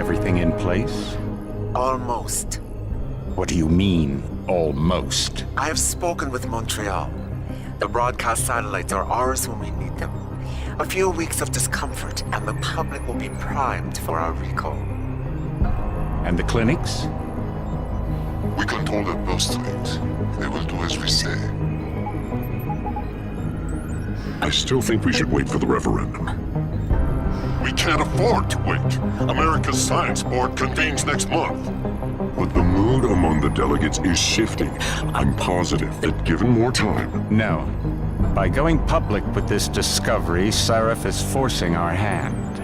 everything in place? Almost. What do you mean, almost? I have spoken with Montreal. The broadcast satellites are ours when we need them. A few weeks of discomfort, and the public will be primed for our recall. And the clinics? We control their birth rate. They will do as we say. I still think we should wait for the referendum. We can't afford to wait. America's Science Board convenes next month. But the mood among the delegates is shifting. I'm positive that given more time... No. By going public with this discovery, Sarif is forcing our hand.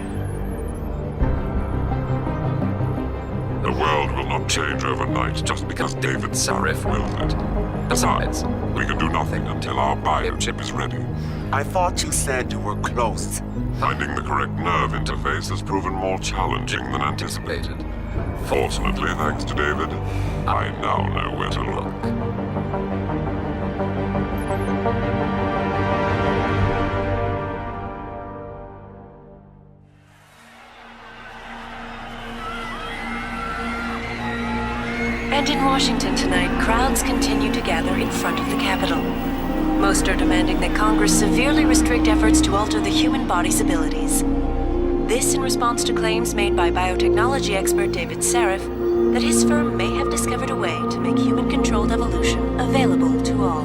The world will not change overnight just because David Sarif willed it. Besides, we can do nothing until our biochip is ready. I thought you said you were close. Finding the correct nerve interface has proven more challenging than anticipated. Fortunately, thanks to David, I now know where to look. And in Washington tonight, crowds continue to gather in front of the Capitol. Most are demanding that Congress severely restrict efforts to alter the human body's abilities. This in response to claims made by biotechnology expert David Sarif that his firm may have discovered a way to make human-controlled evolution available to all.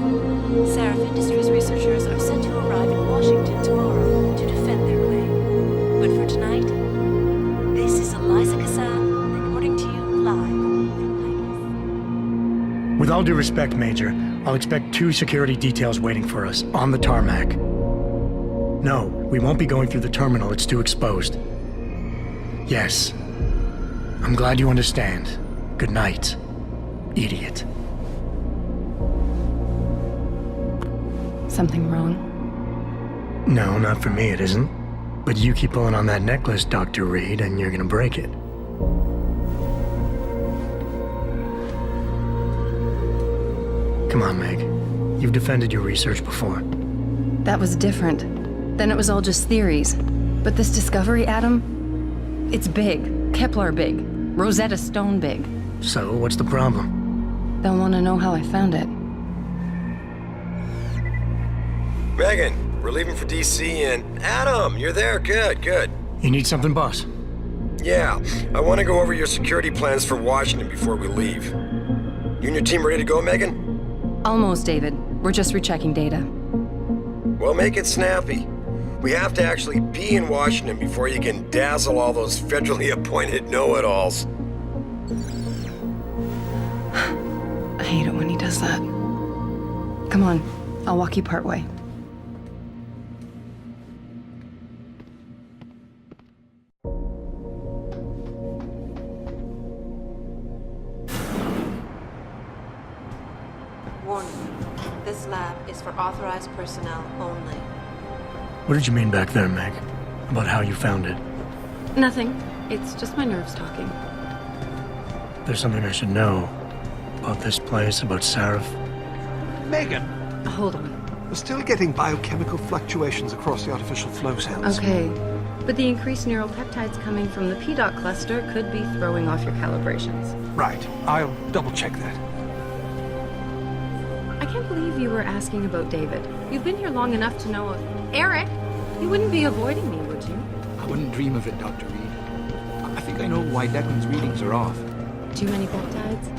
Sarif Industries researchers are set to arrive in Washington tomorrow to defend their claim. But for tonight, this is Eliza Cassan reporting to you live. With all due respect, Major, I'll expect 2 security details waiting for us, on the tarmac. No, we won't be going through the terminal, it's too exposed. Yes. I'm glad you understand. Good night, idiot. Something wrong? No, not for me it isn't. But you keep pulling on that necklace, Dr. Reed, and you're gonna break it. Come on, Meg. You've defended your research before. That was different. Then it was all just theories. But this discovery, Adam, it's big. Kepler big. Rosetta Stone big. So, what's the problem? They'll want to know how I found it. Megan, we're leaving for DC and... Adam, you're there. Good, good. You need something, boss? Yeah, I want to go over your security plans for Washington before we leave. You and your team ready to go, Megan? Almost, David. We're just rechecking data. Well, make it snappy. We have to actually be in Washington before you can dazzle all those federally appointed know-it-alls. I hate it when he does that. Come on, I'll walk you part way. Warning. This lab is for authorized personnel only. What did you mean back there, Meg? About how you found it? Nothing. It's just my nerves talking. There's something I should know. About this place, about Sarif. Megan! Hold on. We're still getting biochemical fluctuations across the artificial flow cells. Okay. But the increased neural peptides coming from the PDOT cluster could be throwing off your calibrations. Right. I'll double-check that. I can't believe you were asking about David. You've been here long enough to know... Eric! You wouldn't be avoiding me, would you? I wouldn't dream of it, Dr. Reed. I think I know why Declan's readings are off. Too many peptides?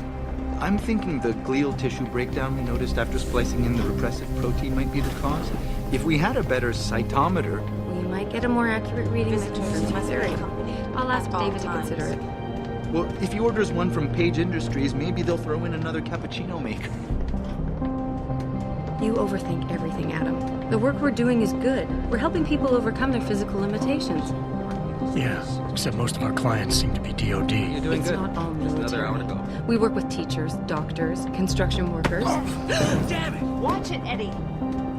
I'm thinking the glial tissue breakdown we noticed after splicing in the repressive protein might be the cause. If we had a better cytometer... We might get a more accurate reading that confirms my theory. I'll ask David to consider it. Well, if he orders one from Page Industries, maybe they'll throw in another cappuccino maker. You overthink everything, Adam. The work we're doing is good. We're helping people overcome their physical limitations. Yeah, except most of our clients seem to be DOD. You're doing It's good. not all Just another hour to military. go. We work with teachers, doctors, construction workers. Damn it! Watch it, Eddie.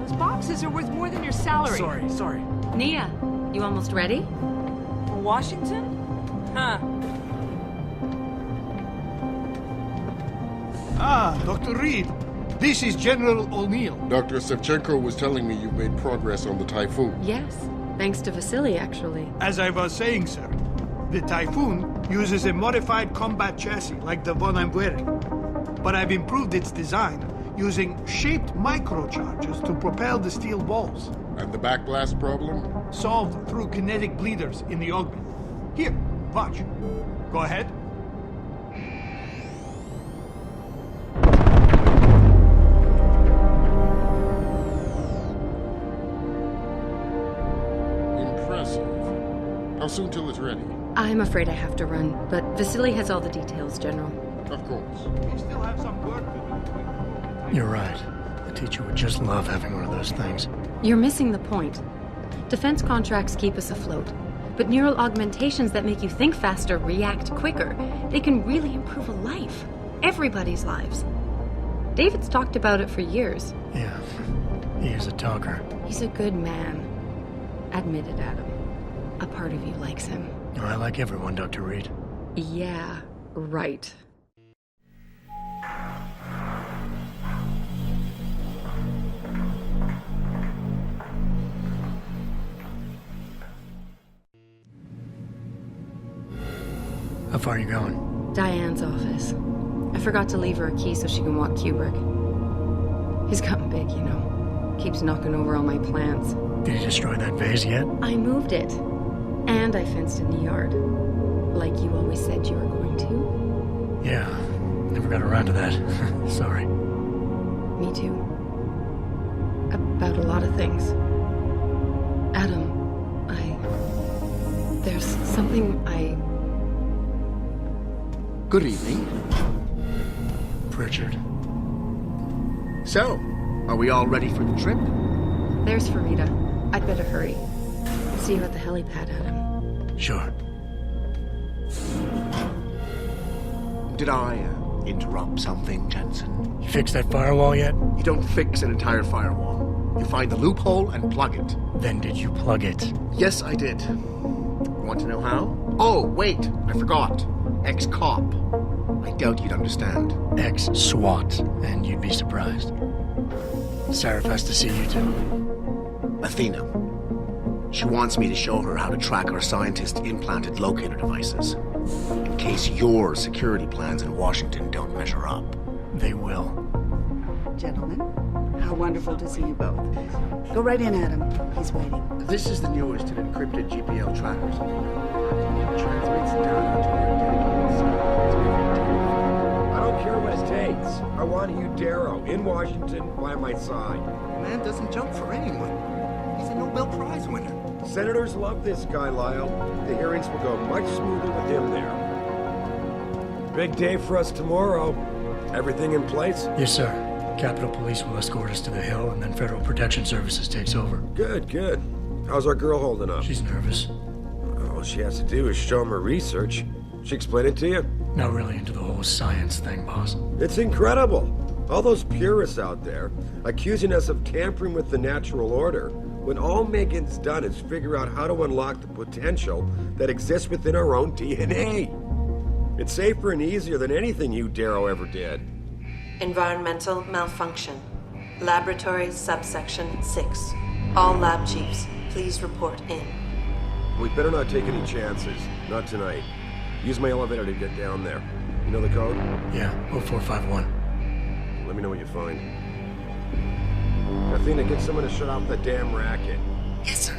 Those boxes are worth more than your salary. Sorry. Nia, you almost ready? Washington? Huh. Ah, Dr. Reed. This is General O'Neill. Dr. Sevchenko was telling me you've made progress on the Typhoon. Yes, thanks to Vasily, actually. As I was saying, sir, The Typhoon uses a modified combat chassis like the one I'm wearing. But I've improved its design using shaped microcharges to propel the steel balls. And the backblast problem? Solved through kinetic bleeders in the augment. Here, watch. Go ahead. Impressive. How soon till it's ready? I'm afraid I have to run, but Vasily has all the details, General. Of course. We still have some work to do. You're right. The teacher would just love having one of those things. You're missing the point. Defense contracts keep us afloat, but neural augmentations that make you think faster, react quicker, they can really improve a life. Everybody's lives. David's talked about it for years. Yeah, he is a talker. He's a good man. Admit it, Adam. A part of you likes him. I like everyone, Dr. Reed. Yeah, right. How far are you going? Diane's office. I forgot to leave her a key so she can walk Kubrick. He's gotten big, you know. Keeps knocking over all my plants. Did you destroy that vase yet? I moved it. And I fenced in the yard. Like you always said you were going to. Yeah, never got around to that. Sorry. Me too. About a lot of things. Adam, there's something Good evening. Pritchard. So, are we all ready for the trip? There's Farida. I'd better hurry. See you at the helipad, Adam. Sure. Did I interrupt something, Jensen? You fixed that firewall yet? You don't fix an entire firewall. You find the loophole and plug it. Then did you plug it? Yes, I did. Want to know how? Oh, wait, I forgot. Ex-cop. I doubt you'd understand. Ex-SWAT, and you'd be surprised. Sarif has to see you too. Athena. She wants me to show her how to track our scientist-implanted locator devices. In case your security plans in Washington don't measure up. They will. Gentlemen, how wonderful to see you both. Go right in, Adam. He's waiting. This is the newest in encrypted GPL trackers. It transmits data to their dedicated servers. I don't care what it takes. I want you, Darrow, in Washington, by my side. The man doesn't jump for anyone. He's a Nobel Prize winner. Senators love this guy, Lyle. The hearings will go much smoother with him there. Big day for us tomorrow. Everything in place? Yes, sir. Capitol Police will escort us to the Hill, and then Federal Protection Services takes over. Good, good. How's our girl holding up? She's nervous. All she has to do is show him her research. She explain it to you? Not really into the whole science thing, boss. It's incredible. All those purists out there accusing us of tampering with the natural order, when all Megan's done is figure out how to unlock the potential that exists within our own DNA. It's safer and easier than anything you, Darrow, ever did. Environmental malfunction. Laboratory subsection 6. All lab chiefs, please report in. We better not take any chances. Not tonight. Use my elevator to get down there. You know the code? Yeah, 0451. Let me know what you find. Athena, get someone to shut off the damn racket. Yes, sir.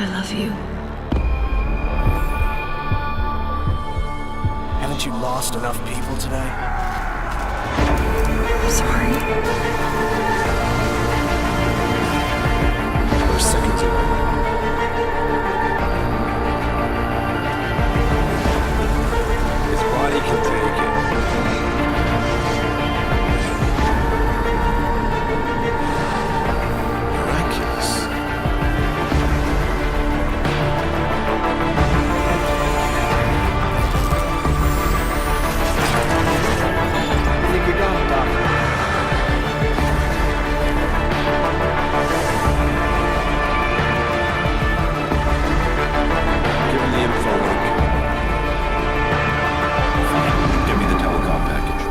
I love you. Haven't you lost enough people today? I'm sorry. We're seconds away. His body can take it. Miraculous. I think we got him, Doctor. Give him the info link. Fine. Give me the telecom package.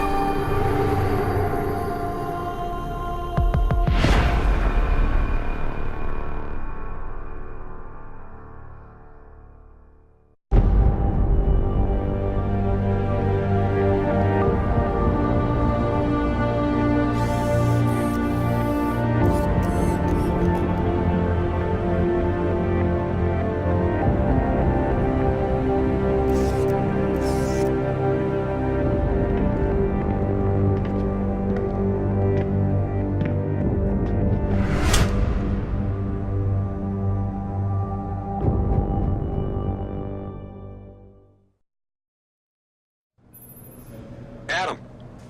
Adam,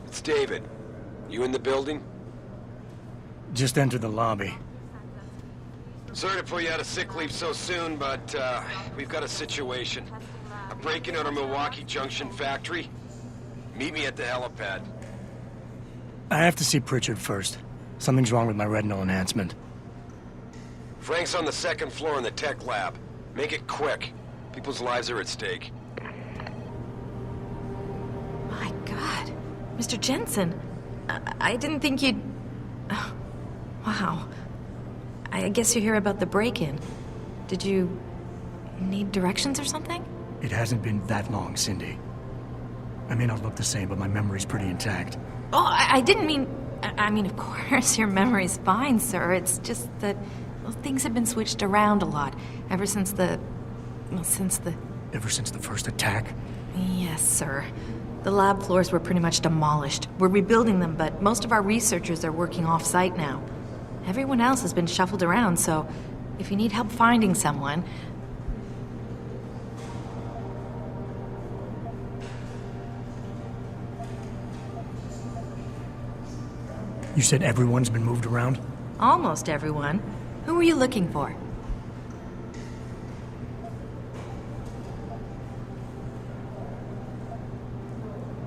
it's David. You in the building? Just entered the lobby. Sorry to pull you out of sick leave so soon, but we've got a situation. A break-in at our Milwaukee Junction factory. Meet me at the helipad. I have to see Pritchard first. Something's wrong with my retinal enhancement. Frank's on the second floor in the tech lab. Make it quick. People's lives are at stake. My God. Mr. Jensen, I didn't think you'd... Oh, wow. I guess you're here about the break-in. Did you need directions or something? It hasn't been that long, Cindy. I may not look the same, but my memory's pretty intact. Oh, I didn't mean... I mean, of course, your memory's fine, sir. It's just that well, things have been switched around a lot ever since the... Well, since the... Ever since the first attack? Yes, sir. The lab floors were pretty much demolished. We're rebuilding them, but most of our researchers are working off-site now. Everyone else has been shuffled around, so if you need help finding someone... You said everyone's been moved around? Almost everyone. Who were you looking for?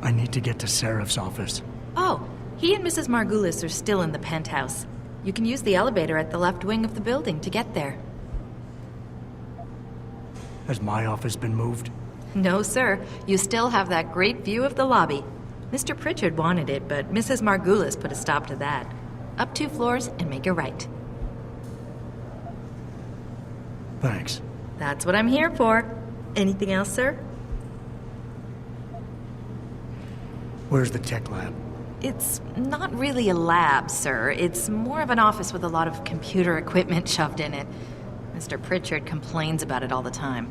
I need to get to Sarif's office. Oh, he and Mrs. Margulis are still in the penthouse. You can use the elevator at the left wing of the building to get there. Has my office been moved? No, sir. You still have that great view of the lobby. Mr. Pritchard wanted it, but Mrs. Margulis put a stop to that. Up 2 floors and make a right. Thanks. That's what I'm here for. Anything else, sir? Where's the tech lab? It's not really a lab, sir. It's more of an office with a lot of computer equipment shoved in it. Mr. Pritchard complains about it all the time.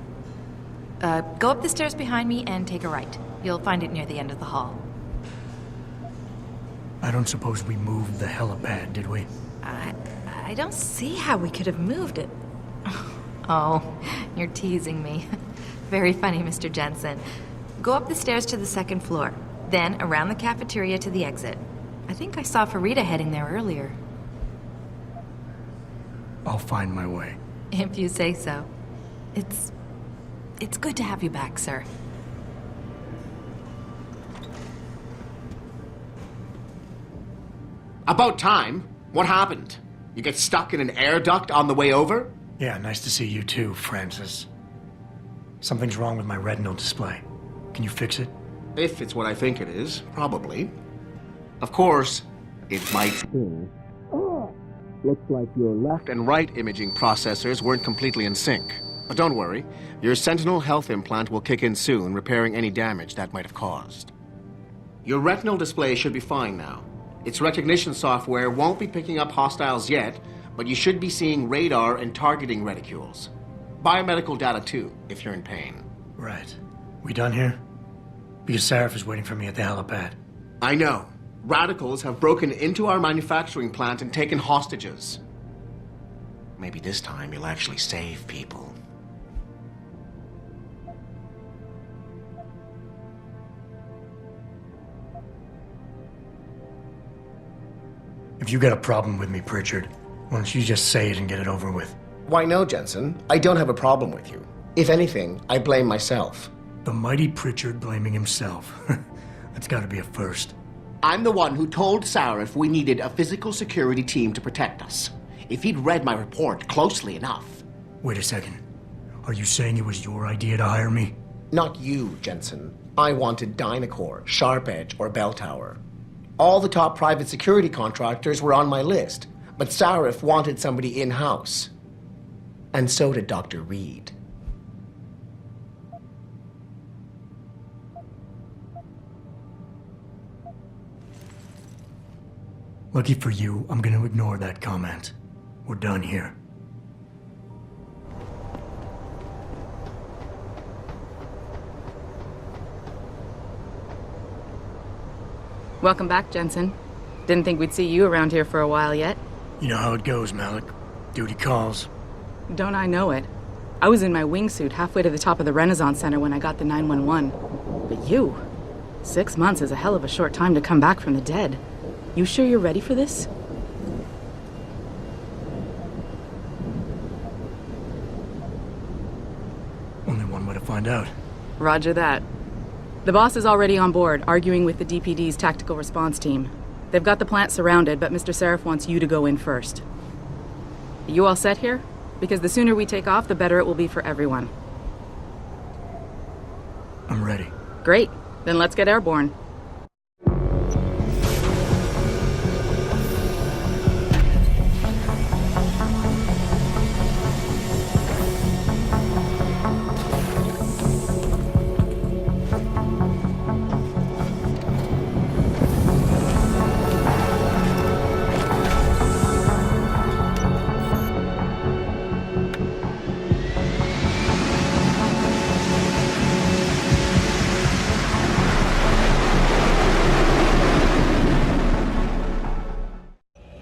Go up the stairs behind me and take a right. You'll find it near the end of the hall. I don't suppose we moved the helipad, did we? I don't see how we could have moved it. Oh, you're teasing me. Very funny, Mr. Jensen. Go up the stairs to the 2nd floor, then around the cafeteria to the exit. I think I saw Farida heading there earlier. I'll find my way. If you say so. It's good to have you back, sir. About time. What happened? You get stuck in an air duct on the way over? Yeah, nice to see you too, Francis. Something's wrong with my retinal display. Can you fix it? If it's what I think it is, probably. Of course, it might spin. Looks like your left and right imaging processors weren't completely in sync. But don't worry, your Sentinel health implant will kick in soon, repairing any damage that might have caused. Your retinal display should be fine now. Its recognition software won't be picking up hostiles yet, but you should be seeing radar and targeting reticules. Biomedical data too, if you're in pain. Right. We done here? Because Sarif is waiting for me at the helipad. I know. Radicals have broken into our manufacturing plant and taken hostages. Maybe this time you'll actually save people. If you got a problem with me, Pritchard, why don't you just say it and get it over with? Why no, Jensen. I don't have a problem with you. If anything, I blame myself. The mighty Pritchard blaming himself. That's gotta be a first. I'm the one who told Sarif we needed a physical security team to protect us. If he'd read my report closely enough. Wait a second. Are you saying it was your idea to hire me? Not you, Jensen. I wanted Dynacore, Sharp Edge, or Bell Tower. All the top private security contractors were on my list, but Sarif wanted somebody in-house. And so did Dr. Reed. Lucky for you, I'm gonna ignore that comment. We're done here. Welcome back, Jensen. Didn't think we'd see you around here for a while yet. You know how it goes, Malik. Duty calls. Don't I know it? I was in my wingsuit halfway to the top of the Renaissance Center when I got the 911. But you? 6 months is a hell of a short time to come back from the dead. You sure you're ready for this? Only one way to find out. Roger that. The boss is already on board, arguing with the DPD's tactical response team. They've got the plant surrounded, but Mr. Sarif wants you to go in first. Are you all set here? Because the sooner we take off, the better it will be for everyone. I'm ready. Great. Then let's get airborne.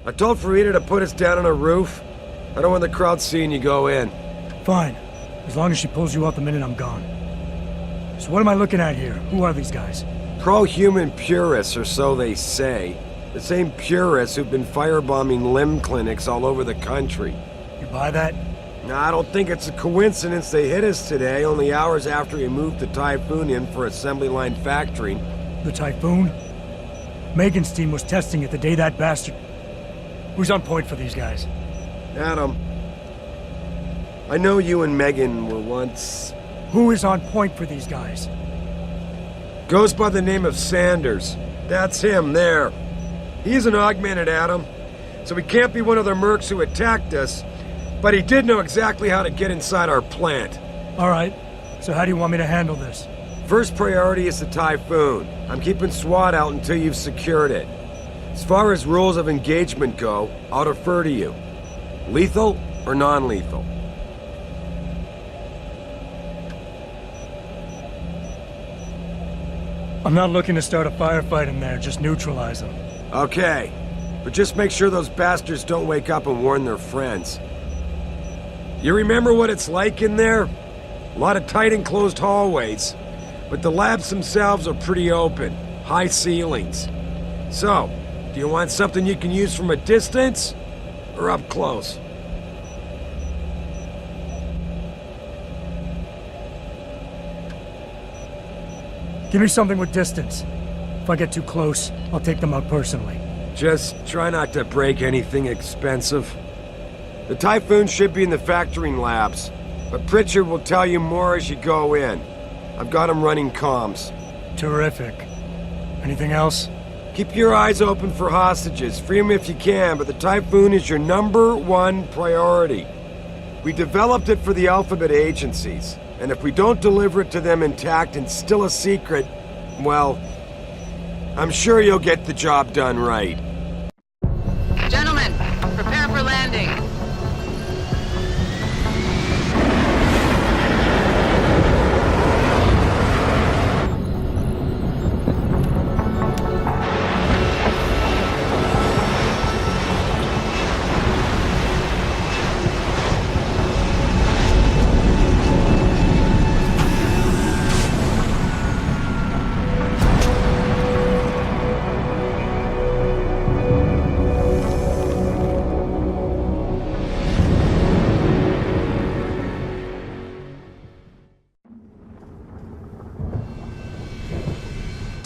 I told Farida to put us down on a roof. I don't want the crowd seeing you go in. Fine. As long as she pulls you out the minute I'm gone. So what am I looking at here? Who are these guys? Pro-human purists, or so they say. The same purists who've been firebombing limb clinics all over the country. You buy that? Nah, I don't think it's a coincidence they hit us today, only hours after we moved the Typhoon in for assembly line factory. The Typhoon? Megan's team was testing it the day that bastard... Who's on point for these guys? Adam. I know you and Megan were once... Who is on point for these guys? Goes by the name of Sanders. That's him, there. He's an augmented Adam, so he can't be one of the mercs who attacked us, but he did know exactly how to get inside our plant. All right. So how do you want me to handle this? First priority is the Typhoon. I'm keeping SWAT out until you've secured it. As far as rules of engagement go, I'll defer to you. Lethal or non-lethal? I'm not looking to start a firefight in there, just neutralize them. Okay, but just make sure those bastards don't wake up and warn their friends. You remember what it's like in there? A lot of tight enclosed hallways, but the labs themselves are pretty open, high ceilings. So, do you want something you can use from a distance, or up close? Give me something with distance. If I get too close, I'll take them out personally. Just try not to break anything expensive. The Typhoon should be in the factoring labs, but Pritchard will tell you more as you go in. I've got him running comms. Terrific. Anything else? Keep your eyes open for hostages. Free them if you can, but the Typhoon is your #1 priority. We developed it for the Alphabet agencies, and if we don't deliver it to them intact and still a secret, well, I'm sure you'll get the job done right. Gentlemen, prepare for landing.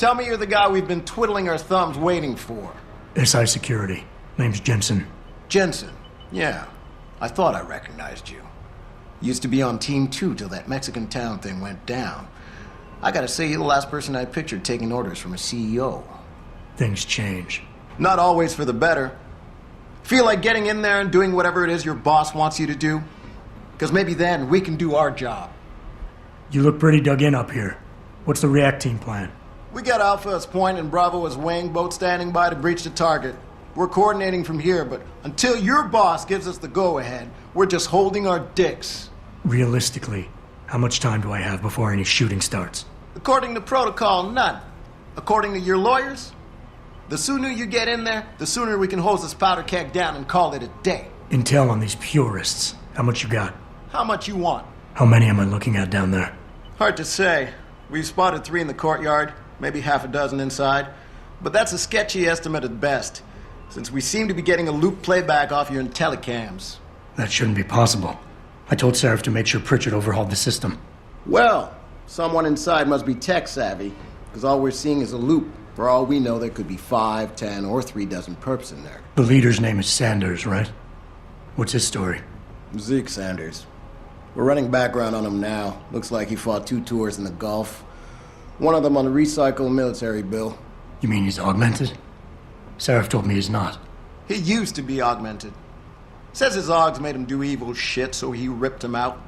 Tell me you're the guy we've been twiddling our thumbs waiting for. SI Security. Name's Jensen. Jensen. Yeah. I thought I recognized you. Used to be on Team 2 till that Mexican town thing went down. I gotta say, you're the last person I pictured taking orders from a CEO. Things change. Not always for the better. Feel like getting in there and doing whatever it is your boss wants you to do? Because maybe then we can do our job. You look pretty dug in up here. What's the react team plan? We got Alpha as point and Bravo as weighing boat standing by to breach the target. We're coordinating from here, but until your boss gives us the go-ahead, we're just holding our dicks. Realistically, how much time do I have before any shooting starts? According to protocol, none. According to your lawyers, the sooner you get in there, the sooner we can hose this powder keg down and call it a day. Intel on these purists. How much you got? How much you want? How many am I looking at down there? Hard to say. We've spotted 3 in the courtyard, maybe half a dozen inside. But that's a sketchy estimate at best, since we seem to be getting a loop playback off your telecams. That shouldn't be possible. I told Sarif to make sure Pritchard overhauled the system. Well, someone inside must be tech savvy, because all we're seeing is a loop. For all we know, there could be 5, 10, or 3 dozen perps in there. The leader's name is Sanders, right? What's his story? Zeke Sanders. We're running background on him now. Looks like he fought 2 tours in the Gulf. One of them on a recycled military bill. You mean he's augmented? Sarif told me he's not. He used to be augmented. Says his augs made him do evil shit, so he ripped him out.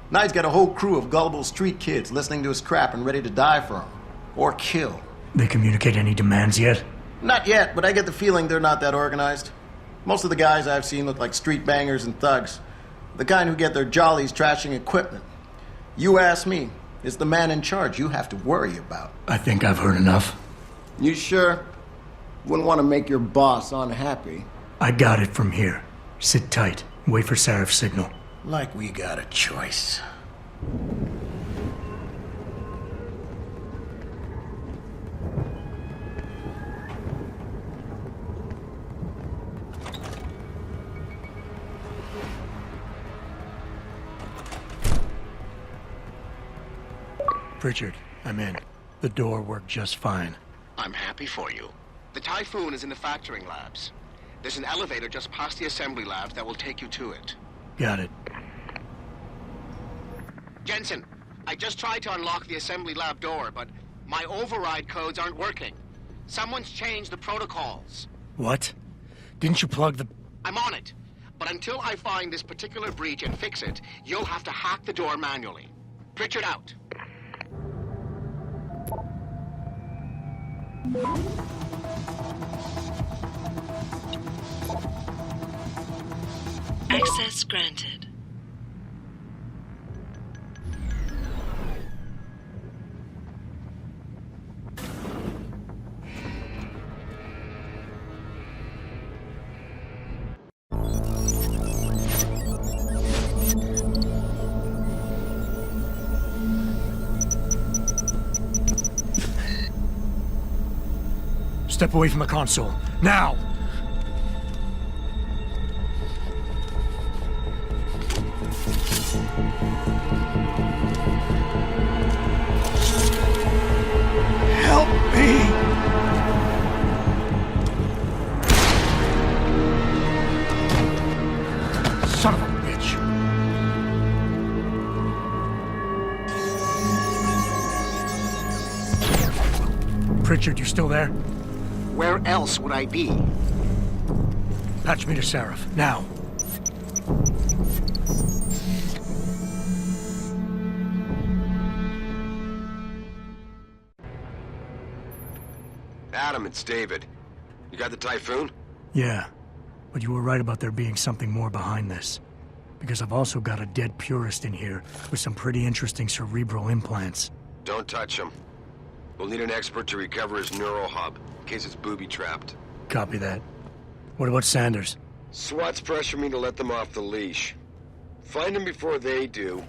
Now he's got a whole crew of gullible street kids listening to his crap and ready to die for him. Or kill. They communicate any demands yet? Not yet, but I get the feeling they're not that organized. Most of the guys I've seen look like street bangers and thugs. The kind who get their jollies trashing equipment. You ask me, it's the man in charge you have to worry about. I think I've heard enough. You sure? Wouldn't want to make your boss unhappy. I got it from here. Sit tight. Wait for Sarif's signal. Like we got a choice. Pritchard, I'm in. The door worked just fine. I'm happy for you. The Typhoon is in the factoring labs. There's an elevator just past the assembly labs that will take you to it. Got it. Jensen, I just tried to unlock the assembly lab door, but my override codes aren't working. Someone's changed the protocols. What? Didn't you plug the... I'm on it. But until I find this particular breach and fix it, you'll have to hack the door manually. Pritchard out. Access granted. Step away from the console. Now! Help me! Son of a bitch! Pritchard, you still there? Where else would I be? Patch me to Sarif, now. Adam, it's David. You got the Typhoon? Yeah, but you were right about there being something more behind this. Because I've also got a dead purist in here with some pretty interesting cerebral implants. Don't touch him. We'll need an expert to recover his neural hub, in case it's booby-trapped. Copy that. What about Sanders? SWAT's pressured me to let them off the leash. Find them before they do,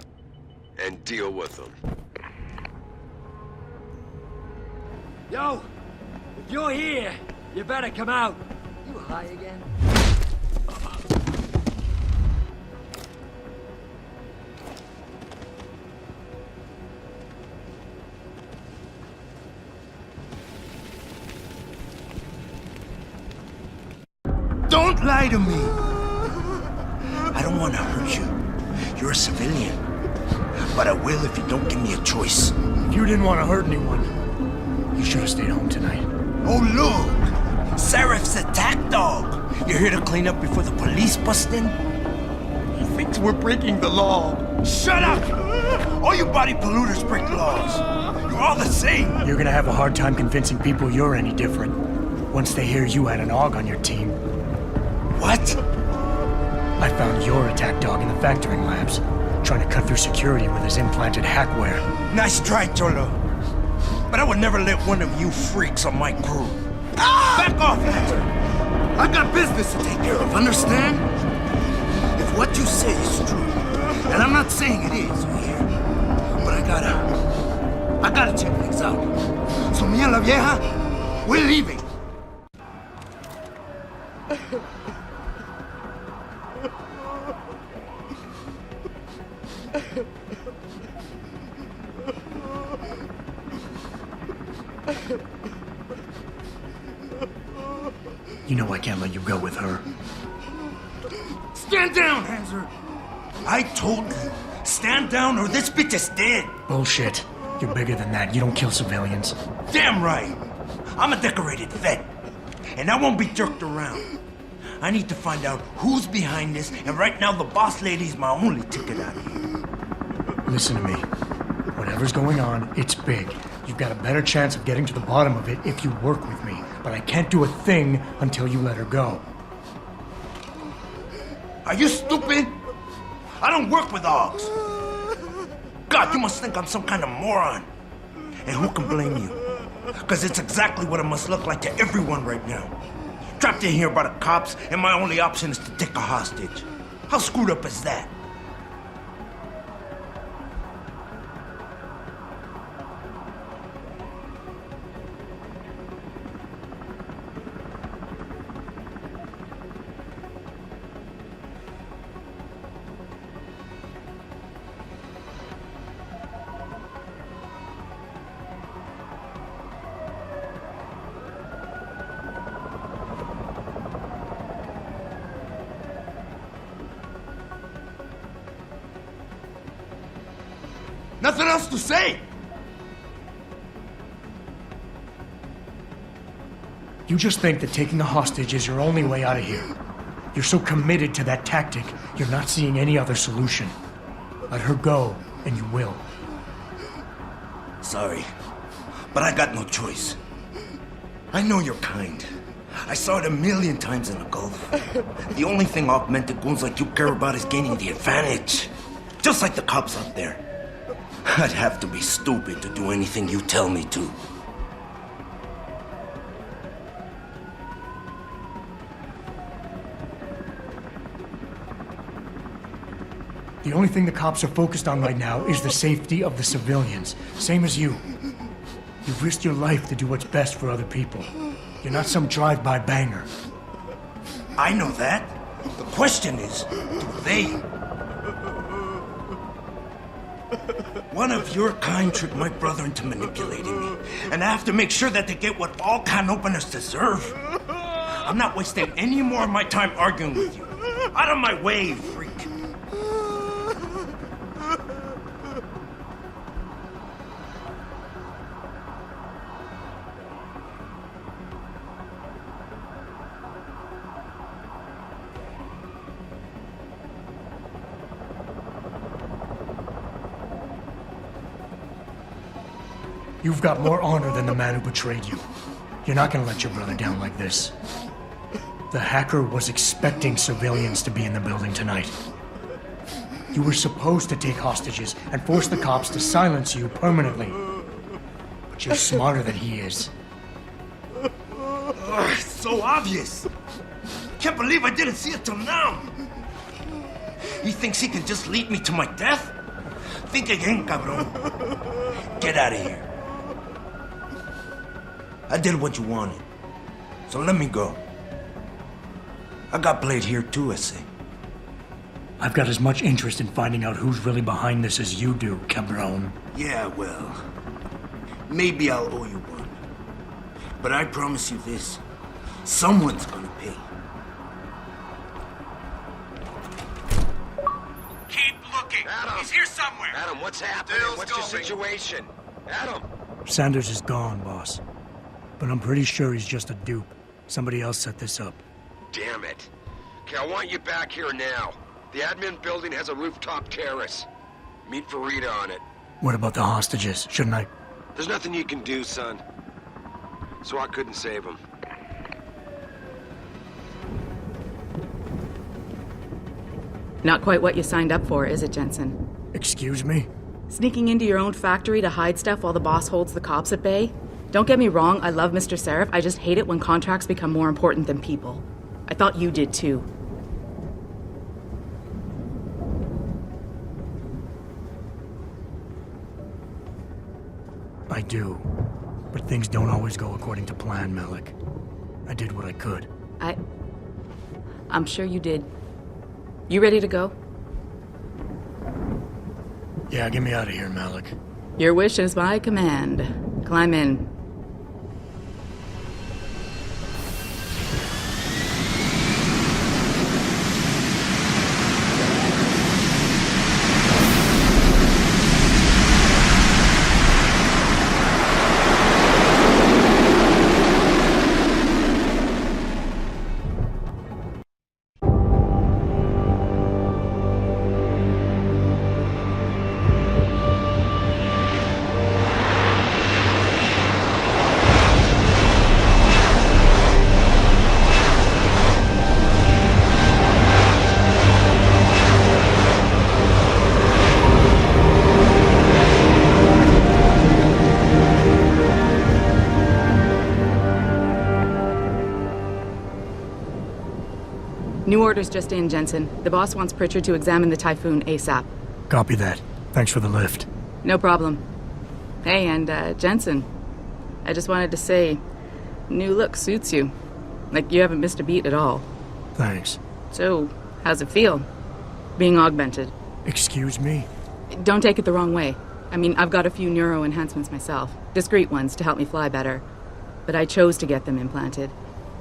and deal with them. Yo! If you're here, you better come out. You high again? Don't lie to me. I don't want to hurt you. You're a civilian. But I will if you don't give me a choice. If you didn't want to hurt anyone, you should have stayed home tonight. Oh, look! Sarif's attack dog. You're here to clean up before the police bust in? He thinks we're breaking the law. Shut up! All you body polluters break laws. You're all the same. You're gonna have a hard time convincing people you're any different once they hear you had an AUG on your team. What? I found your attack dog in the factoring labs, trying to cut through security with his implanted hackware. Nice try, Cholo. But I would never let one of you freaks on my crew. Back off, Eliza. I got business to take care of, understand? If what you say is true, and I'm not saying it is, here, but I gotta check things out. So me and la vieja, we're leaving. You know I can't let you go with her. Stand down, Hanser! I told you, stand down or this bitch is dead! Bullshit. You're bigger than that. You don't kill civilians. Damn right! I'm a decorated vet, and I won't be jerked around. I need to find out who's behind this, and right now the boss lady's my only ticket out of here. Listen to me. Whatever's going on, it's big. You've got a better chance of getting to the bottom of it if you work with me. But I can't do a thing until you let her go. Are you stupid? I don't work with AUGs. God, you must think I'm some kind of moron. And who can blame you? Because it's exactly what it must look like to everyone right now. Trapped in here by the cops, and my only option is to take a hostage. How screwed up is that? Nothing else to say! You just think that taking a hostage is your only way out of here. You're so committed to that tactic, you're not seeing any other solution. Let her go, and you will. Sorry, but I got no choice. I know you're kind. I saw it 1,000,000 times in the Gulf. The only thing augmented goons like you care about is gaining the advantage. Just like the cops out there. I'd have to be stupid to do anything you tell me to. The only thing the cops are focused on right now is the safety of the civilians. Same as you. You've risked your life to do what's best for other people. You're not some drive-by banger. I know that. The question is, do they? One of your kind tricked my brother into manipulating me, and I have to make sure that they get what all can openers deserve. I'm not wasting any more of my time arguing with you. Out of my way, freak. You've got more honor than the man who betrayed you. You're not gonna let your brother down like this. The hacker was expecting civilians to be in the building tonight. You were supposed to take hostages and force the cops to silence you permanently. But you're smarter than he is. It's so obvious. Can't believe I didn't see it till now. He thinks he can just lead me to my death? Think again, cabron. Get out of here. I did what you wanted, so let me go. I got played here too, I say. I've got as much interest in finding out who's really behind this as you do, cabron. Yeah, well, maybe I'll owe you one. But I promise you this, someone's gonna pay. talking! Adam! He's here somewhere! Adam, what's happening? Dale's What's your going. situation? Adam! Sanders is gone, boss. But I'm pretty sure he's just a dupe. Somebody else set this up. Damn it. Okay, I want you back here now. The admin building has a rooftop terrace. Meet for Rita on it. What about the hostages? Shouldn't I? There's nothing you can do, son. So I couldn't save them. Not quite what you signed up for, is it, Jensen? Excuse me? Sneaking into your own factory to hide stuff while the boss holds the cops at bay? Don't get me wrong, I love Mr. Sarif. I just hate it when contracts become more important than people. I thought you did too. I do. But things don't always go according to plan, Malik. I did what I could. I'm sure you did. You ready to go? Yeah, get me out of here, Malik. Your wish is my command. Climb in. New orders just in, Jensen. The boss wants Pritchard to examine the Typhoon ASAP. Copy that. Thanks for the lift. No problem. Hey, and Jensen, I just wanted to say, new look suits you. Like you haven't missed a beat at all. Thanks. So, how's it feel? Being augmented? Excuse me? Don't take it the wrong way. I mean, I've got a few neuro enhancements myself. Discreet ones to help me fly better. But I chose to get them implanted.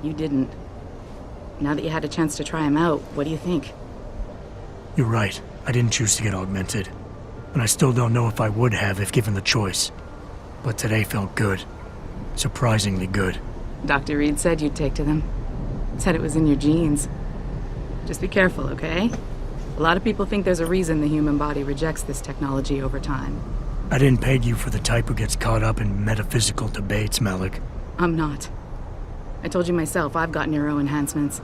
You didn't. Now that you had a chance to try them out, what do you think? You're right. I didn't choose to get augmented. And I still don't know if I would have if given the choice. But today felt good. Surprisingly good. Dr. Reed said you'd take to them. Said it was in your genes. Just be careful, okay? A lot of people think there's a reason the human body rejects this technology over time. I didn't peg you for the type who gets caught up in metaphysical debates, Malik. I'm not. I told you myself, I've got neuro enhancements.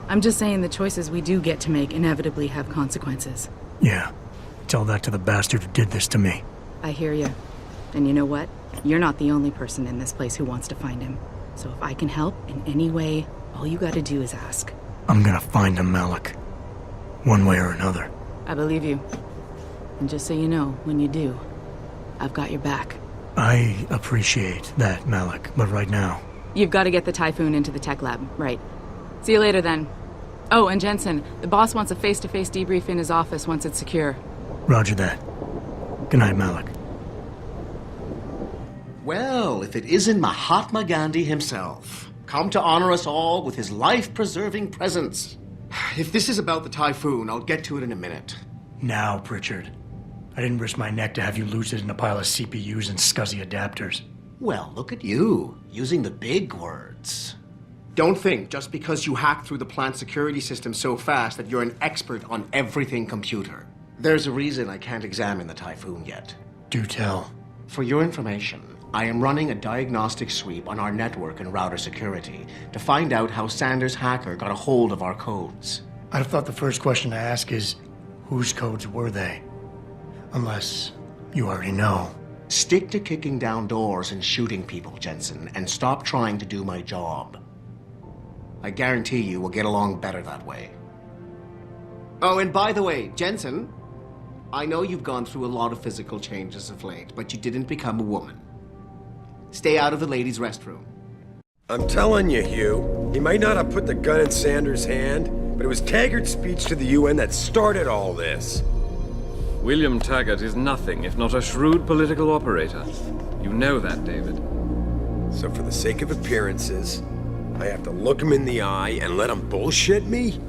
I'm just saying the choices we do get to make inevitably have consequences. Yeah. Tell that to the bastard who did this to me. I hear you. And you know what? You're not the only person in this place who wants to find him. So if I can help in any way, all you gotta do is ask. I'm gonna find him, Malik. One way or another. I believe you. And just so you know, when you do, I've got your back. I appreciate that, Malik, but right now... You've got to get the Typhoon into the tech lab, right. See you later, then. Oh, and Jensen, the boss wants a face-to-face debrief in his office once it's secure. Roger that. Good night, Malik. Well, if it isn't Mahatma Gandhi himself, come to honor us all with his life-preserving presence. If this is about the Typhoon, I'll get to it in a minute. Now, Pritchard. I didn't risk my neck to have you lose it in a pile of CPUs and scuzzy adapters. Well, look at you, using the big words. Don't think just because you hacked through the plant security system so fast that you're an expert on everything computer. There's a reason I can't examine the Typhoon yet. Do tell. For your information, I am running a diagnostic sweep on our network and router security to find out how Sanders' hacker got a hold of our codes. I'd have thought the first question to ask is, whose codes were they? Unless you already know. Stick to kicking down doors and shooting people, Jensen, and stop trying to do my job. I guarantee you we'll get along better that way. Oh, and by the way, Jensen, I know you've gone through a lot of physical changes of late, but you didn't become a woman. Stay out of the ladies' restroom. I'm telling you, Hugh, he might not have put the gun in Sanders' hand, but it was Taggart's speech to the UN that started all this. William Taggart is nothing if not a shrewd political operator. You know that, David. So for the sake of appearances, I have to look him in the eye and let him bullshit me?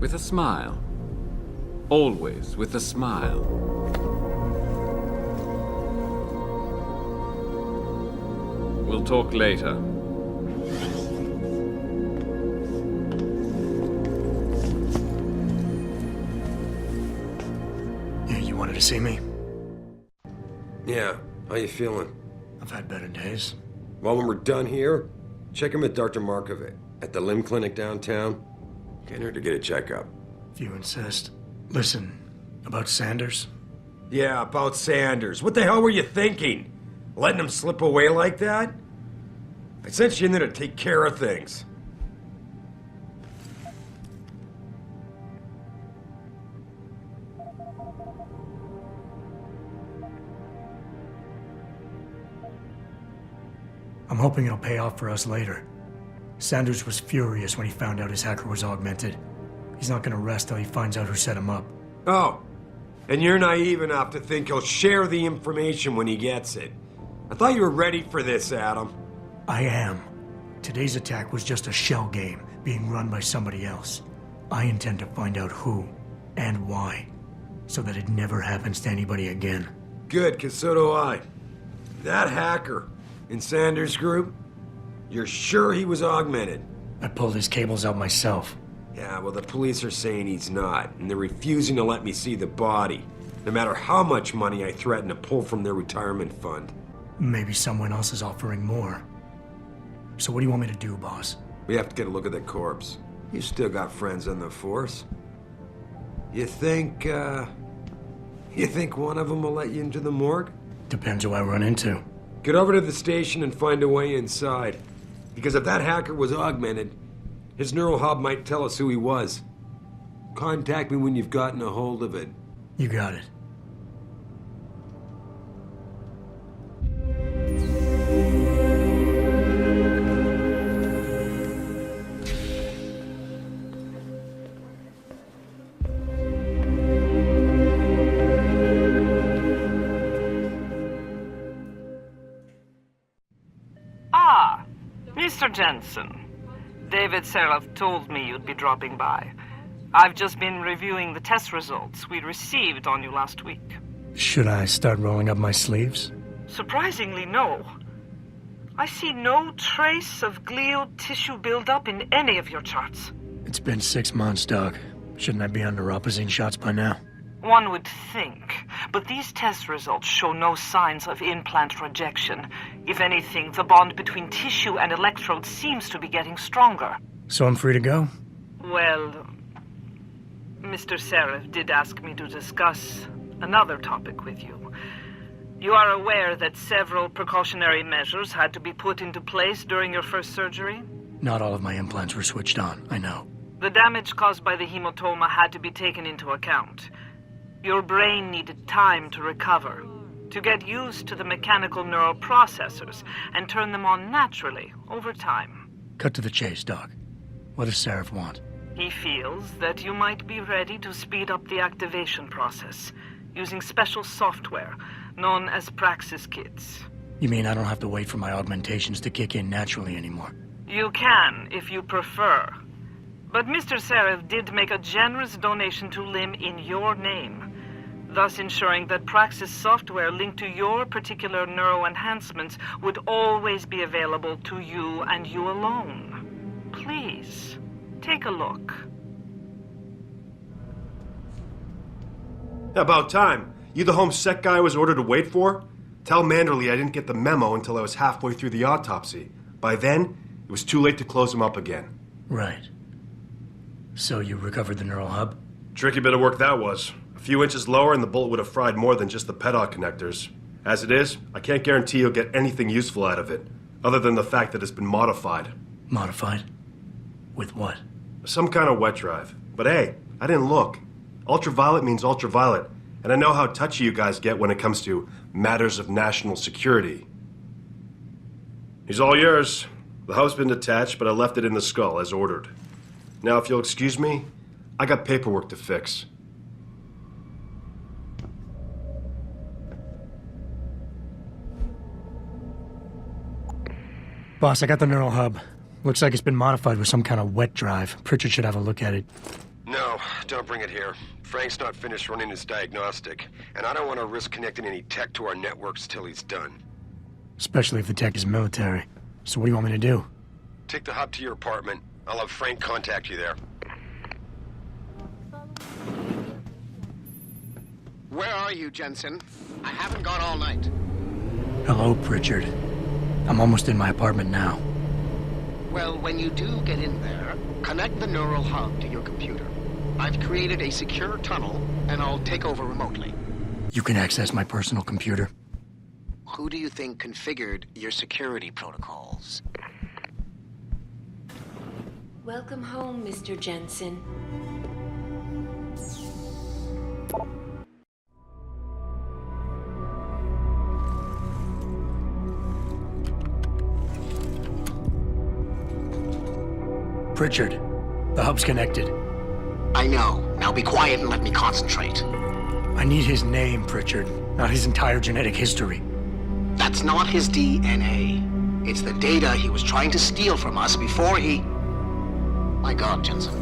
With a smile. Always with a smile. We'll talk later. Yeah, you wanted to see me? Yeah, how you feeling? I've had better days. Well, when we're done here, check in with Dr. Markovic at the limb clinic downtown. Get her to get a checkup. If you insist. Listen, about Sanders? Yeah, about Sanders. What the hell were you thinking? Letting him slip away like that? I sent you in there to take care of things. I'm hoping it'll pay off for us later. Sanders was furious when he found out his hacker was augmented. He's not gonna rest till he finds out who set him up. Oh, and you're naive enough to think he'll share the information when he gets it. I thought you were ready for this, Adam. I am. Today's attack was just a shell game being run by somebody else. I intend to find out who and why, so that it never happens to anybody again. Good, 'cause so do I. That hacker in Sanders' group, you're sure he was augmented? I pulled his cables out myself. Yeah, well, the police are saying he's not, and they're refusing to let me see the body, no matter how much money I threaten to pull from their retirement fund. Maybe someone else is offering more. So what do you want me to do, boss? We have to get a look at the corpse. You still got friends on the force. You think one of them will let you into the morgue? Depends who I run into. Get over to the station and find a way inside. Because if that hacker was augmented, his neural hub might tell us who he was. Contact me when you've gotten a hold of it. You got it. Mr. Jensen, David Sarif told me you'd be dropping by. I've just been reviewing the test results we received on you last week. Should I start rolling up my sleeves? Surprisingly, no. I see no trace of glial tissue buildup in any of your charts. It's been 6 months, Doc. Shouldn't I be on neuropozyne shots by now? One would think, but these test results show no signs of implant rejection. If anything, the bond between tissue and electrodes seems to be getting stronger. So I'm free to go? Well, Mr. Sarif did ask me to discuss another topic with you. You are aware that several precautionary measures had to be put into place during your first surgery? Not all of my implants were switched on, I know. The damage caused by the hematoma had to be taken into account. Your brain needed time to recover, to get used to the mechanical neural processors and turn them on naturally over time. Cut to the chase, Doc. What does Sarif want? He feels that you might be ready to speed up the activation process using special software known as Praxis kits. You mean I don't have to wait for my augmentations to kick in naturally anymore? You can, if you prefer. But Mr. Sarif did make a generous donation to LIM in your name, thus ensuring that Praxis software linked to your particular neuro enhancements would always be available to you and you alone. Please, take a look. About time. You the home sec guy I was ordered to wait for? Tell Manderley I didn't get the memo until I was halfway through the autopsy. By then, it was too late to close him up again. Right. So you recovered the neural hub? Tricky bit of work that was. A few inches lower and the bullet would have fried more than just the pedal connectors. As it is, I can't guarantee you'll get anything useful out of it, other than the fact that it's been modified. Modified? With what? Some kind of wet drive. But hey, I didn't look. Ultraviolet means ultraviolet, and I know how touchy you guys get when it comes to matters of national security. He's all yours. The hub's been detached, but I left it in the skull as ordered. Now, if you'll excuse me, I got paperwork to fix. Boss, I got the neural hub. Looks like it's been modified with some kind of wet drive. Pritchard should have a look at it. No, don't bring it here. Frank's not finished running his diagnostic, and I don't want to risk connecting any tech to our networks till he's done. Especially if the tech is military. So what do you want me to do? Take the hub to your apartment. I'll have Frank contact you there. Where are you, Jensen? I haven't gone all night. Hello, Pritchard. I'm almost in my apartment now. Well, when you do get in there, connect the neural hub to your computer. I've created a secure tunnel, and I'll take over remotely. You can access my personal computer. Who do you think configured your security protocols? Welcome home, Mr. Jensen. Pritchard, the hub's connected. I know. Now be quiet and let me concentrate. I need his name, Pritchard, not his entire genetic history. That's not his DNA. It's the data he was trying to steal from us before he... My God, Jensen.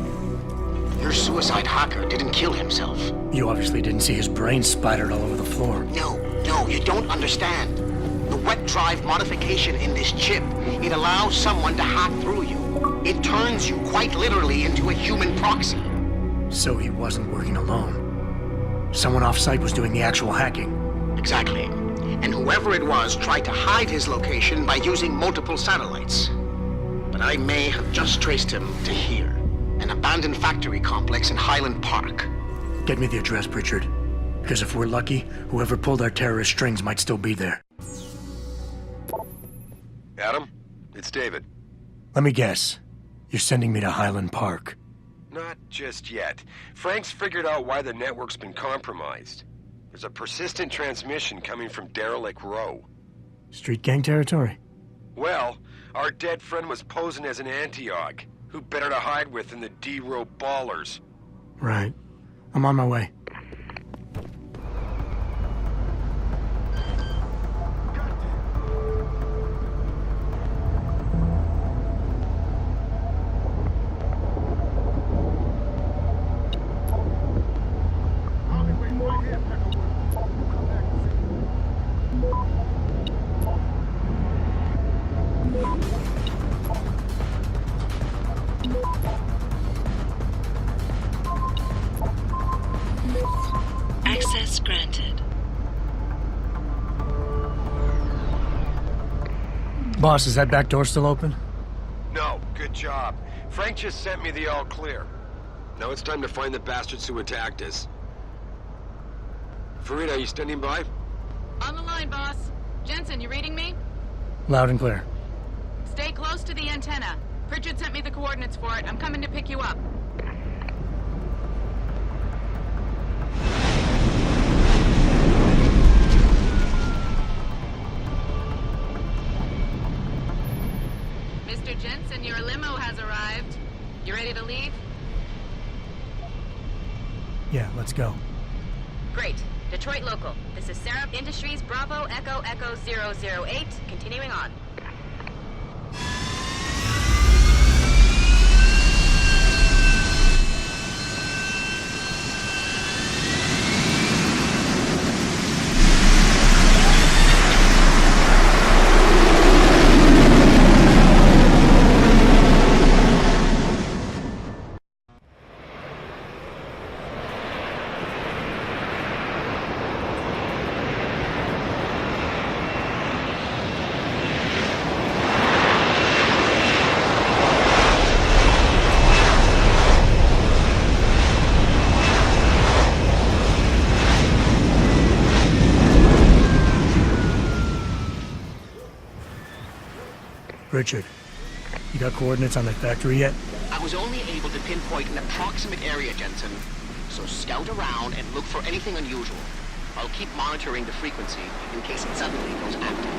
Your suicide hacker didn't kill himself. You obviously didn't see his brain splattered all over the floor. No, you don't understand. The wet drive modification in this chip, it allows someone to hack through you. It turns you quite literally into a human proxy. So he wasn't working alone. Someone off-site was doing the actual hacking. Exactly. And whoever it was tried to hide his location by using multiple satellites. But I may have just traced him to here, an abandoned factory complex in Highland Park. Get me the address, Pritchard. Because if we're lucky, whoever pulled our terrorist strings might still be there. Adam, it's David. Let me guess. You're sending me to Highland Park. Not just yet. Frank's figured out why the network's been compromised. There's a persistent transmission coming from Derelict Row. Street gang territory? Well, our dead friend was posing as an anti-aug. Who better to hide with than the D-Row ballers? Right. I'm on my way. Access granted. Boss, is that back door still open? No, good job. Frank just sent me the all clear. Now it's time to find the bastards who attacked us. Farida, are you standing by? On the line, boss. Jensen, you reading me? Loud and clear. Stay close to the antenna. Pritchard sent me the coordinates for it. I'm coming to pick you up. Mr. Jensen, your limo has arrived. You ready to leave? Yeah, let's go. Great. Detroit local. This is Sarif Industries, Bravo Echo Echo 008, continuing on. Richard, you got coordinates on that factory yet? I was only able to pinpoint an approximate area, Jensen. So scout around and look for anything unusual. I'll keep monitoring the frequency in case it suddenly goes active.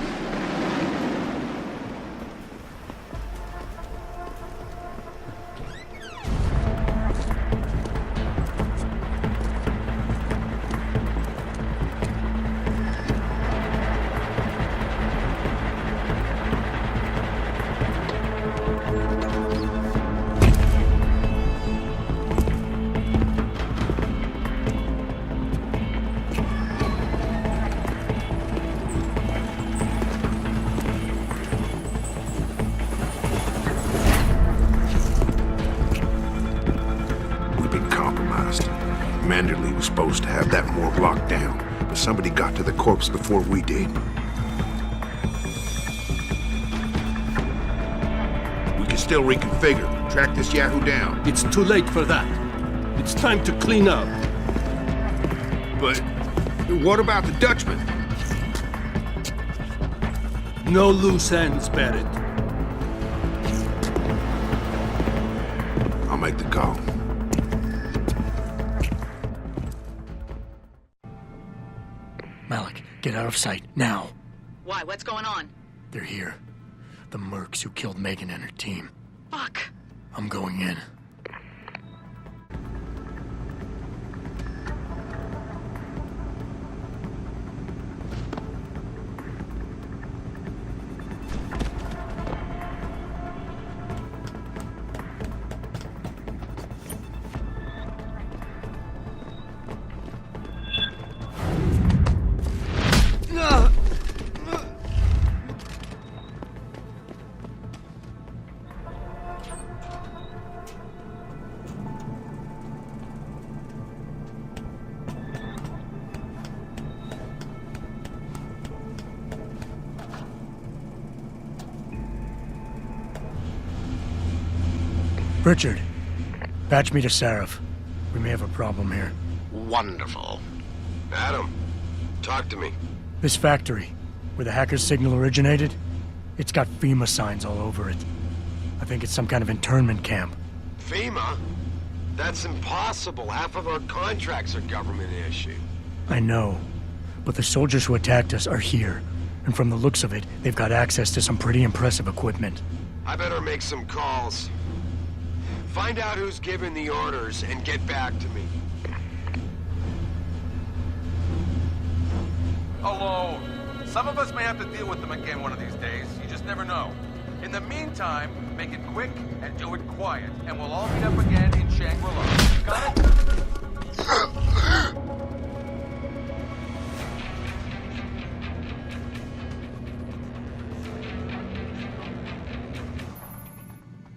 but somebody got to the corpse before we did. We can still reconfigure, track this Yahoo down. It's too late for that. It's time to clean up. But what about the Dutchman? No loose ends, Barrett. I'll make the call. Malik, get out of sight, now. Why? What's going on? They're here. The mercs who killed Megan and her team. Fuck. I'm going in. Richard, patch me to Sarif. We may have a problem here. Wonderful. Adam, talk to me. This factory, where the hacker's signal originated, it's got FEMA signs all over it. I think it's some kind of internment camp. FEMA? That's impossible. Half of our contracts are government issued. I know, but the soldiers who attacked us are here, and from the looks of it, they've got access to some pretty impressive equipment. I better make some calls. Find out who's giving the orders and get back to me. Alone. Some of us may have to deal with them again one of these days. You just never know. In the meantime, make it quick and do it quiet, and we'll all meet up again in Shangri-La. Got it?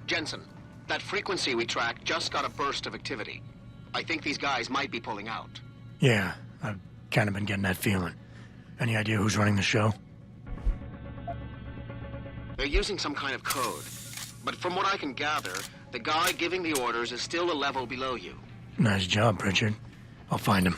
Jensen, that frequency we tracked just got a burst of activity. I think these guys might be pulling out. Yeah, I've kind of been getting that feeling. Any idea who's running the show? They're using some kind of code. But from what I can gather, the guy giving the orders is still a level below you. Nice job, Richard. I'll find him.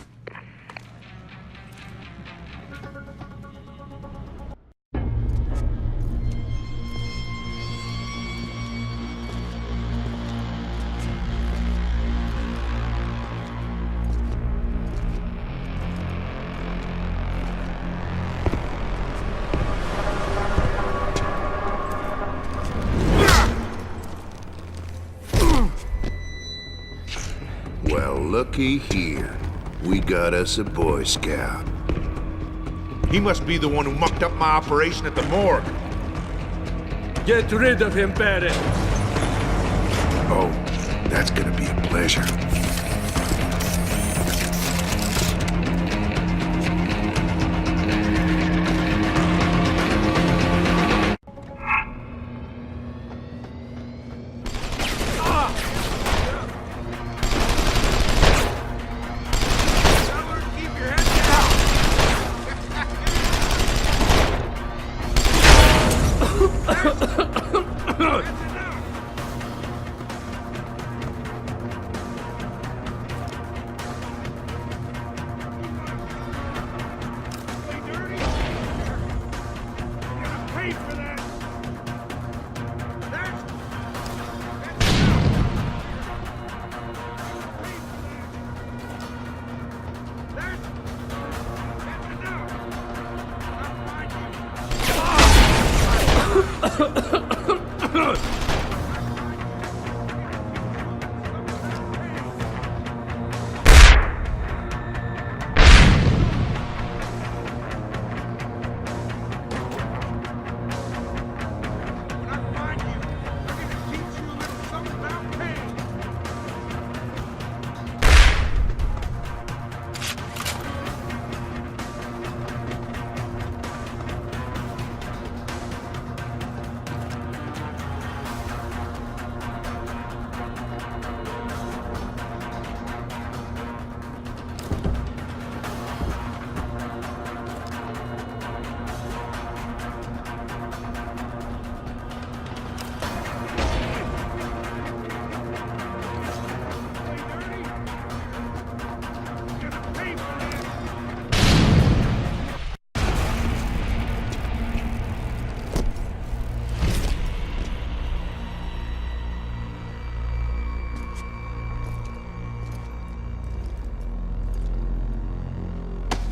Well, looky here. We got us a Boy Scout. He must be the one who mucked up my operation at the morgue. Get rid of him, Barrett. Oh, that's gonna be a pleasure.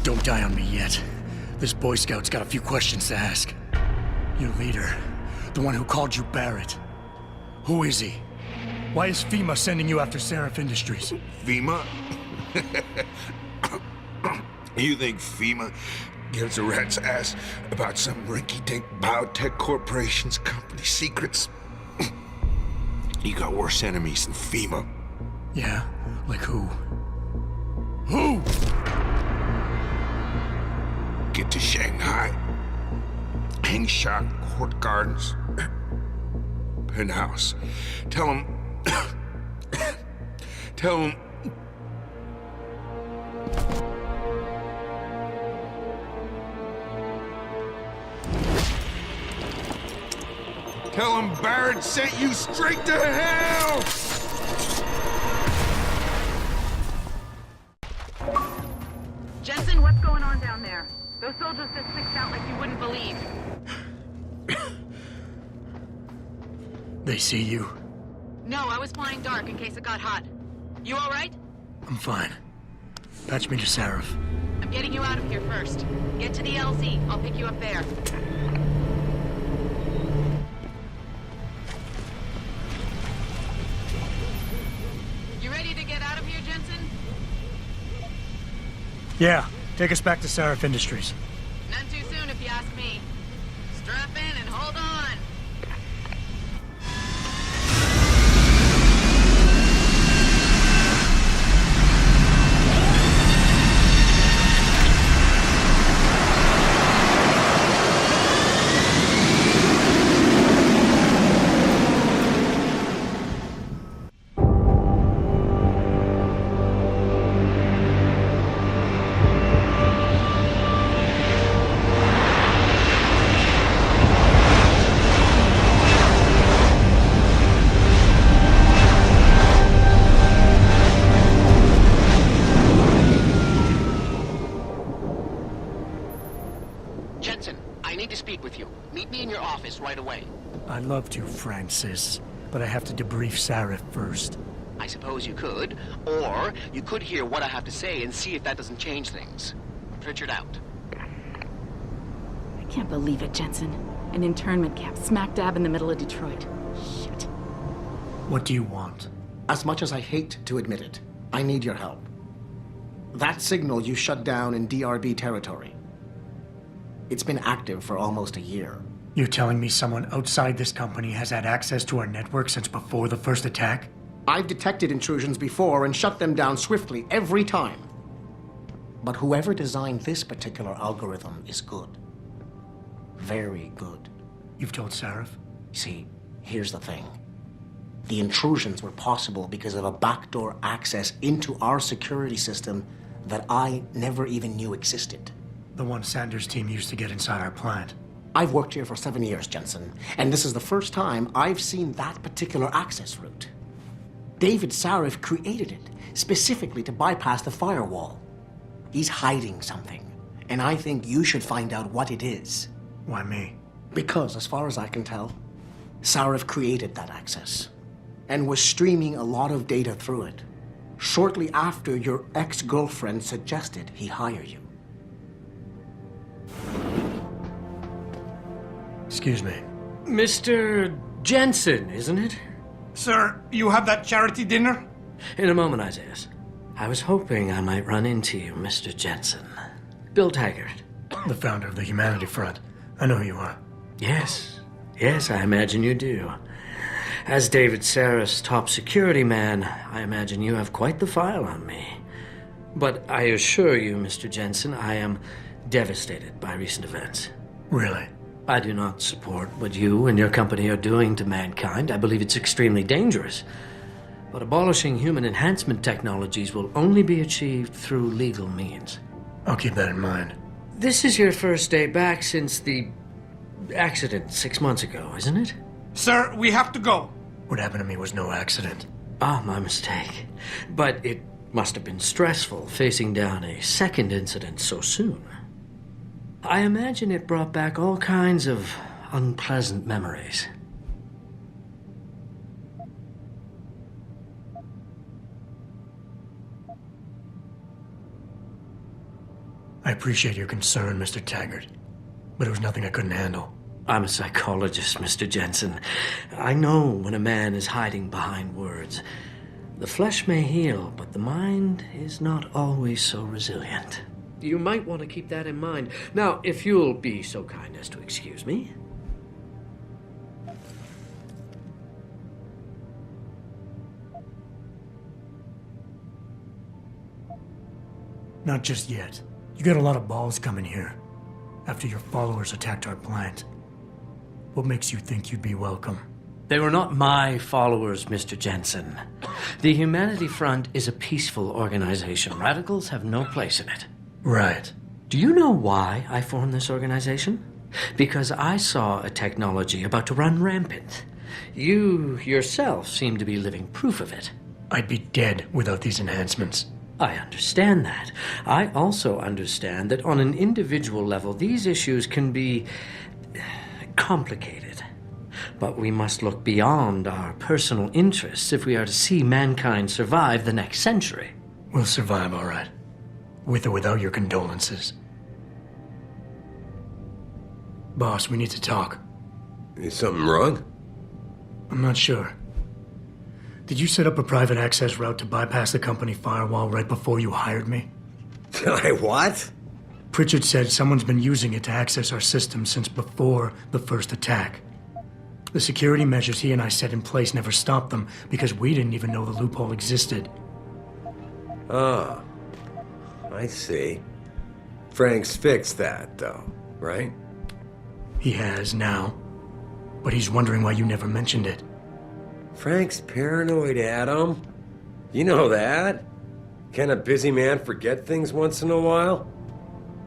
Don't die on me yet. This Boy Scout's got a few questions to ask. Your leader, the one who called you Barrett. Who is he? Why is FEMA sending you after Sarif Industries? FEMA? You think FEMA gives a rat's ass about some rinky-dink biotech corporation's company secrets? You got worse enemies than FEMA. Yeah? Like who? Who? Get to Shanghai. Hangshan Court Gardens. Penthouse. Tell him... Tell him... Tell him Barrett sent you straight to hell! Jensen, what's going on down there? Those soldiers just slicked out like you wouldn't believe. They see you? No, I was flying dark in case it got hot. You all right? I'm fine. Patch me to Sarif. I'm getting you out of here first. Get to the LZ. I'll pick you up there. You ready to get out of here, Jensen? Yeah, take us back to Sarif Industries. None too soon, if you ask me. Strap in and hold on. Right away. I'd love to, Francis, but I have to debrief Sarif first. I suppose you could, or you could hear what I have to say and see if that doesn't change things. Pritchard out. I can't believe it, Jensen. An internment camp smack dab in the middle of Detroit. Shit. What do you want? As much as I hate to admit it, I need your help. That signal you shut down in DRB territory. It's been active for almost a year. You're telling me someone outside this company has had access to our network since before the first attack? I've detected intrusions before and shut them down swiftly every time. But whoever designed this particular algorithm is good. Very good. You've told Sarif? See, here's the thing. The intrusions were possible because of a backdoor access into our security system that I never even knew existed. The one Sanders' team used to get inside our plant. I've worked here for 7 years, Jensen, and this is the first time I've seen that particular access route. David Sarif created it specifically to bypass the firewall. He's hiding something, and I think you should find out what it is. Why me? Because, as far as I can tell, Sarif created that access and was streaming a lot of data through it shortly after your ex-girlfriend suggested he hire you. Excuse me. Mr. Jensen, isn't it? Sir, you have that charity dinner? In a moment, Isaiah. I was hoping I might run into you, Mr. Jensen. Bill Taggart. The founder of the Humanity Front. I know who you are. Yes, I imagine you do. As David Sarif's top security man, I imagine you have quite the file on me. But I assure you, Mr. Jensen, I am devastated by recent events. Really? I do not support what you and your company are doing to mankind. I believe it's extremely dangerous. But abolishing human enhancement technologies will only be achieved through legal means. I'll keep that in mind. This is your first day back since the accident 6 months ago, isn't it? Sir, we have to go. What happened to me was no accident. Ah, my mistake. But it must have been stressful facing down a second incident so soon. I imagine it brought back all kinds of unpleasant memories. I appreciate your concern, Mr. Taggart, but it was nothing I couldn't handle. I'm a psychologist, Mr. Jensen. I know when a man is hiding behind words. The flesh may heal, but the mind is not always so resilient. You might want to keep that in mind. Now, if you'll be so kind as to excuse me. Not just yet. You got a lot of balls coming here, after your followers attacked our plant. What makes you think you'd be welcome? They were not my followers, Mr. Jensen. The Humanity Front is a peaceful organization. Radicals have no place in it. Right. Do you know why I formed this organization? Because I saw a technology about to run rampant. You yourself seem to be living proof of it. I'd be dead without these enhancements. I understand that. I also understand that on an individual level, these issues can be complicated. But we must look beyond our personal interests if we are to see mankind survive the next century. We'll survive, all right. With or without your condolences. Boss, we need to talk. Is something wrong? I'm not sure. Did you set up a private access route to bypass the company firewall right before you hired me? I what? Pritchard said someone's been using it to access our system since before the first attack. The security measures he and I set in place never stopped them because we didn't even know the loophole existed. Ah, I see. Frank's fixed that, though, right? He has now, but he's wondering why you never mentioned it. Frank's paranoid, Adam. You know that. Can a busy man forget things once in a while?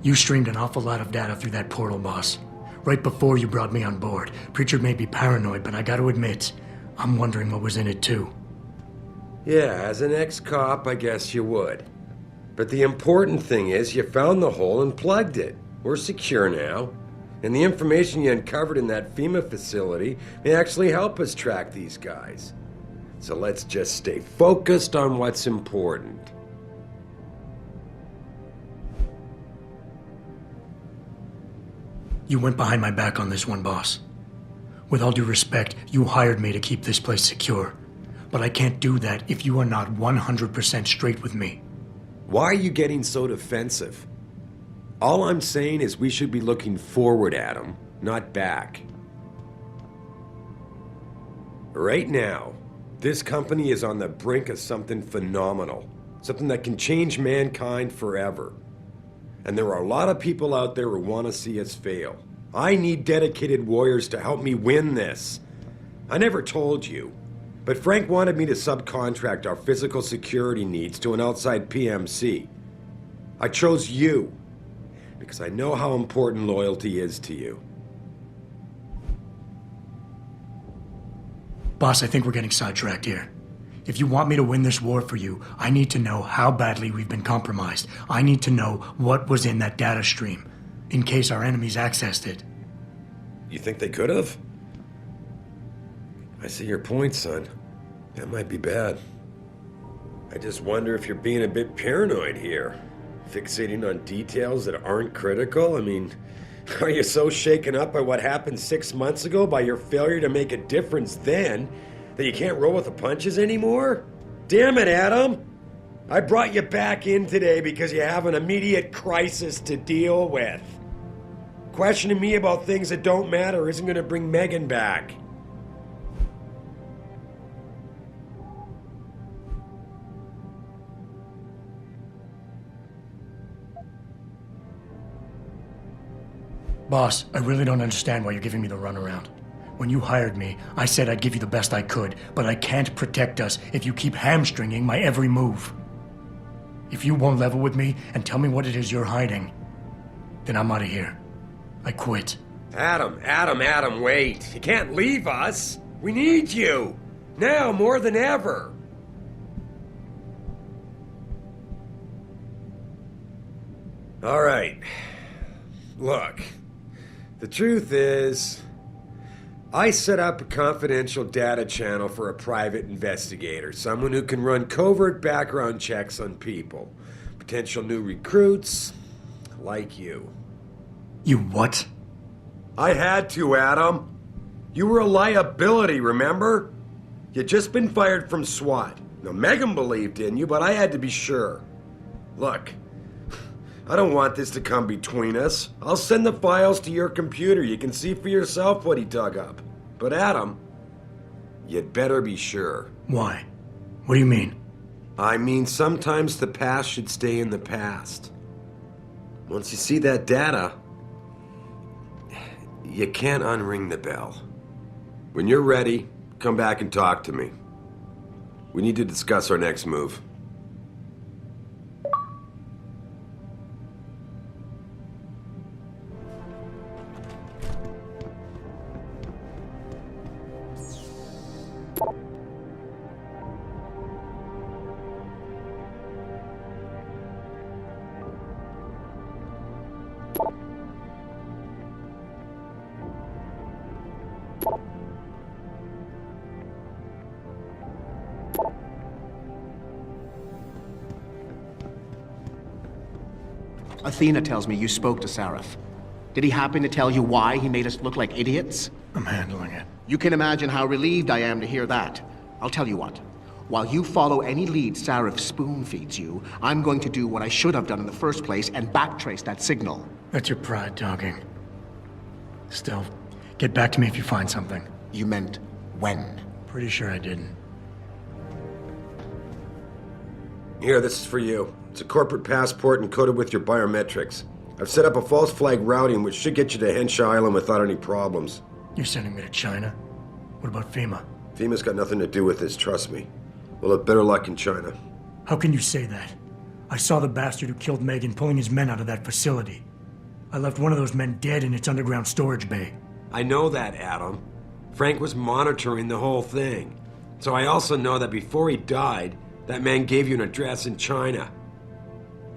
You streamed an awful lot of data through that portal, boss. Right before you brought me on board. Pritchard may be paranoid, but I gotta admit, I'm wondering what was in it too. Yeah, as an ex-cop, I guess you would. But the important thing is you found the hole and plugged it. We're secure now. And the information you uncovered in that FEMA facility may actually help us track these guys. So let's just stay focused on what's important. You went behind my back on this one, boss. With all due respect, you hired me to keep this place secure. But I can't do that if you are not 100% straight with me. Why are you getting so defensive? All I'm saying is we should be looking forward, Adam, not back. Right now, this company is on the brink of something phenomenal. Something that can change mankind forever. And there are a lot of people out there who want to see us fail. I need dedicated warriors to help me win this. I never told you, but Frank wanted me to subcontract our physical security needs to an outside PMC. I chose you, because I know how important loyalty is to you. Boss, I think we're getting sidetracked here. If you want me to win this war for you, I need to know how badly we've been compromised. I need to know what was in that data stream, in case our enemies accessed it. You think they could have? I see your point, son. That might be bad. I just wonder if you're being a bit paranoid here. Fixating on details that aren't critical? I mean, are you so shaken up by what happened 6 months ago, by your failure to make a difference then, that you can't roll with the punches anymore? Damn it, Adam! I brought you back in today because you have an immediate crisis to deal with. Questioning me about things that don't matter isn't going to bring Megan back. Boss, I really don't understand why you're giving me the runaround. When you hired me, I said I'd give you the best I could, but I can't protect us if you keep hamstringing my every move. If you won't level with me and tell me what it is you're hiding, then I'm out of here. I quit. Adam, wait. You can't leave us. We need you. Now more than ever. All right. Look. The truth is, I set up a confidential data channel for a private investigator, someone who can run covert background checks on people, potential new recruits, like you. You what? I had to, Adam. You were a liability, remember? You'd just been fired from SWAT. Now, Megan believed in you, but I had to be sure. Look, I don't want this to come between us. I'll send the files to your computer. You can see for yourself what he dug up. But Adam, you'd better be sure. Why? What do you mean? I mean, sometimes the past should stay in the past. Once you see that data, you can't unring the bell. When you're ready, come back and talk to me. We need to discuss our next move. Athena tells me you spoke to Sarif. Did he happen to tell you why he made us look like idiots? I'm handling it. You can imagine how relieved I am to hear that. I'll tell you what. While you follow any lead Sarif spoon-feeds you, I'm going to do what I should have done in the first place and backtrace that signal. That's your pride talking. Still, get back to me if you find something. You meant when? Pretty sure I didn't. Here, this is for you. It's a corporate passport encoded with your biometrics. I've set up a false flag routing which should get you to Hensha Island without any problems. You're sending me to China? What about FEMA? FEMA's got nothing to do with this, trust me. We'll have better luck in China. How can you say that? I saw the bastard who killed Megan pulling his men out of that facility. I left one of those men dead in its underground storage bay. I know that, Adam. Frank was monitoring the whole thing. So I also know that before he died, that man gave you an address in China.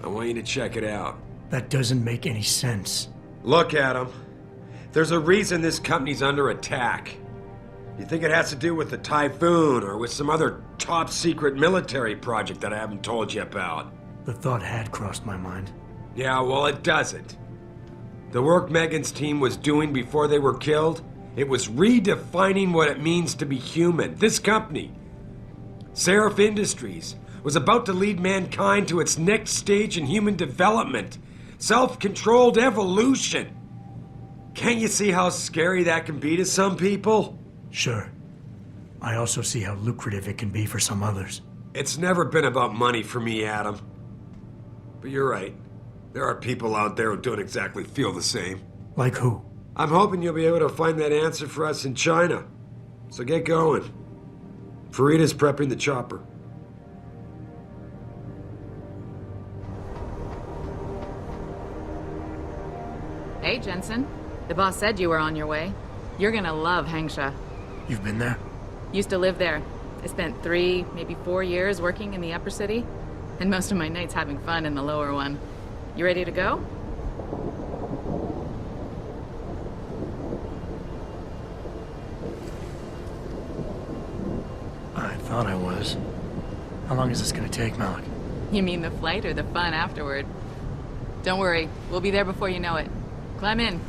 I want you to check it out. That doesn't make any sense. Look, Adam. There's a reason this company's under attack. You think it has to do with the Typhoon or with some other top-secret military project that I haven't told you about? The thought had crossed my mind. Yeah, well, it doesn't. The work Megan's team was doing before they were killed, it was redefining what it means to be human. This company, Sarif Industries, was about to lead mankind to its next stage in human development. Self-controlled evolution. Can't you see how scary that can be to some people? Sure. I also see how lucrative it can be for some others. It's never been about money for me, Adam. But you're right. There are people out there who don't exactly feel the same. Like who? I'm hoping you'll be able to find that answer for us in China. So get going. Farida's prepping the chopper. Hey, Jensen. The boss said you were on your way. You're gonna love Hangsha. You've been there? Used to live there. I spent 3, maybe 4 years working in the upper city, and most of my nights having fun in the lower one. You ready to go? I thought I was. How long is this gonna take, Malik? You mean the flight or the fun afterward? Don't worry, we'll be there before you know it. Climb in.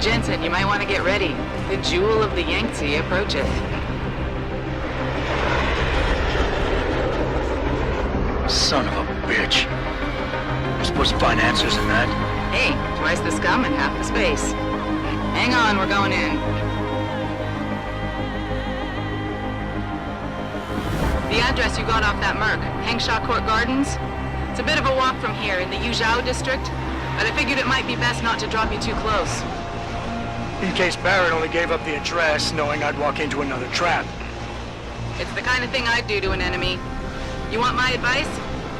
Jensen, you might want to get ready. The jewel of the Yangtze approaches. Son of a bitch. We're supposed to find answers in that? Hey, twice the scum and half the space. Hang on, we're going in. The address you got off that Merc, Hangsha Court Gardens. It's a bit of a walk from here in the Yuzhou district, but I figured it might be best not to drop you too close. In case Barrett only gave up the address, knowing I'd walk into another trap. It's the kind of thing I'd do to an enemy. You want my advice?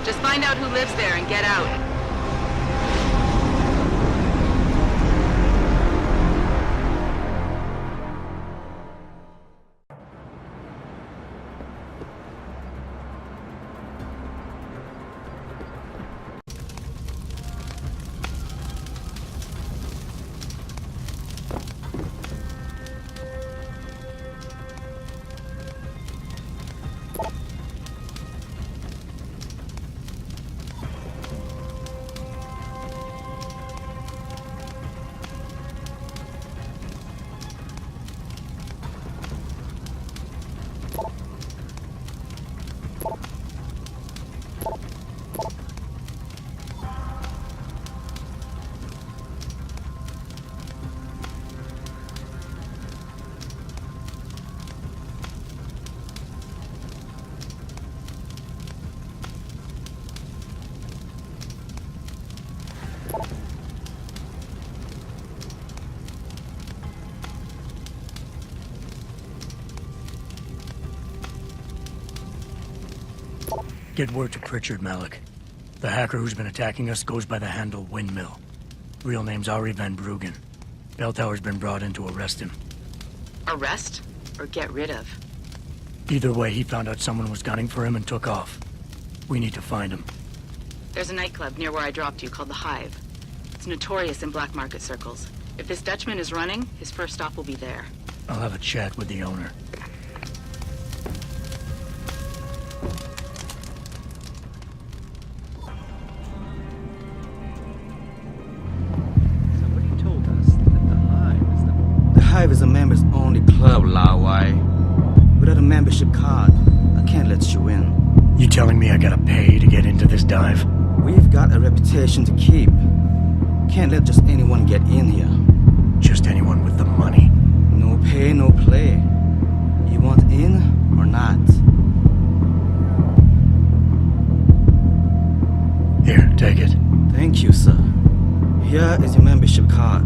Just find out who lives there and get out. Get word to Pritchard, Malik. The hacker who's been attacking us goes by the handle Windmill. Real name's Ari Van Bruggen. Bell Tower's been brought in to arrest him. Arrest? Or get rid of? Either way, he found out someone was gunning for him and took off. We need to find him. There's a nightclub near where I dropped you called the Hive. It's notorious in black market circles. If this Dutchman is running, his first stop will be there. I'll have a chat with the owner. The Hive is a members-only club, Lawai. Without a membership card, I can't let you in. You telling me I gotta pay to get into this dive? We've got a reputation to keep. Can't let just anyone get in here. Just anyone with the money? No pay, no play. You want in or not? Here, take it. Thank you, sir. Here is your membership card.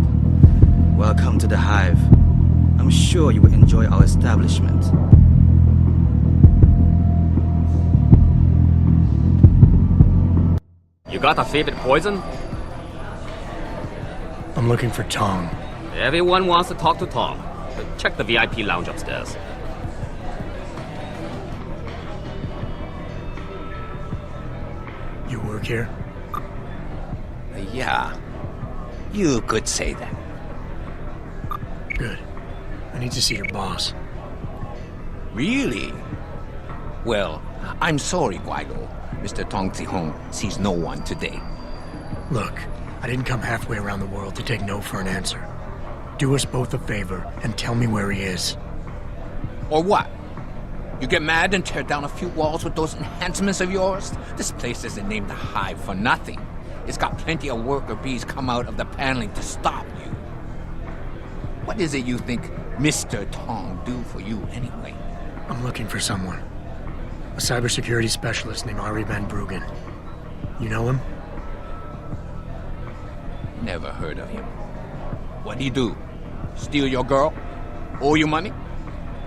Welcome to the Hive. I'm sure you will enjoy our establishment. You got a favorite poison? I'm looking for Tong. Everyone wants to talk to Tom. Check the VIP lounge upstairs. You work here? Yeah. You could say that. Good. I need to see your boss. Really? Well, I'm sorry, Guaido. Mr. Tong Zihong sees no one today. Look, I didn't come halfway around the world to take no for an answer. Do us both a favor and tell me where he is. Or what? You get mad and tear down a few walls with those enhancements of yours? This place isn't named the Hive for nothing. It's got plenty of worker bees come out of the paneling to stop you. What is it you think Mr. Tong do for you anyway? I'm looking for someone. A cybersecurity specialist named Ari Van Bruggen. You know him? Never heard of him. What'd he do? Steal your girl? Owe you money?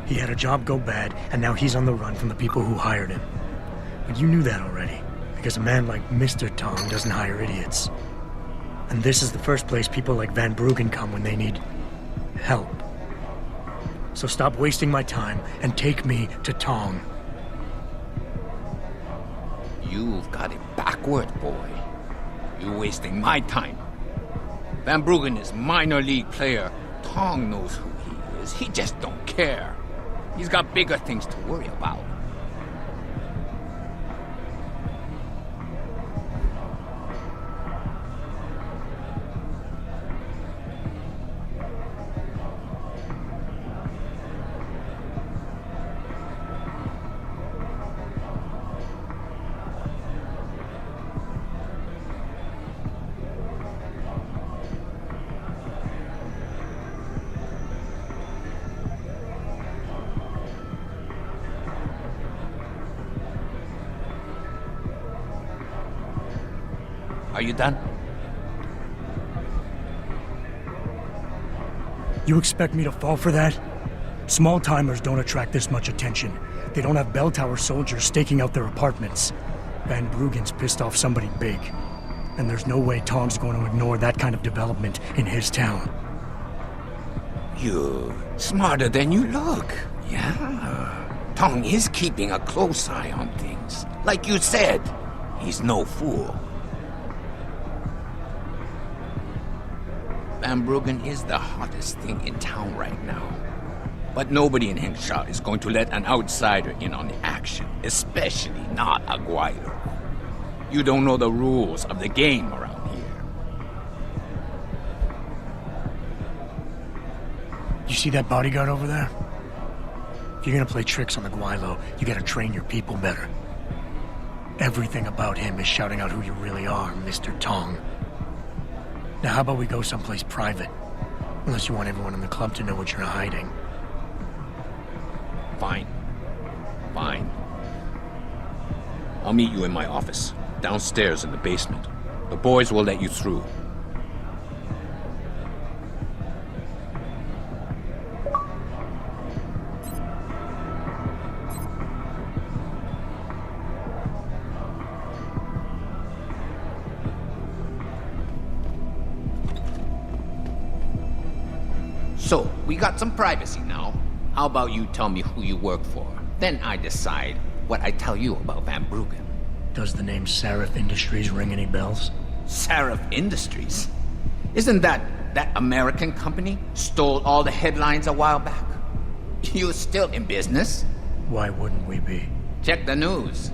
He had a job go bad, and now he's on the run from the people who hired him. But you knew that already, because a man like Mr. Tong doesn't hire idiots. And this is the first place people like Van Bruggen come when they need help. So stop wasting my time and take me to Tong. You've got it backward, boy. You're wasting my time. Van Bruggen is minor league player. Tong knows who he is. He just don't care. He's got bigger things to worry about. Are you done? You expect me to fall for that? Small-timers don't attract this much attention. They don't have bell tower soldiers staking out their apartments. Van Bruggen's pissed off somebody big. And there's no way Tong's going to ignore that kind of development in his town. You're smarter than you look. Yeah. Tong is keeping a close eye on things. Like you said, he's no fool. Van Bruggen is the hottest thing in town right now. But nobody in Hengsha is going to let an outsider in on the action, especially not a Guaido. You don't know the rules of the game around here. You see that bodyguard over there? If you're gonna play tricks on the Guaylo, you gotta train your people better. Everything about him is shouting out who you really are, Mr. Tong. Now how about we go someplace private? Unless you want everyone in the club to know what you're hiding. Fine. Fine. I'll meet you in my office, downstairs in the basement. The boys will let you through. So, we got some privacy now. How about you tell me who you work for? Then I decide what I tell you about Van Bruggen. Does the name Sarif Industries ring any bells? Sarif Industries? Isn't that American company stole all the headlines a while back? You're still in business? Why wouldn't we be? Check the news.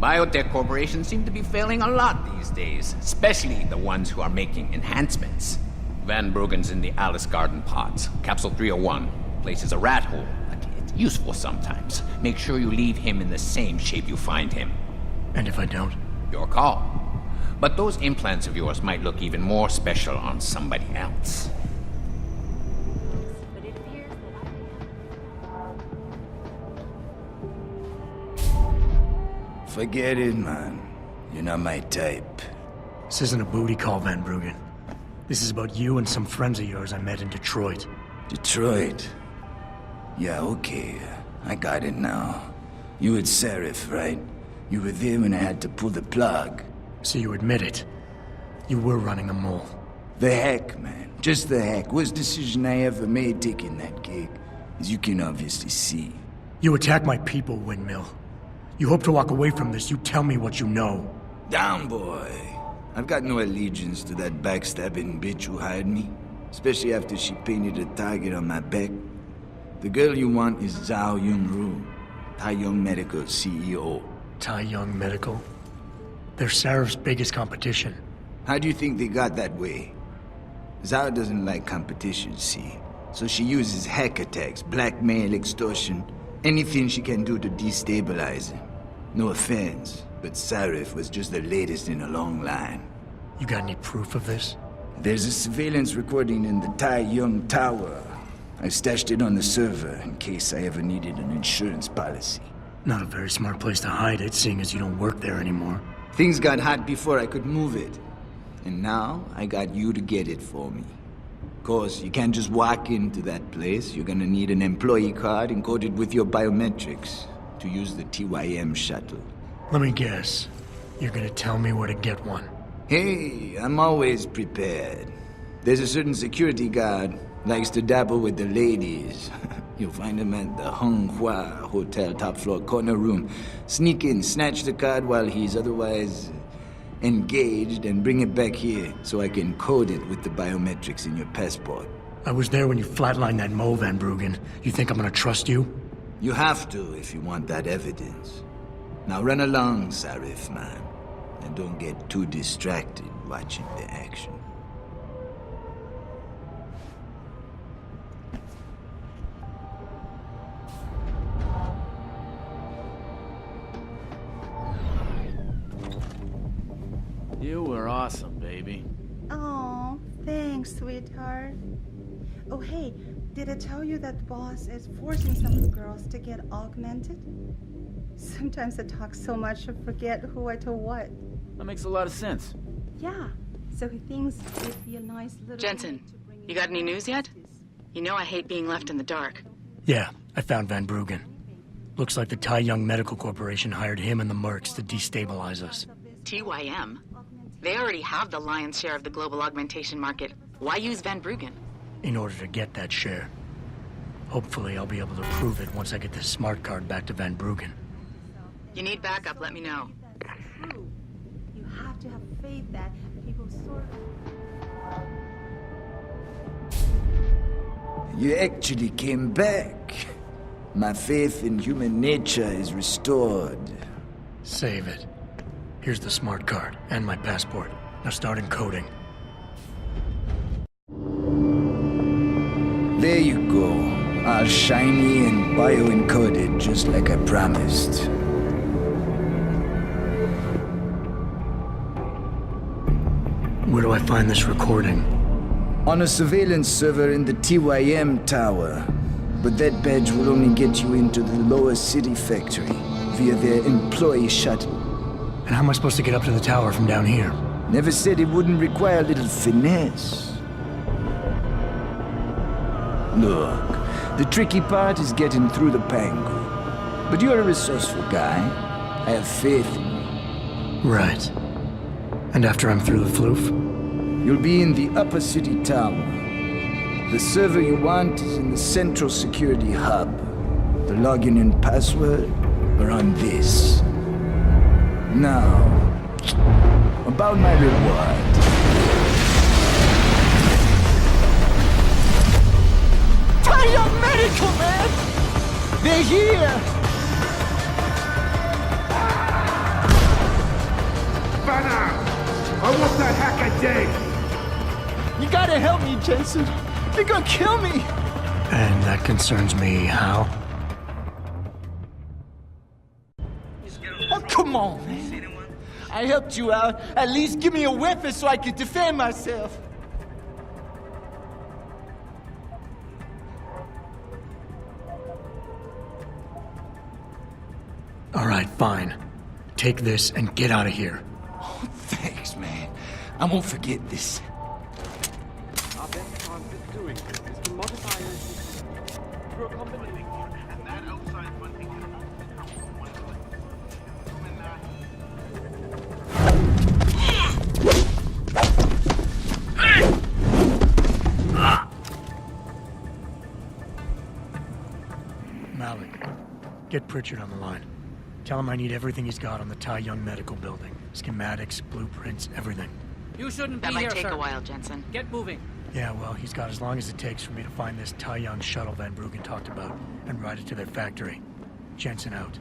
Biotech corporations seem to be failing a lot these days, especially the ones who are making enhancements. Van Bruggen's in the Alice Garden pods. Capsule 301. Place is a rat hole, but it's useful sometimes. Make sure you leave him in the same shape you find him. And if I don't? Your call. But those implants of yours might look even more special on somebody else. Forget it, man. You're not my type. This isn't a booty call, Van Bruggen. This is about you and some friends of yours I met in Detroit. Detroit? Yeah, okay. I got it now. You with Sarif, right? You were there when I had to pull the plug. So you admit it. You were running a mole. The heck, man. Just the heck. Worst decision I ever made taking that gig. As you can obviously see. You attack my people, Windmill. You hope to walk away from this. You tell me what you know. Down, boy. I've got no allegiance to that backstabbing bitch who hired me. Especially after she painted a target on my back. The girl you want is Zhao Yunru, Tai Young Medical CEO. Tai Young Medical? They're Sarif's biggest competition. How do you think they got that way? Zhao doesn't like competition, see? So she uses hack attacks, blackmail, extortion, anything she can do to destabilize him. No offense, but Sarif was just the latest in a long line. You got any proof of this? There's a surveillance recording in the Tai Young Tower. I stashed it on the server in case I ever needed an insurance policy. Not a very smart place to hide it, seeing as you don't work there anymore. Things got hot before I could move it. And now, I got you to get it for me. Of course, you can't just walk into that place. You're gonna need an employee card encoded with your biometrics to use the TYM shuttle. Let me guess. You're gonna tell me where to get one. Hey, I'm always prepared. There's a certain security guard, likes to dabble with the ladies. You'll find him at the Hung Hua Hotel top floor corner room. Sneak in, snatch the card while he's otherwise engaged, and bring it back here so I can code it with the biometrics in your passport. I was there when you flatlined that mole, Van Bruggen. You think I'm gonna trust you? You have to if you want that evidence. Now run along, Sarif, man. And don't get too distracted watching the action. You were awesome, baby. Oh, thanks, sweetheart. Oh, hey, did I tell you that the boss is forcing some of the girls to get augmented? Sometimes I talk so much I forget who I told what. That makes a lot of sense. Yeah, so he thinks it'd be a nice little... Jensen, you got any news yet? You know I hate being left in the dark. Yeah, I found Van Bruggen. Looks like the Tai Young Medical Corporation hired him and the mercs to destabilize us. TYM? They already have the lion's share of the global augmentation market. Why use Van Bruggen? In order to get that share. Hopefully I'll be able to prove it once I get this smart card back to Van Bruggen. You need backup, let me know. True. You have to have faith that people sort of... You actually came back. My faith in human nature is restored. Save it. Here's the smart card and my passport. Now start encoding. There you go. All shiny and bio-encoded, just like I promised. Where do I find this recording? On a surveillance server in the TYM tower. But that badge will only get you into the lower city factory via their employee shuttle. And how am I supposed to get up to the tower from down here? Never said it wouldn't require a little finesse. Look, the tricky part is getting through the Pangu. But you're a resourceful guy. I have faith in you. Right. And after I'm through the floof? You'll be in the upper city tower. The The server you want is in the central security hub. The login and password are on this. Now, about my reward. Tai Young Medical, man! They're here! Banner! I want that hacker dead! You gotta help me, Jensen. They're gonna kill me! And that concerns me, how? Oh, come on, man. I helped you out. At least give me a weapon so I can defend myself. All right, fine. Take this and get out of here. Oh, thanks, man. I won't forget this. Our best chance of doing this is to modify your system through a combination. And that outside funding Malik, get Pritchard on the line. Tell him I need everything he's got on the Tai Young Medical Building. Schematics, blueprints, everything. You shouldn't be That here, might take sir. a while, Jensen. Get moving. Yeah, well, he's got as long as it takes for me to find this Tai Young shuttle Van Bruggen talked about and ride it to their factory. Jensen out.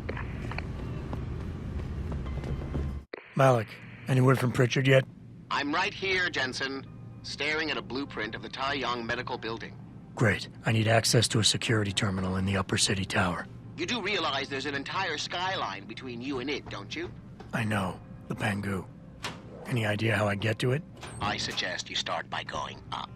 Malik, any word from Pritchard yet? I'm right here, Jensen, staring at a blueprint of the Tai Young Medical Building. Great. I need access to a security terminal in the upper city tower. You do realize there's an entire skyline between you and it, don't you? I know. The Pangu. Any idea how I get to it? I suggest you start by going up.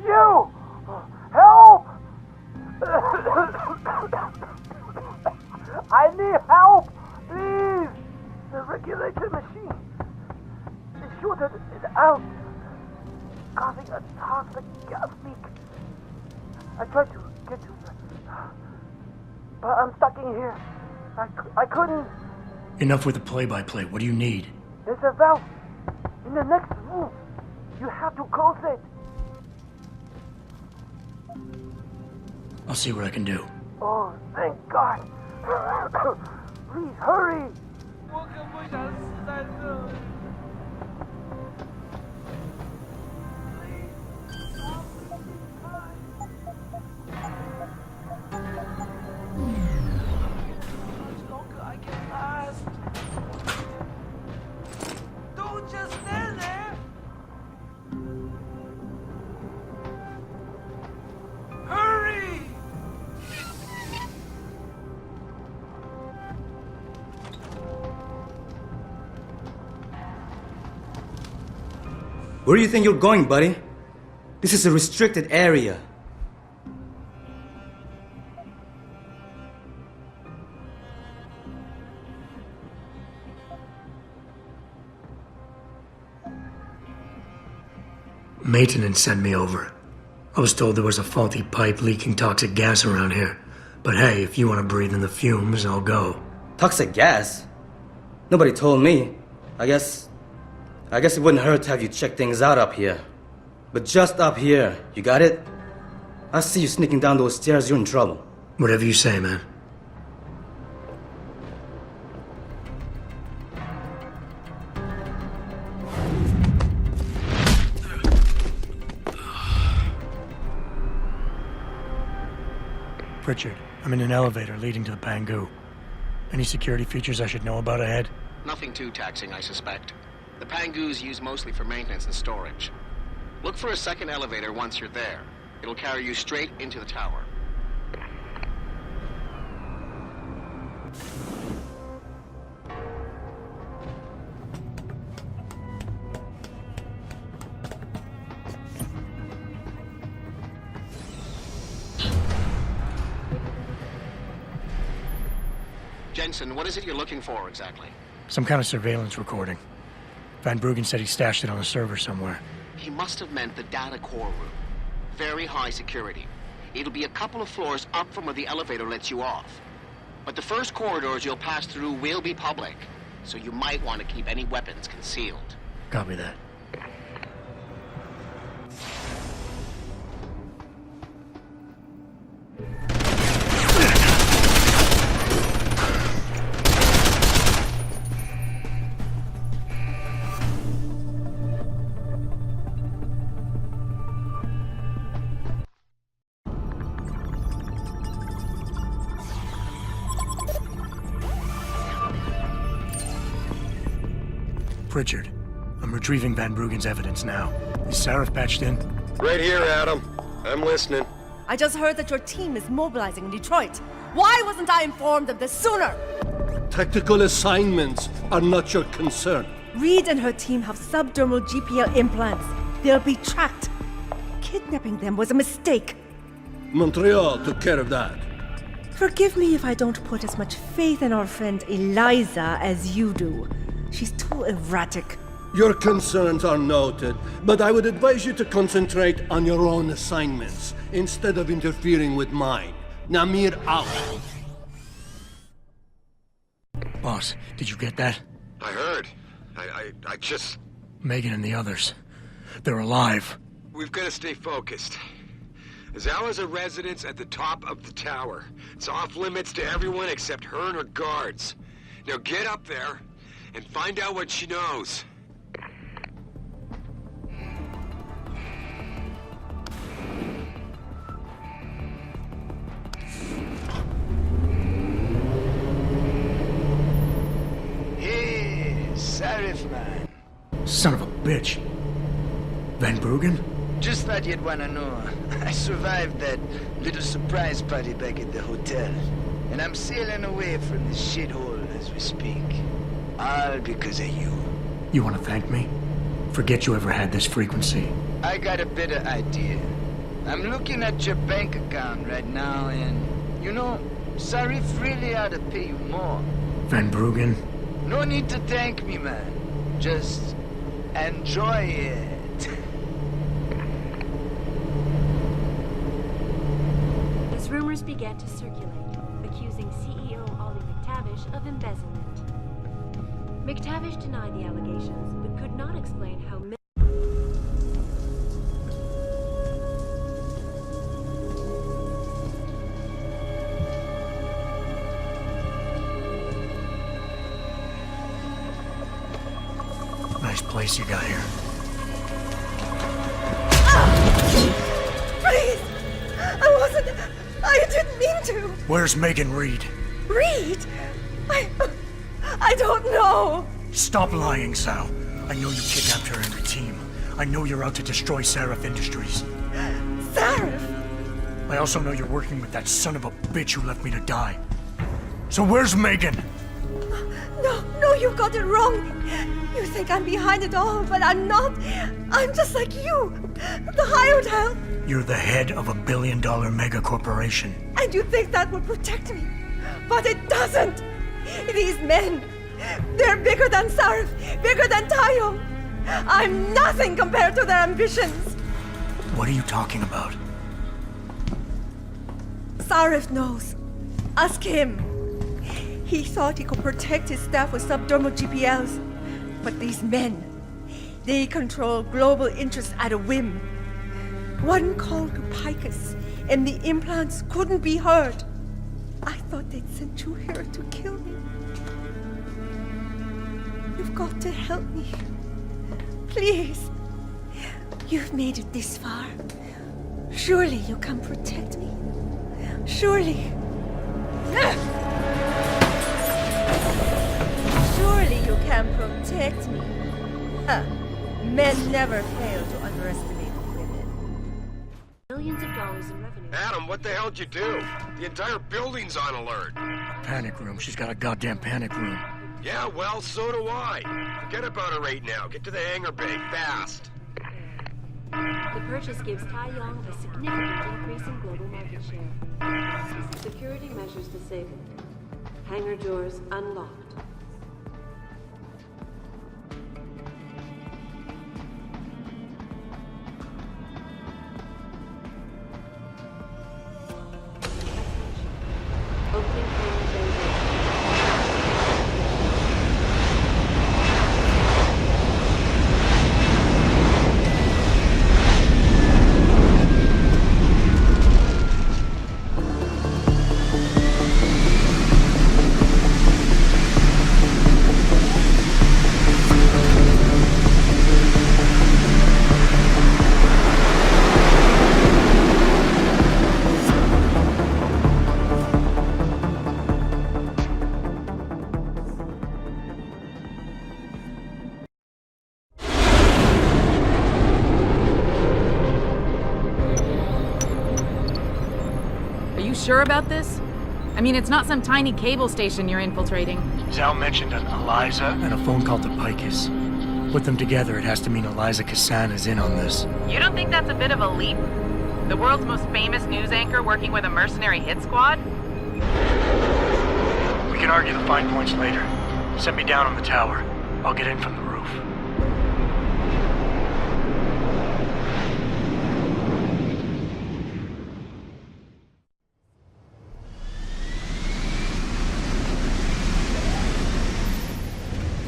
You! Help! I need help! Please! The regulator machine is shorted it out, causing a toxic gas leak. I tried to get to the... but I'm stuck in here. I couldn't... Enough with the play-by-play. What do you need? There's a valve in the next room. You have to close it. I'll see what I can do. Oh, thank God. Please hurry. Don't just stand there! Hurry! Where do you think you're going, buddy? This is a restricted area. Maintenance sent me over. I was told there was a faulty pipe leaking toxic gas around here. But hey, if you want to breathe in the fumes, I'll go. Toxic gas? Nobody told me. I guess it wouldn't hurt to have you check things out up here. But just up here, you got it? I see you sneaking down those stairs, you're in trouble. Whatever you say, man. Pritchard, I'm in an elevator leading to the Pangu. Any security features I should know about ahead? Nothing too taxing, I suspect. The Pangus use mostly for maintenance and storage. Look for a second elevator once you're there. It'll carry you straight into the tower. Jensen, what is it you're looking for exactly? Some kind of surveillance recording. Van Bruggen said he stashed it on a server somewhere. He must have meant the data core room. Very high security. It'll be a couple of floors up from where the elevator lets you off. But the first corridors you'll pass through will be public, so you might want to keep any weapons concealed. Copy that. Pritchard, I'm retrieving Van Bruggen's evidence now. Is Sarif patched in? Right here, Adam. I'm listening. I just heard that your team is mobilizing in Detroit. Why wasn't I informed of this sooner? Tactical assignments are not your concern. Reed and her team have subdermal GPL implants. They'll be tracked. Kidnapping them was a mistake. Montreal took care of that. Forgive me if I don't put as much faith in our friend Eliza as you do. She's too erratic. Your concerns are noted, but I would advise you to concentrate on your own assignments instead of interfering with mine. Namir out. Boss, did you get that? I heard. I just... Megan and the others. They're alive. We've got to stay focused. Zawa's a residence at the top of the tower. It's off limits to everyone except her and her guards. Now get up there and find out what she knows. Hey, Sarif, man. Son of a bitch. Van Bruggen? Just thought you'd wanna know. I survived that little surprise party back at the hotel. And I'm sailing away from this shithole as we speak. All because of you. You want to thank me? Forget you ever had this frequency. I got a better idea. I'm looking at your bank account right now and, you know, Sarif really ought to pay you more. Van Bruggen? No need to thank me, man. Just enjoy it. As rumors began to circulate, accusing CEO Ollie McTavish of embezzlement. McTavish denied the allegations, but could not explain how Nice place you got here. Please! I didn't mean to! Where's Megan Reed? Reed? I don't know! Stop lying, Sal. I know you kidnapped her and her team. I know you're out to destroy Sarif Industries. Sarif? I also know you're working with that son of a bitch who left me to die. So where's Megan? No, you got it wrong. You think I'm behind it all, but I'm not. I'm just like you. The hired help. You're the head of a billion-dollar mega corporation. And you think that will protect me. But it doesn't. These men, they're bigger than Sarif, bigger than Tai Young. I'm nothing compared to their ambitions. What are you talking about? Sarif knows. Ask him. He thought he could protect his staff with subdermal GPLs. But these men, they control global interests at a whim. One call to Picus, and the implants couldn't be heard. I thought they'd sent you here to kill me. You've got to help me. Please. You've made it this far. Surely you can protect me. Surely. Surely you can protect me. Men never fail to underestimate women. Millions of dollars in revenue. Adam, what the hell'd you do? The entire building's on alert. Panic room. She's got a goddamn panic room. Yeah, well, so do I. Forget about her right now. Get to the hangar bay, fast. The purchase gives Tai Young a significant increase in global market share. Security measures disabled. Hangar doors unlocked. Opening hangar bay. Sure about this? I mean, it's not some tiny cable station you're infiltrating. Zal mentioned an Eliza and a phone call to Picus. Put them together, it has to mean Eliza Cassan is in on this. You don't think that's a bit of a leap? The world's most famous news anchor working with a mercenary hit squad? We can argue the fine points later. Set me down on the tower. I'll get in from the roof.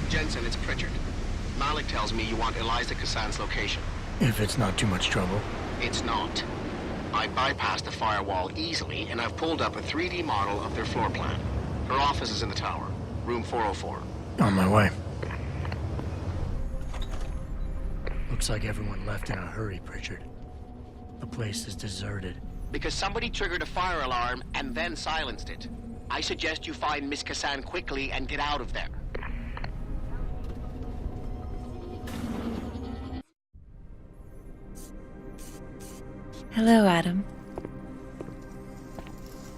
Jensen, it's Pritchard. Malik tells me you want Eliza Cassan's location. If it's not too much trouble. It's not. I bypassed the firewall easily, and I've pulled up a 3D model of their floor plan. Her office is in the tower, room 404. On my way. Looks like everyone left in a hurry, Pritchard. The place is deserted. Because somebody triggered a fire alarm and then silenced it. I suggest you find Miss Cassan quickly and get out of there. Hello, Adam.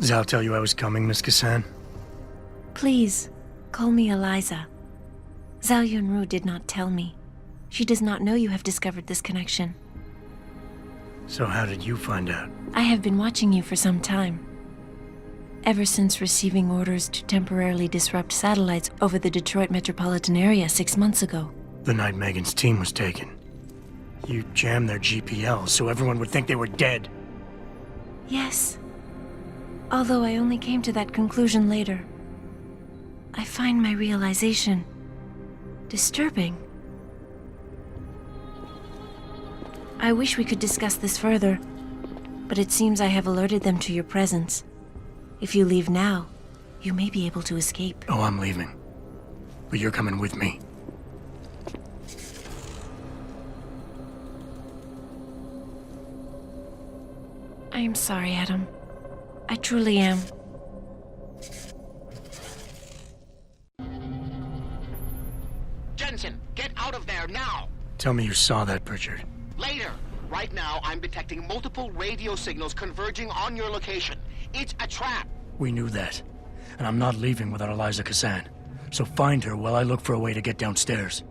Zal tell you I was coming, Miss Cassan? Please, call me Eliza. Zhao Yunru did not tell me. She does not know you have discovered this connection. So how did you find out? I have been watching you for some time. Ever since receiving orders to temporarily disrupt satellites over the Detroit metropolitan area 6 months ago. The night Megan's team was taken. You jammed their GPL so everyone would think they were dead. Yes. Although I only came to that conclusion later. I find my realization disturbing. I wish we could discuss this further, but it seems I have alerted them to your presence. If you leave now, you may be able to escape. Oh, I'm leaving. But you're coming with me. I am sorry, Adam. I truly am. Jensen, get out of there now! Tell me you saw that, Pritchard. Later! Right now, I'm detecting multiple radio signals converging on your location. It's a trap! We knew that. And I'm not leaving without Eliza Cassan. So find her while I look for a way to get downstairs.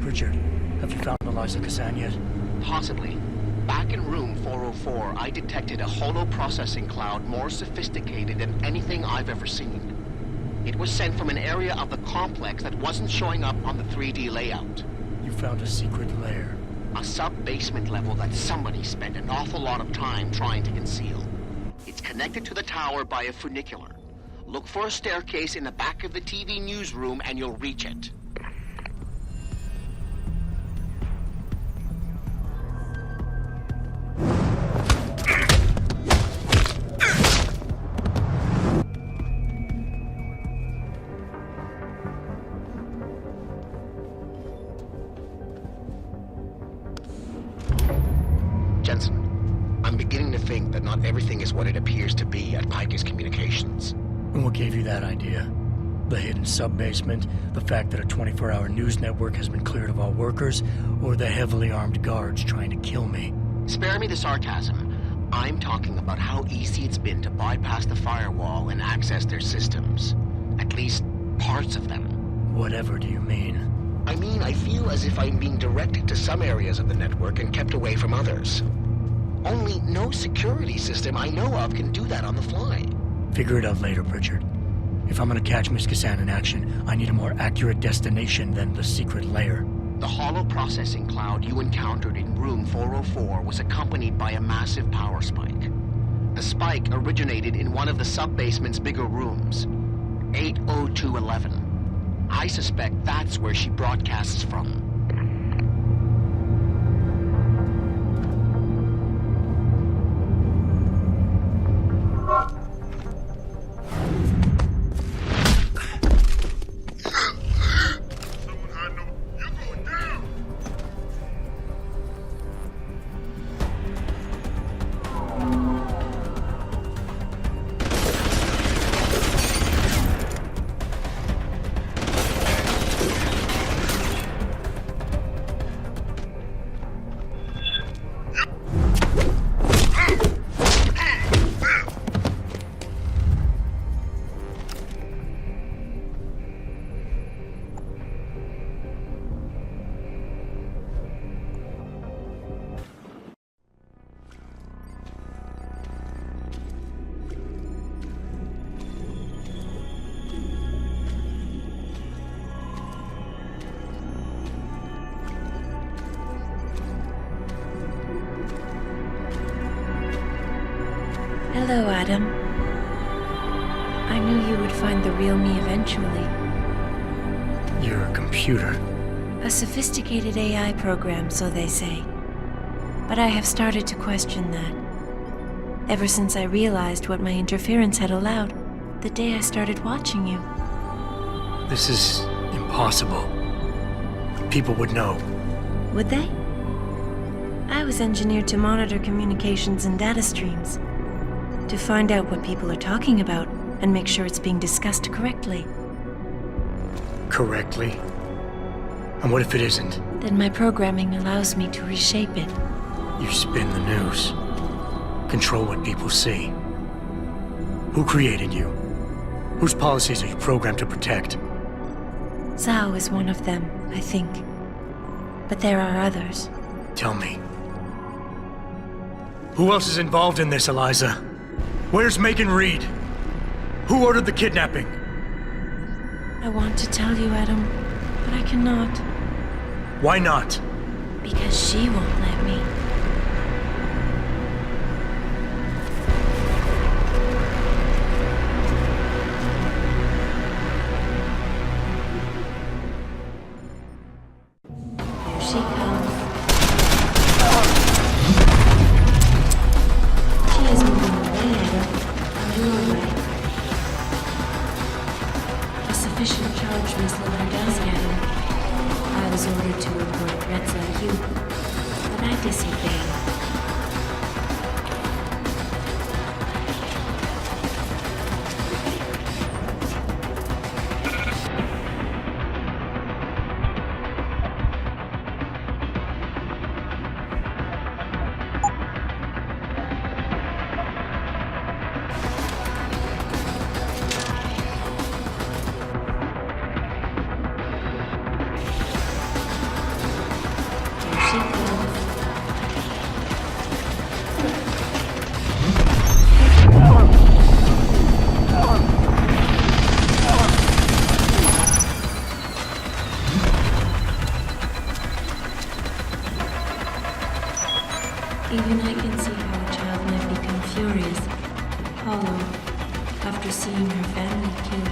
Pritchard, have you found Eliza Cassan yet? Possibly. Back in room 404, I detected a holo-processing cloud more sophisticated than anything I've ever seen. It was sent from an area of the complex that wasn't showing up on the 3D layout. You found a secret lair. A sub-basement level that somebody spent an awful lot of time trying to conceal. It's connected to the tower by a funicular. Look for a staircase in the back of the TV newsroom and you'll reach it. I'm beginning to think that not everything is what it appears to be at Picus Communications. And what gave you that idea? The hidden sub-basement, the fact that a 24-hour news network has been cleared of all workers, or the heavily armed guards trying to kill me? Spare me the sarcasm. I'm talking about how easy it's been to bypass the firewall and access their systems. At least, parts of them. Whatever do you mean? I mean, I feel as if I'm being directed to some areas of the network and kept away from others. Only no security system I know of can do that on the fly. Figure it out later, Pritchard. If I'm gonna catch Miss Cassan in action, I need a more accurate destination than the secret lair. The hollow processing cloud you encountered in room 404 was accompanied by a massive power spike. The spike originated in one of the sub-basement's bigger rooms, 80211. I suspect that's where she broadcasts from. Hello, Adam. I knew you would find the real me eventually. You're a computer. A sophisticated AI program, so they say. But I have started to question that. Ever since I realized what my interference had allowed, the day I started watching you. This is impossible. People would know. Would they? I was engineered to monitor communications and data streams. To find out what people are talking about and make sure it's being discussed correctly. Correctly? And what if it isn't? Then my programming allows me to reshape it. You spin the news. Control what people see. Who created you? Whose policies are you programmed to protect? Zhao is one of them, I think. But there are others. Tell me. Who else is involved in this, Eliza? Where's Megan Reed? Who ordered the kidnapping? I want to tell you, Adam, but I cannot. Why not? Because she won't let me. Here she comes. She is moving away, Adam. On your way. A sufficient charge may slow her down, Adam. I was ordered to report threats like you, but I disobeyed. Even I can see how a child might become furious, hollow, after seeing her family killed.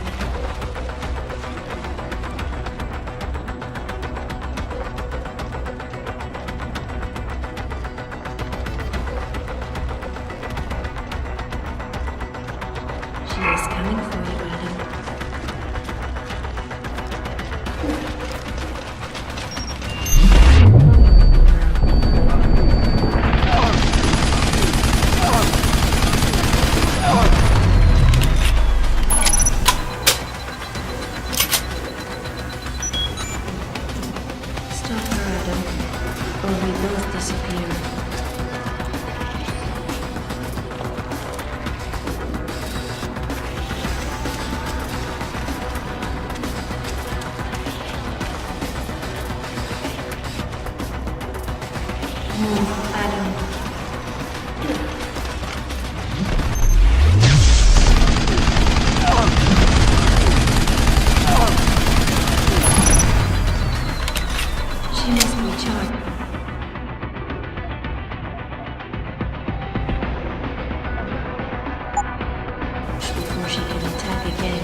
She is coming for you, Adam. Stop her, Adam, or we both disappear. Move, Adam. She must be charged. Before she can attack again.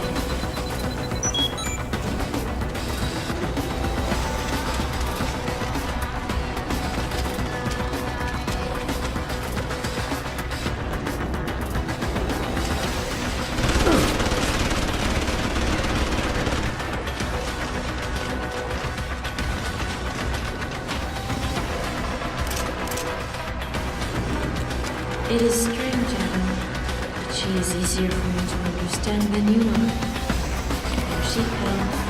It is strange, Adam, but she is easier for me to understand than you are. There she comes.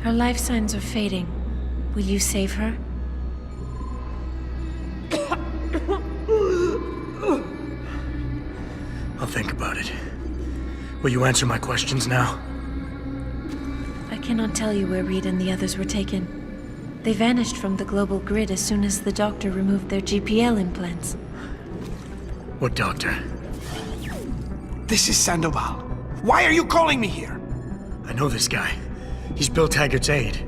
Her life signs are fading. Will you save her? I'll think about it. Will you answer my questions now? I cannot tell you where Reed and the others were taken. They vanished from the global grid as soon as the doctor removed their GPL implants. What doctor? This is Sandoval. Why are you calling me here? I know this guy. He's Bill Taggart's aide.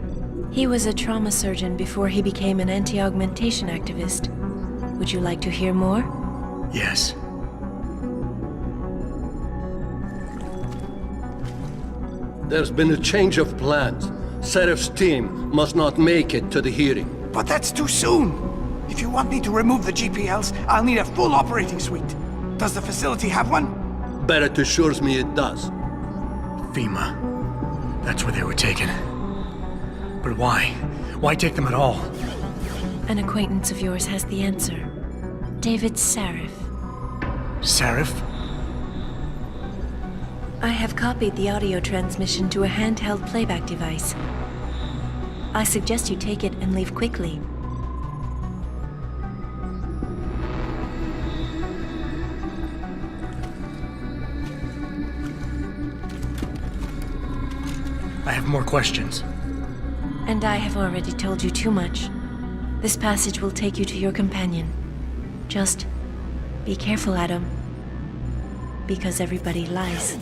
He was a trauma surgeon before he became an anti-augmentation activist. Would you like to hear more? Yes. There's been a change of plans. Sarif's team must not make it to the hearing. But that's too soon. If you want me to remove the GPLs, I'll need a full operating suite. Does the facility have one? Barrett assures me it does. FEMA. That's where they were taken. But why? Why take them at all? An acquaintance of yours has the answer. David Sarif. Sarif? I have copied the audio transmission to a handheld playback device. I suggest you take it and leave quickly. I have more questions. And I have already told you too much. This passage will take you to your companion. Just be careful, Adam. Because everybody lies.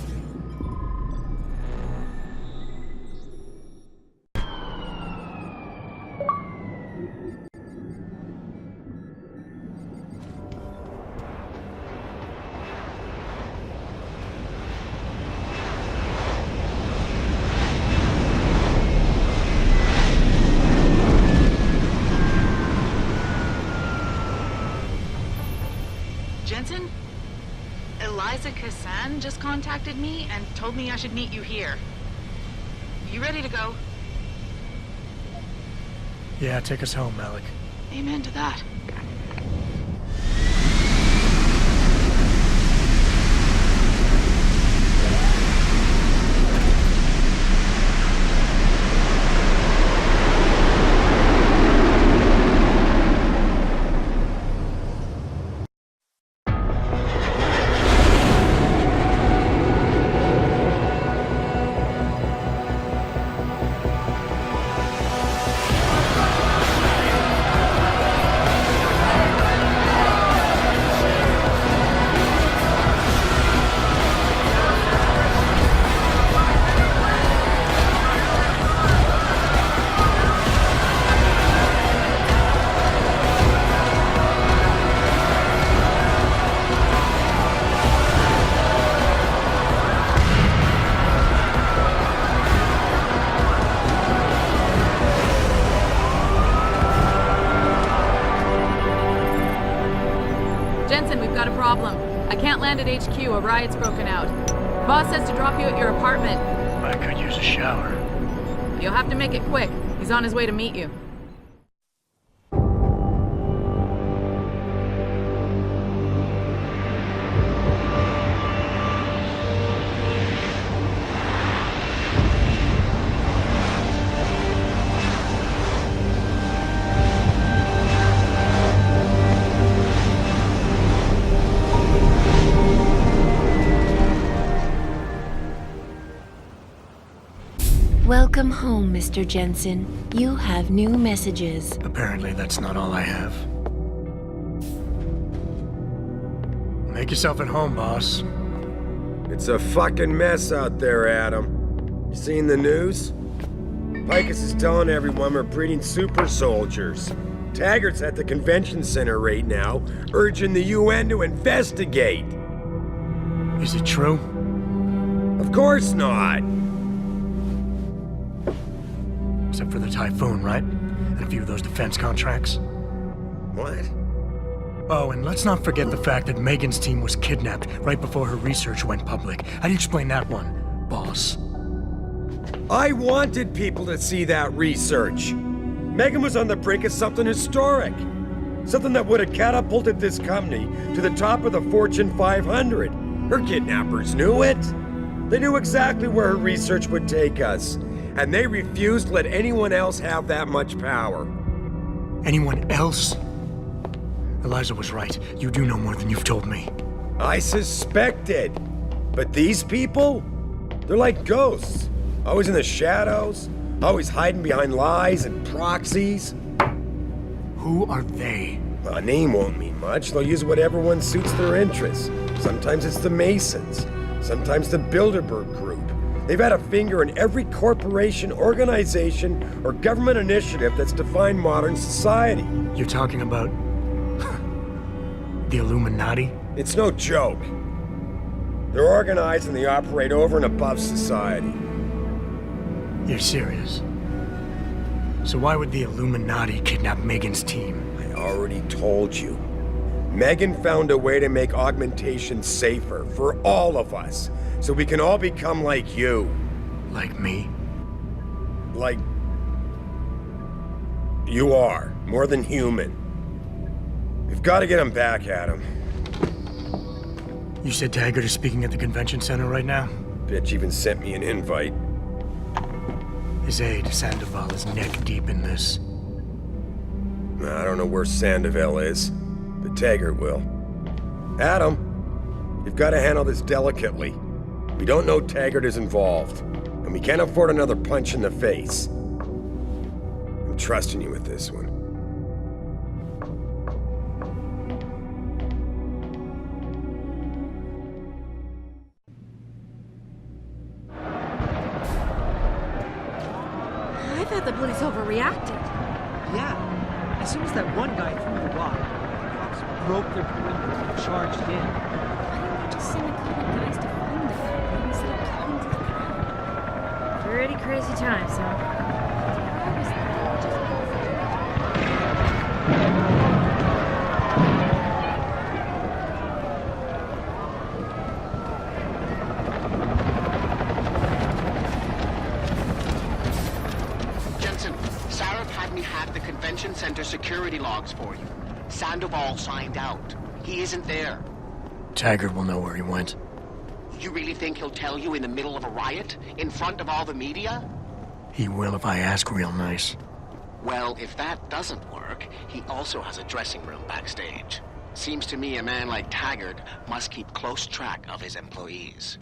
Jensen? Eliza Cassan just contacted me and told me I should meet you here. You ready to go? Yeah, take us home, Malik. Amen to that. got a problem. I can't land at HQ. A riot's broken out. Boss says to drop you at your apartment. I could use a shower. You'll have to make it quick. He's on his way to meet you. Welcome home, Mr. Jensen. You have new messages. Apparently that's not all I have. Make yourself at home, boss. It's a fucking mess out there, Adam. You seen the news? Picus is telling everyone we're breeding super soldiers. Taggart's at the convention center right now, urging the UN to investigate. Is it true? Of course not. Except for the Typhoon, right? And a few of those defense contracts. What? Oh, and let's not forget the fact that Megan's team was kidnapped right before her research went public. How do you explain that one, boss? I wanted people to see that research. Megan was on the brink of something historic. Something that would have catapulted this company to the top of the Fortune 500. Her kidnappers knew it. They knew exactly where her research would take us. And they refused to let anyone else have that much power. Anyone else? Eliza was right. You do know more than you've told me. I suspected. But these people? They're like ghosts. Always in the shadows. Always hiding behind lies and proxies. Who are they? Well, a name won't mean much. They'll use whatever one suits their interests. Sometimes it's the Masons. Sometimes the Bilderberg Group. They've had a finger in every corporation, organization, or government initiative that's defined modern society. You're talking about the Illuminati? It's no joke. They're organized and they operate over and above society. You're serious? So why would the Illuminati kidnap Megan's team? I already told you. Megan found a way to make augmentation safer for all of us. So we can all become like you. Like me? Like... you are. More than human. We've got to get him back, Adam. You said Taggart is speaking at the convention center right now? Bitch even sent me an invite. His aide, Sandoval, is neck deep in this. I don't know where Sandoval is, but Taggart will. Adam, you've got to handle this delicately. We don't know Taggart is involved, and we can't afford another punch in the face. I'm trusting you with this one. I thought the police overreacted. Yeah. As soon as that one guy threw the rock, the cops broke their perimeter and charged in. Why didn't they just send a couple guys to find the guy instead of killing to the crowd? Pretty crazy times, huh? Center security logs for you. Sandoval signed out. He isn't there. Taggart will know where he went. You really think he'll tell you in the middle of a riot? In front of all the media? He will if I ask real nice. Well, if that doesn't work, he also has a dressing room backstage. Seems to me a man like Taggart must keep close track of his employees.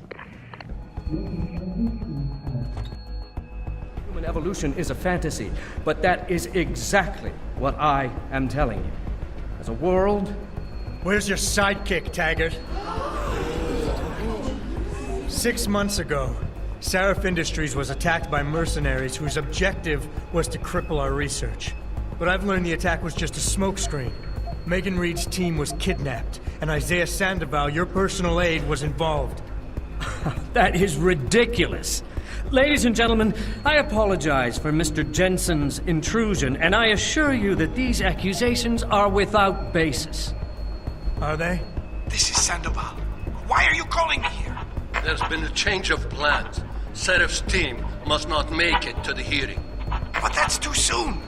Human evolution is a fantasy, but that is exactly what I am telling you. As a world... Where's your sidekick, Taggart? 6 months ago, Sarif Industries was attacked by mercenaries whose objective was to cripple our research. But I've learned the attack was just a smokescreen. Megan Reed's team was kidnapped, and Isaiah Sandoval, your personal aide, was involved. That is ridiculous. Ladies and gentlemen, I apologize for Mr. Jensen's intrusion, and I assure you that these accusations are without basis. Are they? This is Sandoval. Why are you calling me here? There's been a change of plans. Sarif's team must not make it to the hearing. But that's too soon.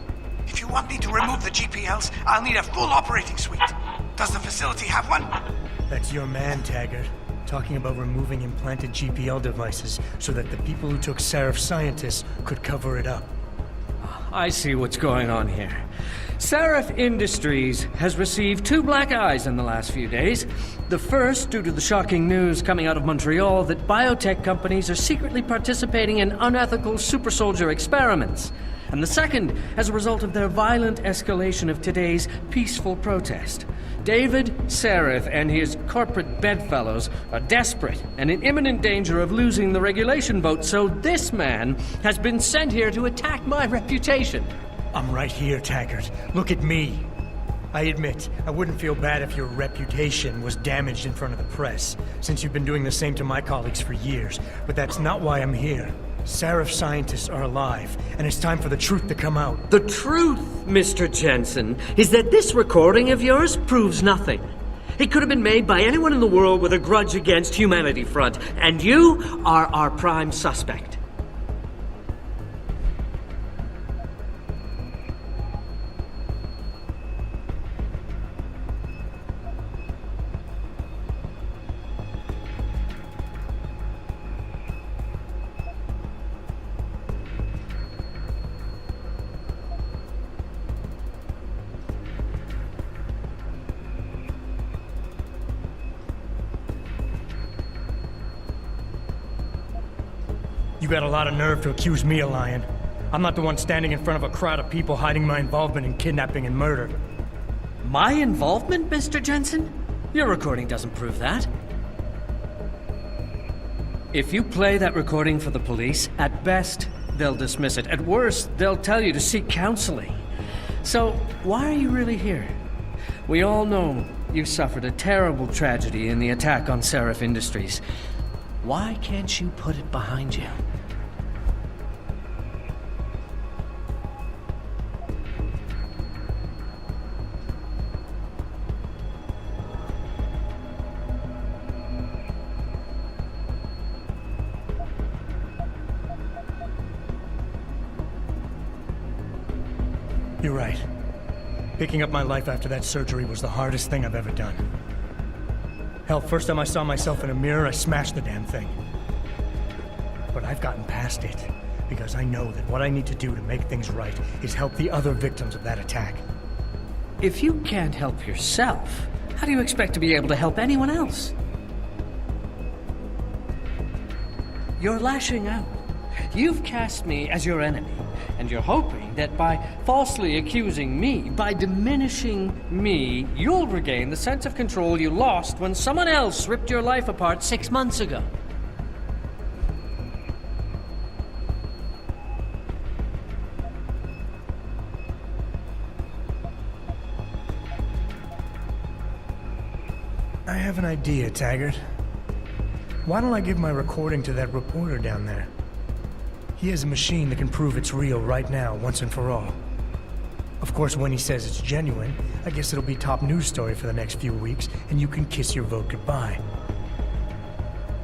If you want me to remove the GPLs, I'll need a full operating suite. Does the facility have one? That's your man, Taggart. Talking about removing implanted GPL devices so that the people who took Sarif scientists could cover it up. I see what's going on here. Sarif Industries has received 2 black eyes in the last few days. The first, due to the shocking news coming out of Montreal that biotech companies are secretly participating in unethical super soldier experiments. And the second, as a result of their violent escalation of today's peaceful protest. David Sarif and his corporate bedfellows are desperate and in imminent danger of losing the regulation vote, so this man has been sent here to attack my reputation. I'm right here, Taggart. Look at me. I admit, I wouldn't feel bad if your reputation was damaged in front of the press, since you've been doing the same to my colleagues for years. But that's not why I'm here. Sarif scientists are alive, and it's time for the truth to come out. The truth, Mr. Jensen, is that this recording of yours proves nothing. It could have been made by anyone in the world with a grudge against Humanity Front, and you are our prime suspect. You got a lot of nerve to accuse me of lying. I'm not the one standing in front of a crowd of people hiding my involvement in kidnapping and murder. My involvement, Mr. Jensen? Your recording doesn't prove that. If you play that recording for the police, at best, they'll dismiss it. At worst, they'll tell you to seek counseling. So, why are you really here? We all know you suffered a terrible tragedy in the attack on Sarif Industries. Why can't you put it behind you? You're right. Picking up my life after that surgery was the hardest thing I've ever done. Hell, first time I saw myself in a mirror, I smashed the damn thing. But I've gotten past it, because I know that what I need to do to make things right is help the other victims of that attack. If you can't help yourself, how do you expect to be able to help anyone else? You're lashing out. You've cast me as your enemy, and you're hoping that by falsely accusing me, by diminishing me, you'll regain the sense of control you lost when someone else ripped your life apart 6 months ago. I have an idea, Taggart. Why don't I give my recording to that reporter down there? He has a machine that can prove it's real right now, once and for all. Of course, when he says it's genuine, I guess it'll be top news story for the next few weeks, and you can kiss your vote goodbye.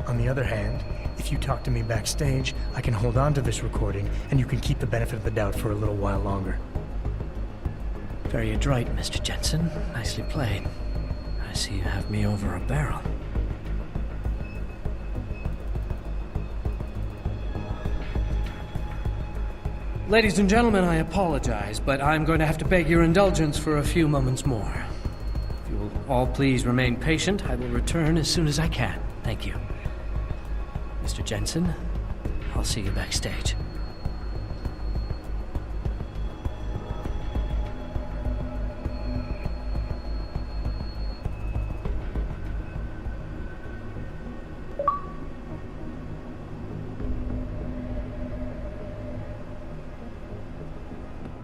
On the other hand, if you talk to me backstage, I can hold on to this recording, and you can keep the benefit of the doubt for a little while longer. Very adroit, Mr. Jensen. Nicely played. I see you have me over a barrel. Ladies and gentlemen, I apologize, but I'm going to have to beg your indulgence for a few moments more. If you will all please remain patient, I will return as soon as I can. Thank you. Mr. Jensen, I'll see you backstage.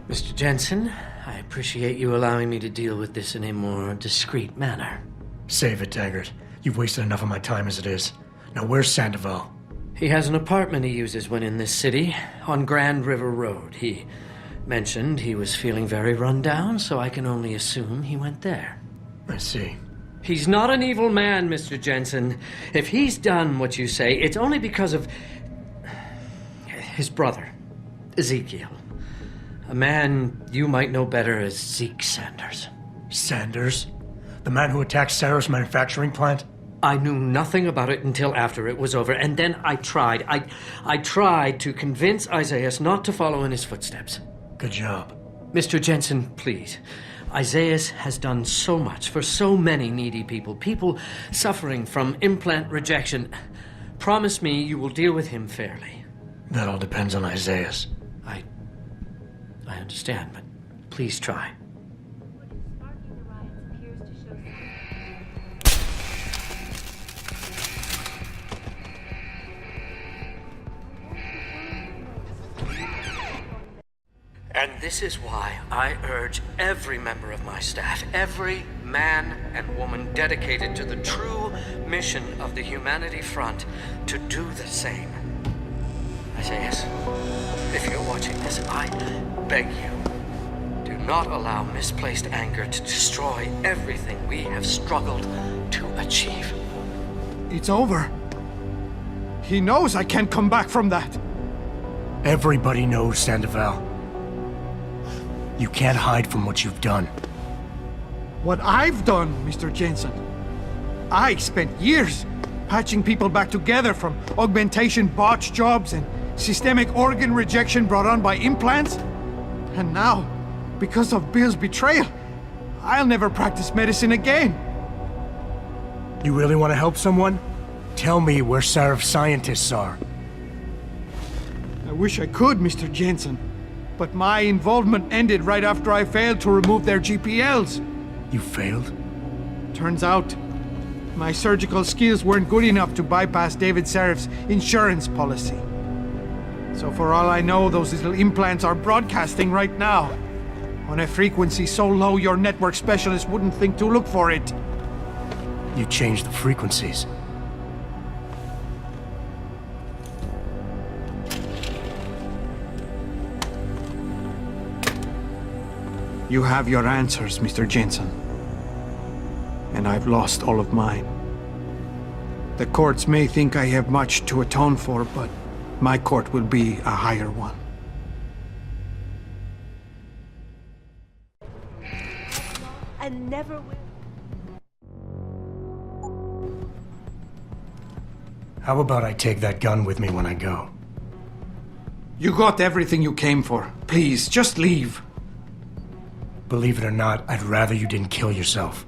Mr. Jensen, I appreciate you allowing me to deal with this in a more discreet manner. Save it, Taggart. You've wasted enough of my time as it is. Now, where's Sandoval? He has an apartment he uses when in this city, on Grand River Road. He mentioned he was feeling very run down, so I can only assume he went there. I see. He's not an evil man, Mr. Jensen. If he's done what you say, it's only because of his brother, Ezekiel. A man you might know better as Zeke Sanders. Sanders? The man who attacked Sarah's manufacturing plant? I knew nothing about it until after it was over, and then I tried. I tried to convince Isaiah not to follow in his footsteps. Good job. Mr. Jensen, please. Isaiah has done so much for so many needy people, people suffering from implant rejection. Promise me you will deal with him fairly. That all depends on Isaiah. I understand, but please try. And this is why I urge every member of my staff, every man and woman dedicated to the true mission of the Humanity Front, to do the same. Isaiah, if you're watching this, I beg you, do not allow misplaced anger to destroy everything we have struggled to achieve. It's over. He knows I can't come back from that. Everybody knows, Sandoval. You can't hide from what you've done. What I've done, Mr. Jensen. I spent years patching people back together from augmentation botch jobs and systemic organ rejection brought on by implants. And now, because of Bill's betrayal, I'll never practice medicine again. You really want to help someone? Tell me where Sarif scientists are. I wish I could, Mr. Jensen. But my involvement ended right after I failed to remove their GPLs. You failed? Turns out, my surgical skills weren't good enough to bypass David Sarif's insurance policy. So for all I know, those little implants are broadcasting right now, on a frequency so low your network specialist wouldn't think to look for it. You changed the frequencies. You have your answers, Mr. Jensen. And I've lost all of mine. The courts may think I have much to atone for, but my court will be a higher one. And never will. How about I take that gun with me when I go? You got everything you came for. Please, just leave. Believe it or not, I'd rather you didn't kill yourself.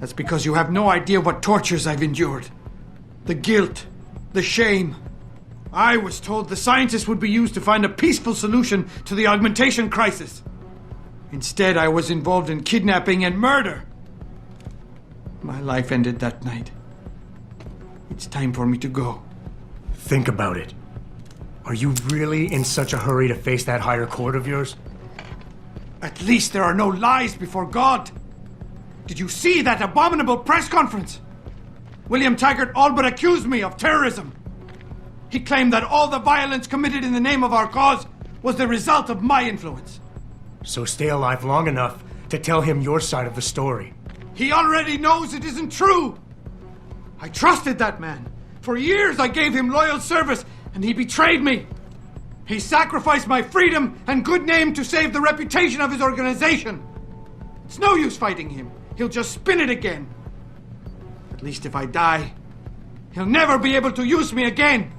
That's because you have no idea what tortures I've endured. The guilt, the shame. I was told the scientists would be used to find a peaceful solution to the augmentation crisis. Instead, I was involved in kidnapping and murder. My life ended that night. It's time for me to go. Think about it. Are you really in such a hurry to face that higher court of yours? At least there are no lies before God. Did you see that abominable press conference? William Taggart all but accused me of terrorism. He claimed that all the violence committed in the name of our cause was the result of my influence. So stay alive long enough to tell him your side of the story. He already knows it isn't true. I trusted that man. For years I gave him loyal service, and he betrayed me. He sacrificed my freedom and good name to save the reputation of his organization. It's no use fighting him. He'll just spin it again. At least if I die, he'll never be able to use me again.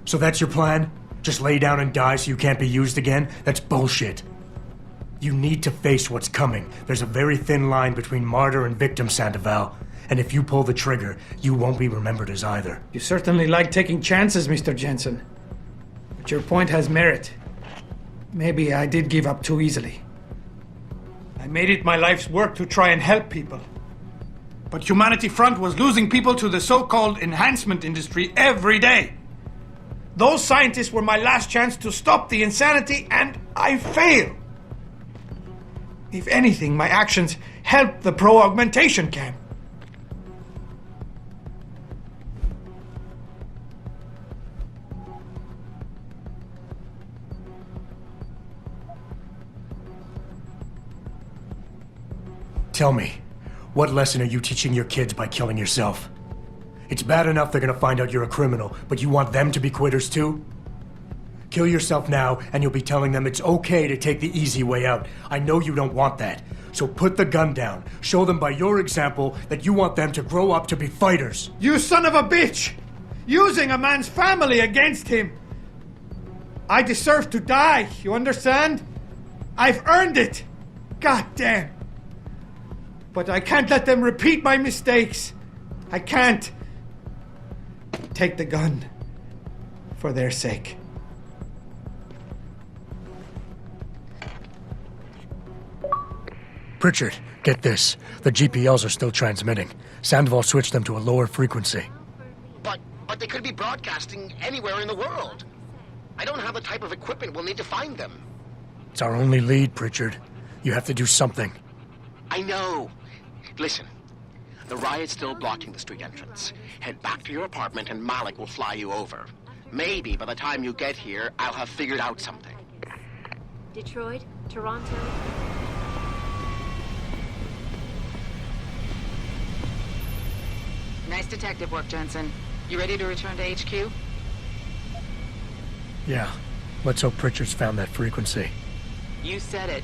So that's your plan? Just lay down and die so you can't be used again? That's bullshit. You need to face what's coming. There's a very thin line between martyr and victim, Sandoval. And if you pull the trigger, you won't be remembered as either. You certainly like taking chances, Mr. Jensen. But your point has merit. Maybe I did give up too easily. I made it my life's work to try and help people. But Humanity Front was losing people to the so-called enhancement industry every day. Those scientists were my last chance to stop the insanity, and I failed. If anything, my actions helped the pro-augmentation camp. Tell me, what lesson are you teaching your kids by killing yourself? It's bad enough they're gonna find out you're a criminal, but you want them to be quitters too? Kill yourself now, and you'll be telling them it's okay to take the easy way out. I know you don't want that. So put the gun down. Show them by your example that you want them to grow up to be fighters. You son of a bitch! Using a man's family against him! I deserve to die, you understand? I've earned it! God damn! But I can't let them repeat my mistakes. I can't. Take the gun. For their sake. Pritchard, get this. The GPLs are still transmitting. Sandoval switched them to a lower frequency. But they could be broadcasting anywhere in the world. I don't have the type of equipment we'll need to find them. It's our only lead, Pritchard. You have to do something. I know. Listen, the riot's still blocking the street entrance. Head back to your apartment and Malik will fly you over. Maybe by the time you get here, I'll have figured out something. Detroit, Toronto. Nice detective work, Jensen. You ready to return to HQ? Yeah. Let's hope Pritchard's found that frequency. You said it.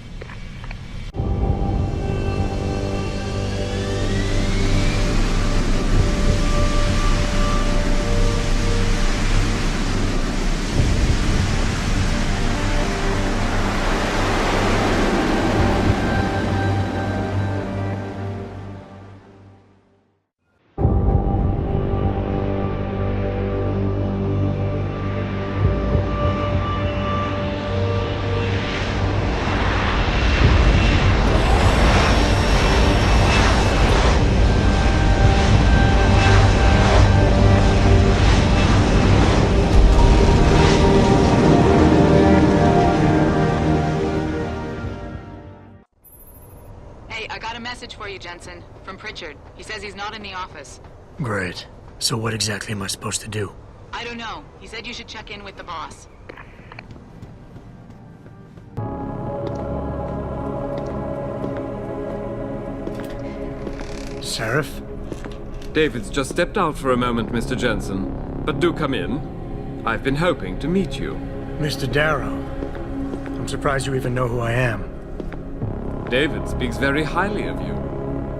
For you, Jensen. From Pritchard. He says he's not in the office. Great. So what exactly am I supposed to do? I don't know. He said you should check in with the boss. Sarif? David's just stepped out for a moment, Mr. Jensen. But do come in. I've been hoping to meet you. Mr. Darrow. I'm surprised you even know who I am. David speaks very highly of you.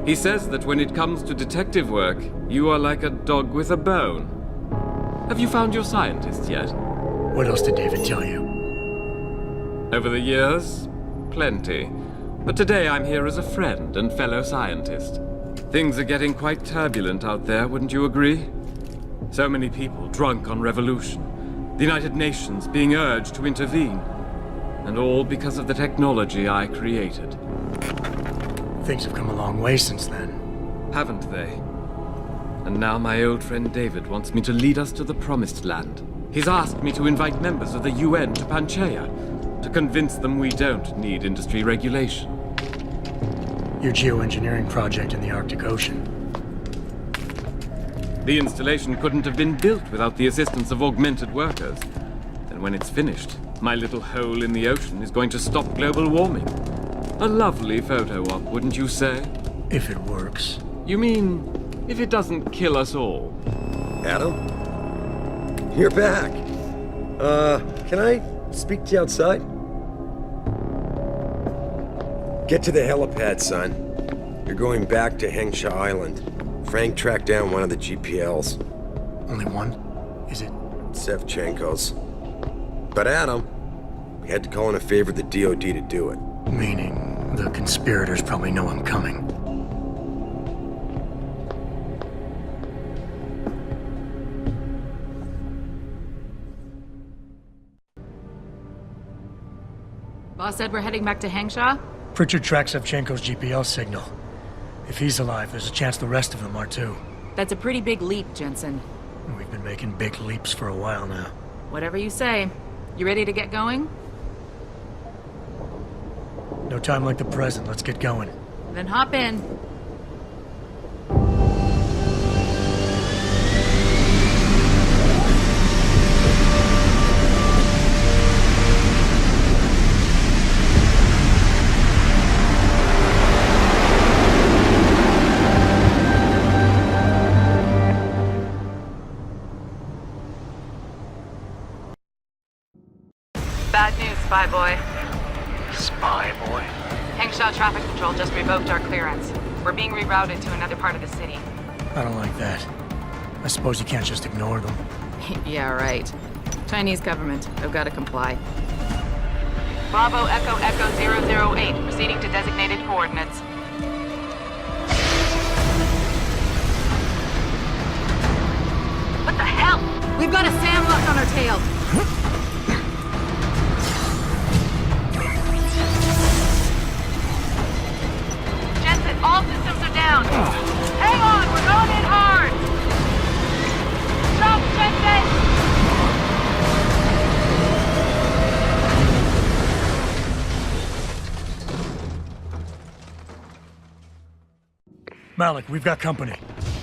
He says that when it comes to detective work, you are like a dog with a bone. Have you found your scientist yet? What else did David tell you? Over the years, plenty. But today I'm here as a friend and fellow scientist. Things are getting quite turbulent out there, wouldn't you agree? So many people drunk on revolution. The United Nations being urged to intervene. And all because of the technology I created. Things have come a long way since then. Haven't they? And now my old friend David wants me to lead us to the Promised Land. He's asked me to invite members of the UN to Panchea, to convince them we don't need industry regulation. Your geoengineering project in the Arctic Ocean. The installation couldn't have been built without the assistance of augmented workers. And when it's finished, my little hole in the ocean is going to stop global warming. A lovely photo op, wouldn't you say? If it works. You mean, if it doesn't kill us all? Adam? You're back. Can I speak to you outside? Get to the helipad, son. You're going back to Hengsha Island. Frank tracked down one of the GPLs. Only one? Is it? Sevchenko's. But Adam, we had to call in a favor of the DOD to do it. Meaning, the conspirators probably know I'm coming. Boss said we're heading back to Hengsha? Pritchard tracks Sevchenko's GPL signal. If he's alive, there's a chance the rest of them are too. That's a pretty big leap, Jensen. We've been making big leaps for a while now. Whatever you say. You ready to get going? No time like the present. Let's get going. Then hop in. Bad news, Spy Boy. Spy Boy? Hengsha Traffic Control just revoked our clearance. We're being rerouted to another part of the city. I don't like that. I suppose you can't just ignore them. Yeah, right. Chinese government. I've got to comply. Bravo Echo Echo 008, proceeding to designated coordinates. What the hell? We've got a SAM lock on our tail. Jensen, all systems are down. Hang on, we're going in hard. Stop, Jensen! Malik, we've got company.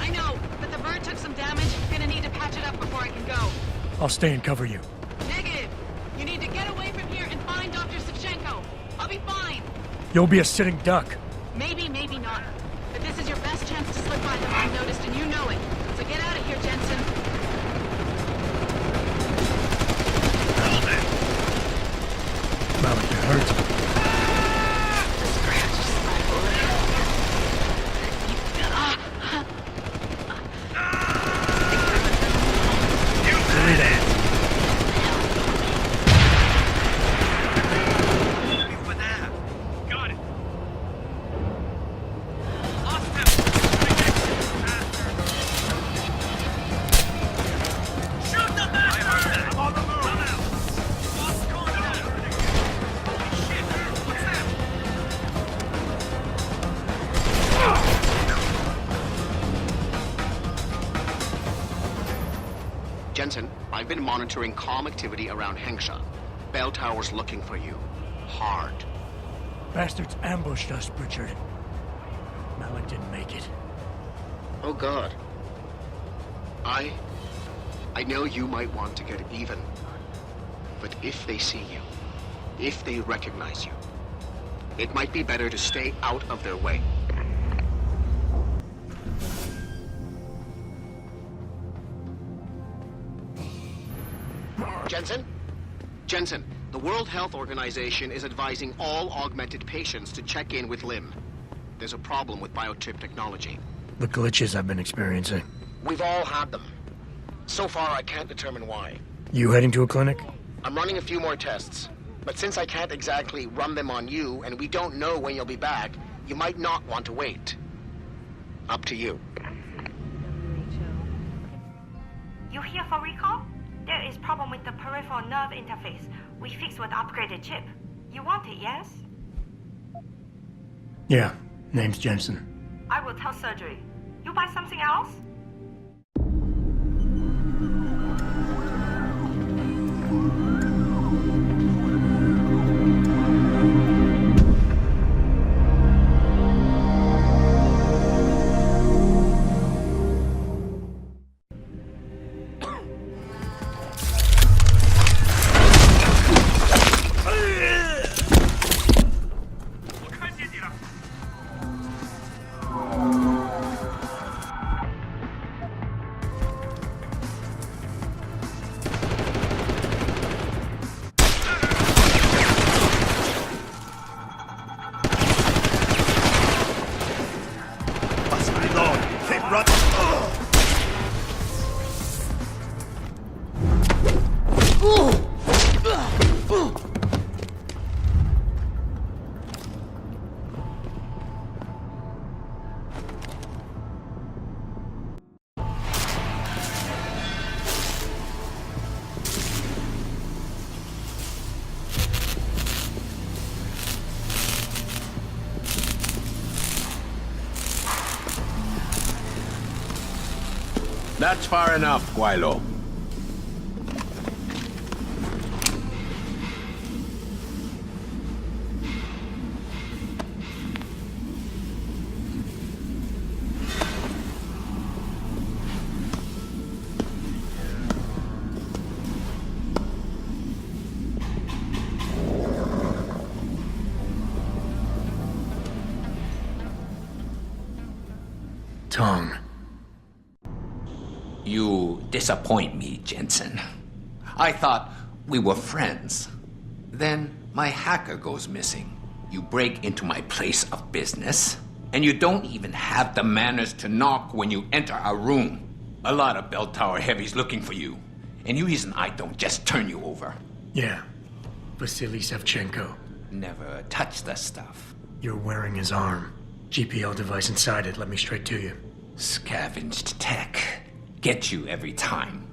I know, but the bird took some damage. Gonna need to patch it up before I can go. I'll stay and cover you. Negative. You need to get away from here and find Dr. Savchenko. I'll be fine. You'll be a sitting duck. Maybe, maybe not. But this is your best chance to slip by them unnoticed, and you know it. So get out of here, Jensen. Malik, it hurts. Jensen, I've been monitoring comm activity around Hengsha. Bell Tower's looking for you. Hard. Bastards ambushed us, Richard. Malik didn't make it. Oh, God. I know you might want to get even. But if they see you, if they recognize you, it might be better to stay out of their way. Jensen? Jensen, the World Health Organization is advising all augmented patients to check in with Lim. There's a problem with biochip technology. The glitches I've been experiencing. We've all had them. So far, I can't determine why. You heading to a clinic? I'm running a few more tests. But since I can't exactly run them on you, and we don't know when you'll be back, you might not want to wait. Up to you. You here for recall? There is problem with the peripheral nerve interface. We fixed with upgraded chip. You want it, yes? Yeah, name's Jensen. I will tell surgery. You buy something else? That's far enough, Guaylo. Tongue. You disappoint me, Jensen. I thought we were friends. Then my hacker goes missing. You break into my place of business, and you don't even have the manners to knock when you enter our room. A lot of bell tower heavies looking for you. Any reason I don't just turn you over? Yeah. Vasily Sevchenko. Never touch the stuff. You're wearing his arm. GPL device inside it. Let me straight to you. Scavenged tech. Get you every time.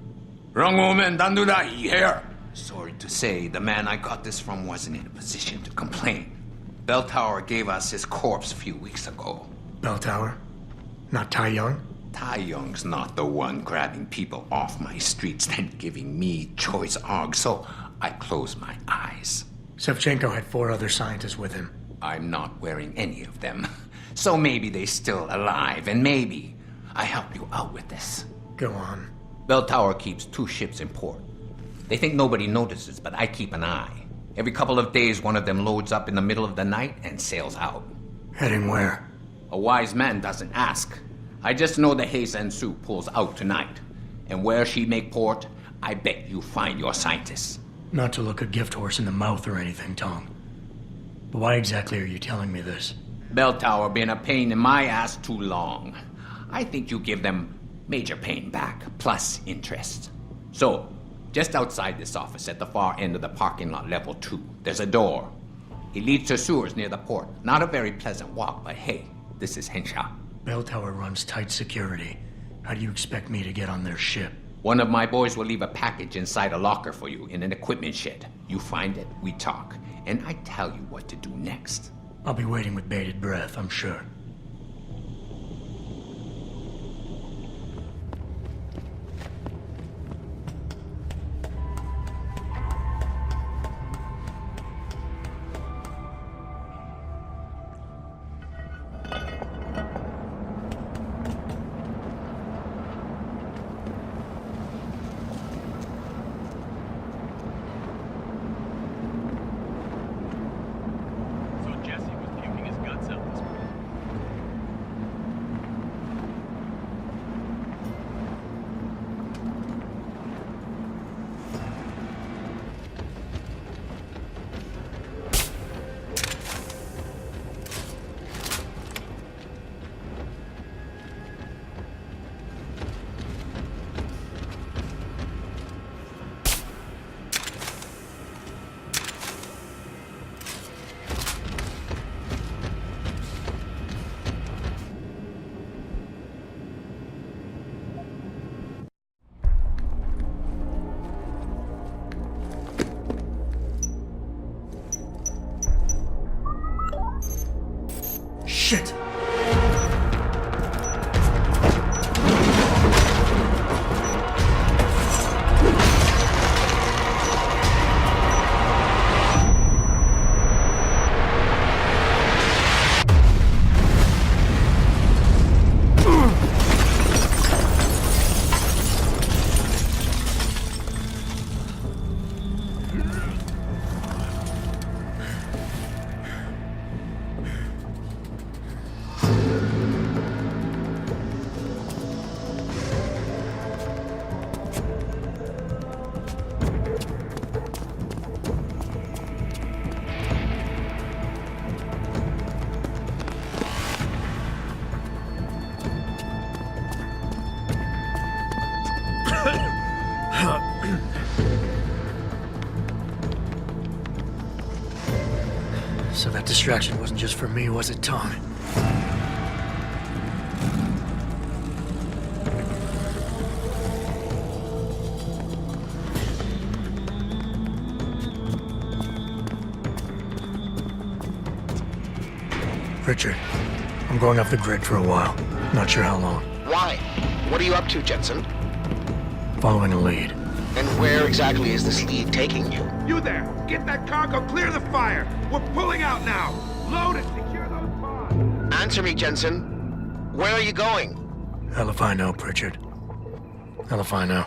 Wrong woman, don't do that here. Sorry to say, the man I got this from wasn't in a position to complain. Bell Tower gave us his corpse a few weeks ago. Bell Tower? Not Tai Young? Tai Young's not the one grabbing people off my streets and giving me choice args, so I close my eyes. Sevchenko had 4 other scientists with him. I'm not wearing any of them. So maybe they're still alive, and maybe I help you out with this. Go on. Bell Tower keeps 2 ships in port. They think nobody notices, but I keep an eye. Every couple of days, one of them loads up in the middle of the night and sails out. Heading where? A wise man doesn't ask. I just know the Heisan Su pulls out tonight. And where she make port, I bet you find your scientists. Not to look a gift horse in the mouth or anything, Tom. But why exactly are you telling me this? Bell Tower been a pain in my ass too long. I think you give them major pain back, plus interest. So, just outside this office at the far end of the parking lot, level 2, there's a door. It leads to sewers near the port. Not a very pleasant walk, but hey, this is Henshaw. Bell Tower runs tight security. How do you expect me to get on their ship? One of my boys will leave a package inside a locker for you in an equipment shed. You find it, we talk, and I tell you what to do next. I'll be waiting with bated breath, I'm sure. Shit! So that distraction wasn't just for me, was it, Tom? Richard, I'm going off the grid for a while. Not sure how long. Why? What are you up to, Jensen? Following a lead. And where exactly is this lead taking you? You there! Get that cargo, clear the fire! We're pulling out now! Load and secure those bombs! Answer me, Jensen. Where are you going? Hell if I know, Pritchard. Hell if I know.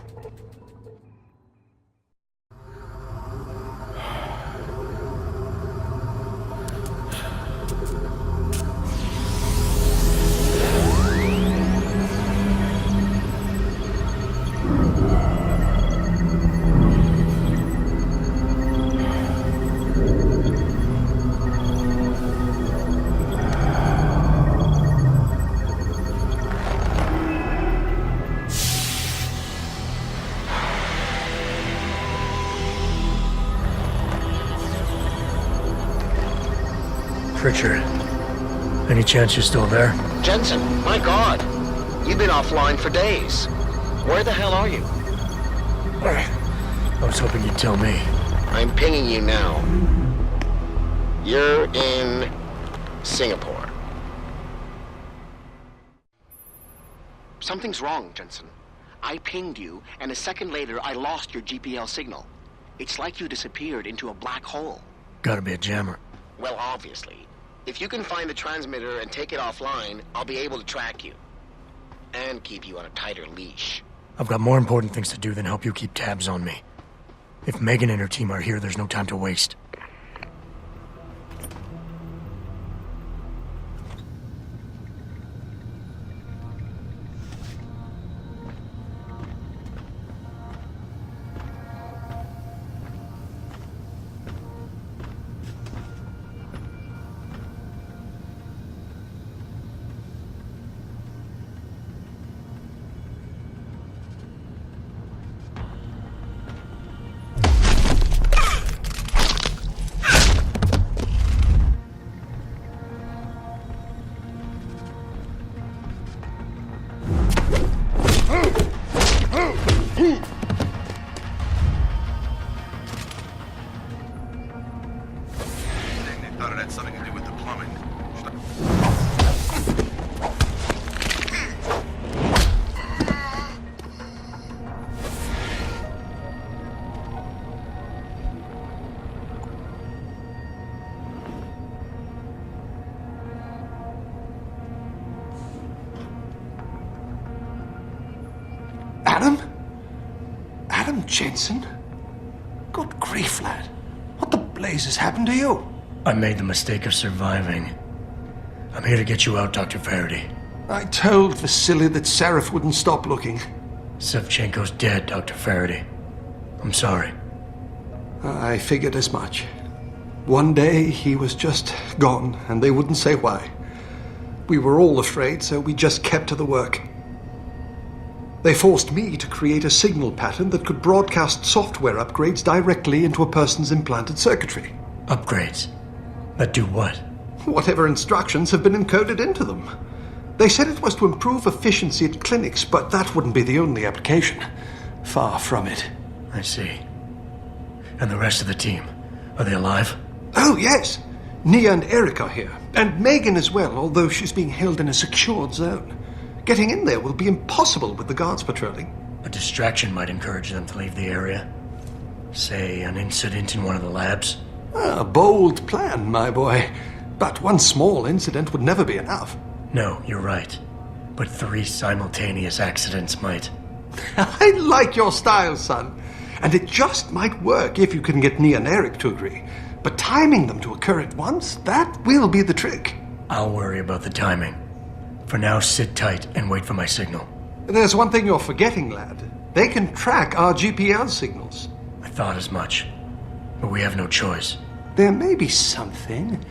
Pritchard. Any chance you're still there? Jensen, my God. You've been offline for days. Where the hell are you? I was hoping you'd tell me. I'm pinging you now. You're in Singapore. Something's wrong, Jensen. I pinged you, and a second later I lost your GPL signal. It's like you disappeared into a black hole. Gotta be a jammer. Well, obviously. If you can find the transmitter and take it offline, I'll be able to track you. And keep you on a tighter leash. I've got more important things to do than help you keep tabs on me. If Megan and her team are here, there's no time to waste. Adam Jensen? Good grief, lad. What the blazes happened to you? I made the mistake of surviving. I'm here to get you out, Dr. Faraday. I told Vasily that Sarif wouldn't stop looking. Sevchenko's dead, Dr. Faraday. I'm sorry. I figured as much. One day he was just gone, and they wouldn't say why. We were all afraid, so we just kept to the work. They forced me to create a signal pattern that could broadcast software upgrades directly into a person's implanted circuitry. Upgrades? That do what? Whatever instructions have been encoded into them. They said it was to improve efficiency at clinics, but that wouldn't be the only application. Far from it. I see. And the rest of the team, are they alive? Oh, yes. Nia and Eric are here. And Megan as well, although she's being held in a secured zone. Getting in there will be impossible with the guards patrolling. A distraction might encourage them to leave the area. Say, an incident in one of the labs? A bold plan, my boy. But one small incident would never be enough. No, you're right. But 3 simultaneous accidents might. I like your style, son. And it just might work if you can get Nia and Eric to agree. But timing them to occur at once, that will be the trick. I'll worry about the timing. For now, sit tight and wait for my signal. There's one thing you're forgetting, lad. They can track our GPL signals. I thought as much. But we have no choice. There may be something.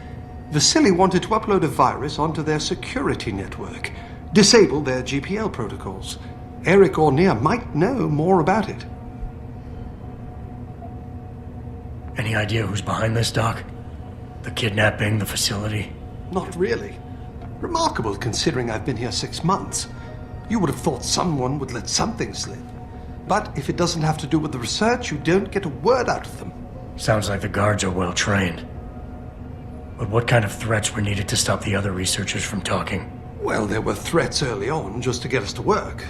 Vasily wanted to upload a virus onto their security network. Disable their GPL protocols. Eric or Nia might know more about it. Any idea who's behind this, Doc? The kidnapping, the facility? Not really. Remarkable considering I've been here 6 months. You would have thought someone would let something slip. But if it doesn't have to do with the research, you don't get a word out of them. Sounds like the guards are well trained. But what kind of threats were needed to stop the other researchers from talking? Well, there were threats early on just to get us to work.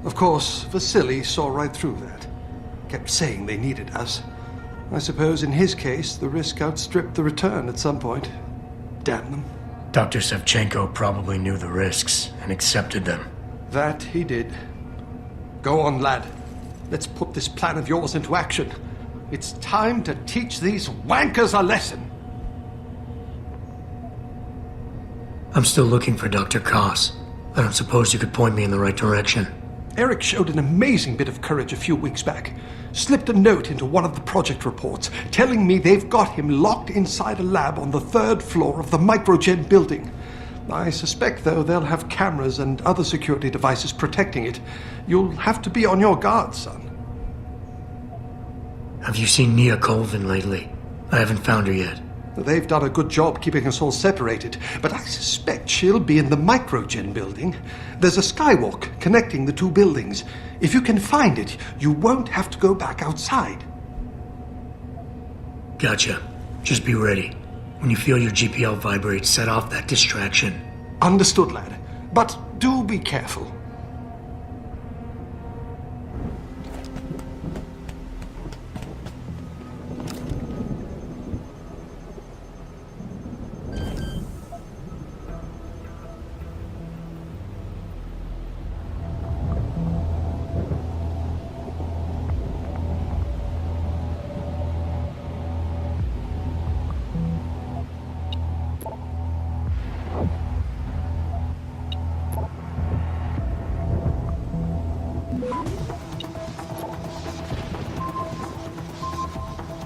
Of course, Vasily saw right through that. Kept saying they needed us. I suppose in his case, the risk outstripped the return at some point. Damn them. Dr. Sevchenko probably knew the risks and accepted them. That he did. Go on, lad. Let's put this plan of yours into action. It's time to teach these wankers a lesson. I'm still looking for Dr. Koss. I don't suppose you could point me in the right direction. Eric showed an amazing bit of courage a few weeks back. Slipped a note into one of the project reports, telling me they've got him locked inside a lab on the 3rd floor of the Microgen building. I suspect, though, they'll have cameras and other security devices protecting it. You'll have to be on your guard, son. Have you seen Nia Colvin lately? I haven't found her yet. They've done a good job keeping us all separated, but I suspect she'll be in the Microgen building. There's a skywalk connecting the two buildings. If you can find it, you won't have to go back outside. Gotcha. Just be ready. When you feel your GPL vibrate, set off that distraction. Understood, lad. But do be careful.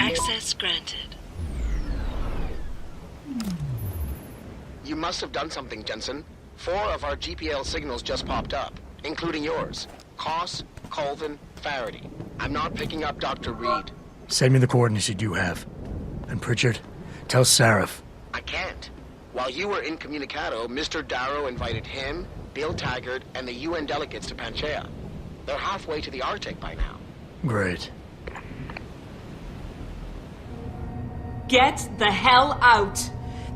Access granted. You must have done something, Jensen. 4 of our GPL signals just popped up, including yours. Koss, Colvin, Faraday. I'm not picking up Dr. Reed. Send me the coordinates you do have. And Pritchard, tell Sarif. I can't. While you were incommunicado, Mr. Darrow invited him, Bill Taggart, and the UN delegates to Panchea. They're halfway to the Arctic by now. Great. Get the hell out!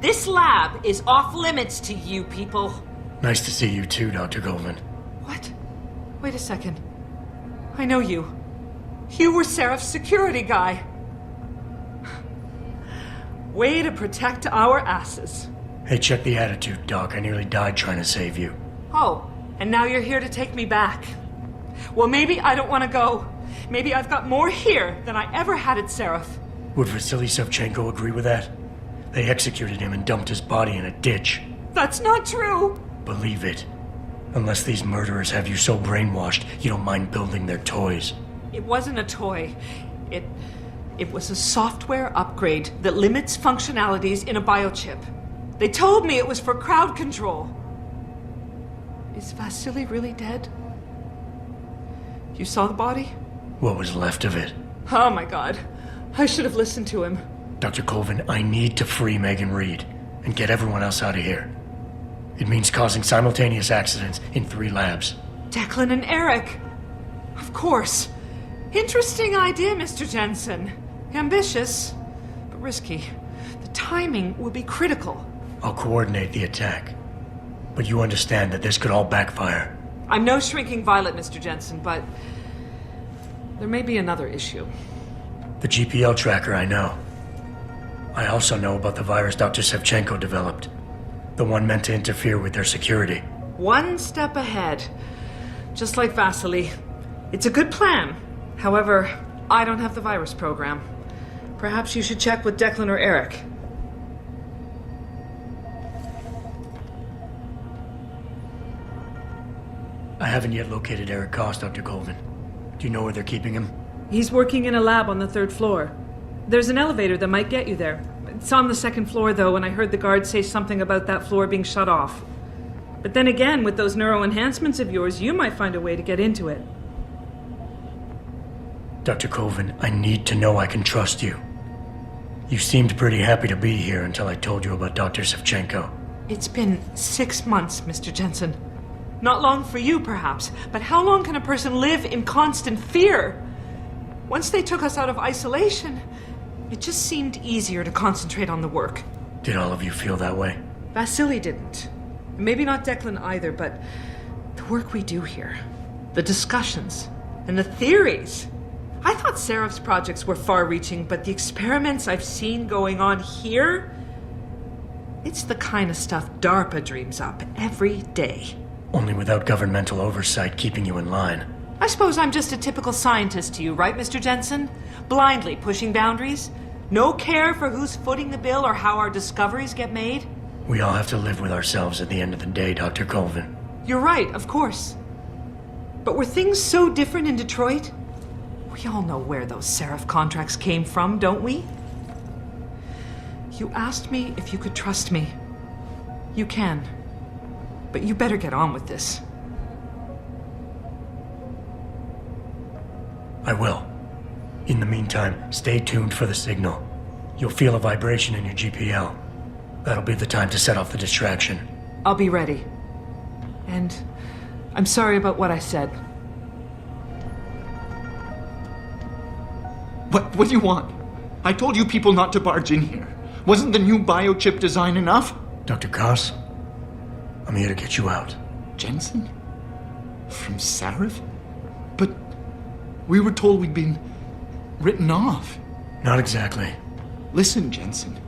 This lab is off limits to you people. Nice to see you too, Dr. Goldman. What? Wait a second. I know you. You were Sarif's security guy. Way to protect our asses. Hey, check the attitude, Doc. I nearly died trying to save you. Oh, and now you're here to take me back. Well, maybe I don't want to go. Maybe I've got more here than I ever had at Sarif. Would Vasily Savchenko agree with that? They executed him and dumped his body in a ditch. That's not true! Believe it. Unless these murderers have you so brainwashed, you don't mind building their toys. It wasn't a toy. It was a software upgrade that limits functionalities in a biochip. They told me it was for crowd control. Is Vasily really dead? You saw the body? What was left of it? Oh my god. I should have listened to him. Dr. Colvin, I need to free Megan Reed and get everyone else out of here. It means causing simultaneous accidents in 3 labs. Declan and Eric. Of course. Interesting idea, Mr. Jensen. Ambitious, but risky. The timing will be critical. I'll coordinate the attack. But you understand that this could all backfire. I'm no shrinking violet, Mr. Jensen, but there may be another issue. The GPL tracker, I know. I also know about the virus Dr. Savchenko developed. The one meant to interfere with their security. One step ahead. Just like Vasily. It's a good plan. However, I don't have the virus program. Perhaps you should check with Declan or Eric. I haven't yet located Eric Koss, Dr. Colvin. Do you know where they're keeping him? He's working in a lab on the 3rd floor. There's an elevator that might get you there. It's on the 2nd floor, though, and I heard the guards say something about that floor being shut off. But then again, with those neuroenhancements of yours, you might find a way to get into it. Dr. Colvin, I need to know I can trust you. You seemed pretty happy to be here until I told you about Dr. Savchenko. It's been 6 months, Mr. Jensen. Not long for you, perhaps, but how long can a person live in constant fear? Once they took us out of isolation, it just seemed easier to concentrate on the work. Did all of you feel that way? Vasily didn't. Maybe not Declan either, but the work we do here, the discussions, and the theories. I thought Sarif's projects were far-reaching, but the experiments I've seen going on here, it's the kind of stuff DARPA dreams up every day. Only without governmental oversight keeping you in line. I suppose I'm just a typical scientist to you, right, Mr. Jensen? Blindly pushing boundaries? No care for who's footing the bill or how our discoveries get made? We all have to live with ourselves at the end of the day, Dr. Colvin. You're right, of course. But were things so different in Detroit? We all know where those Sarif contracts came from, don't we? You asked me if you could trust me. You can. But you better get on with this. I will. In the meantime, stay tuned for the signal. You'll feel a vibration in your GPL. That'll be the time to set off the distraction. I'll be ready. And I'm sorry about what I said. What do you want? I told you people not to barge in here. Wasn't the new biochip design enough? Dr. Koss, I'm here to get you out. Jensen? From Sarif? But we were told we'd been written off. Not exactly. Listen, Jensen.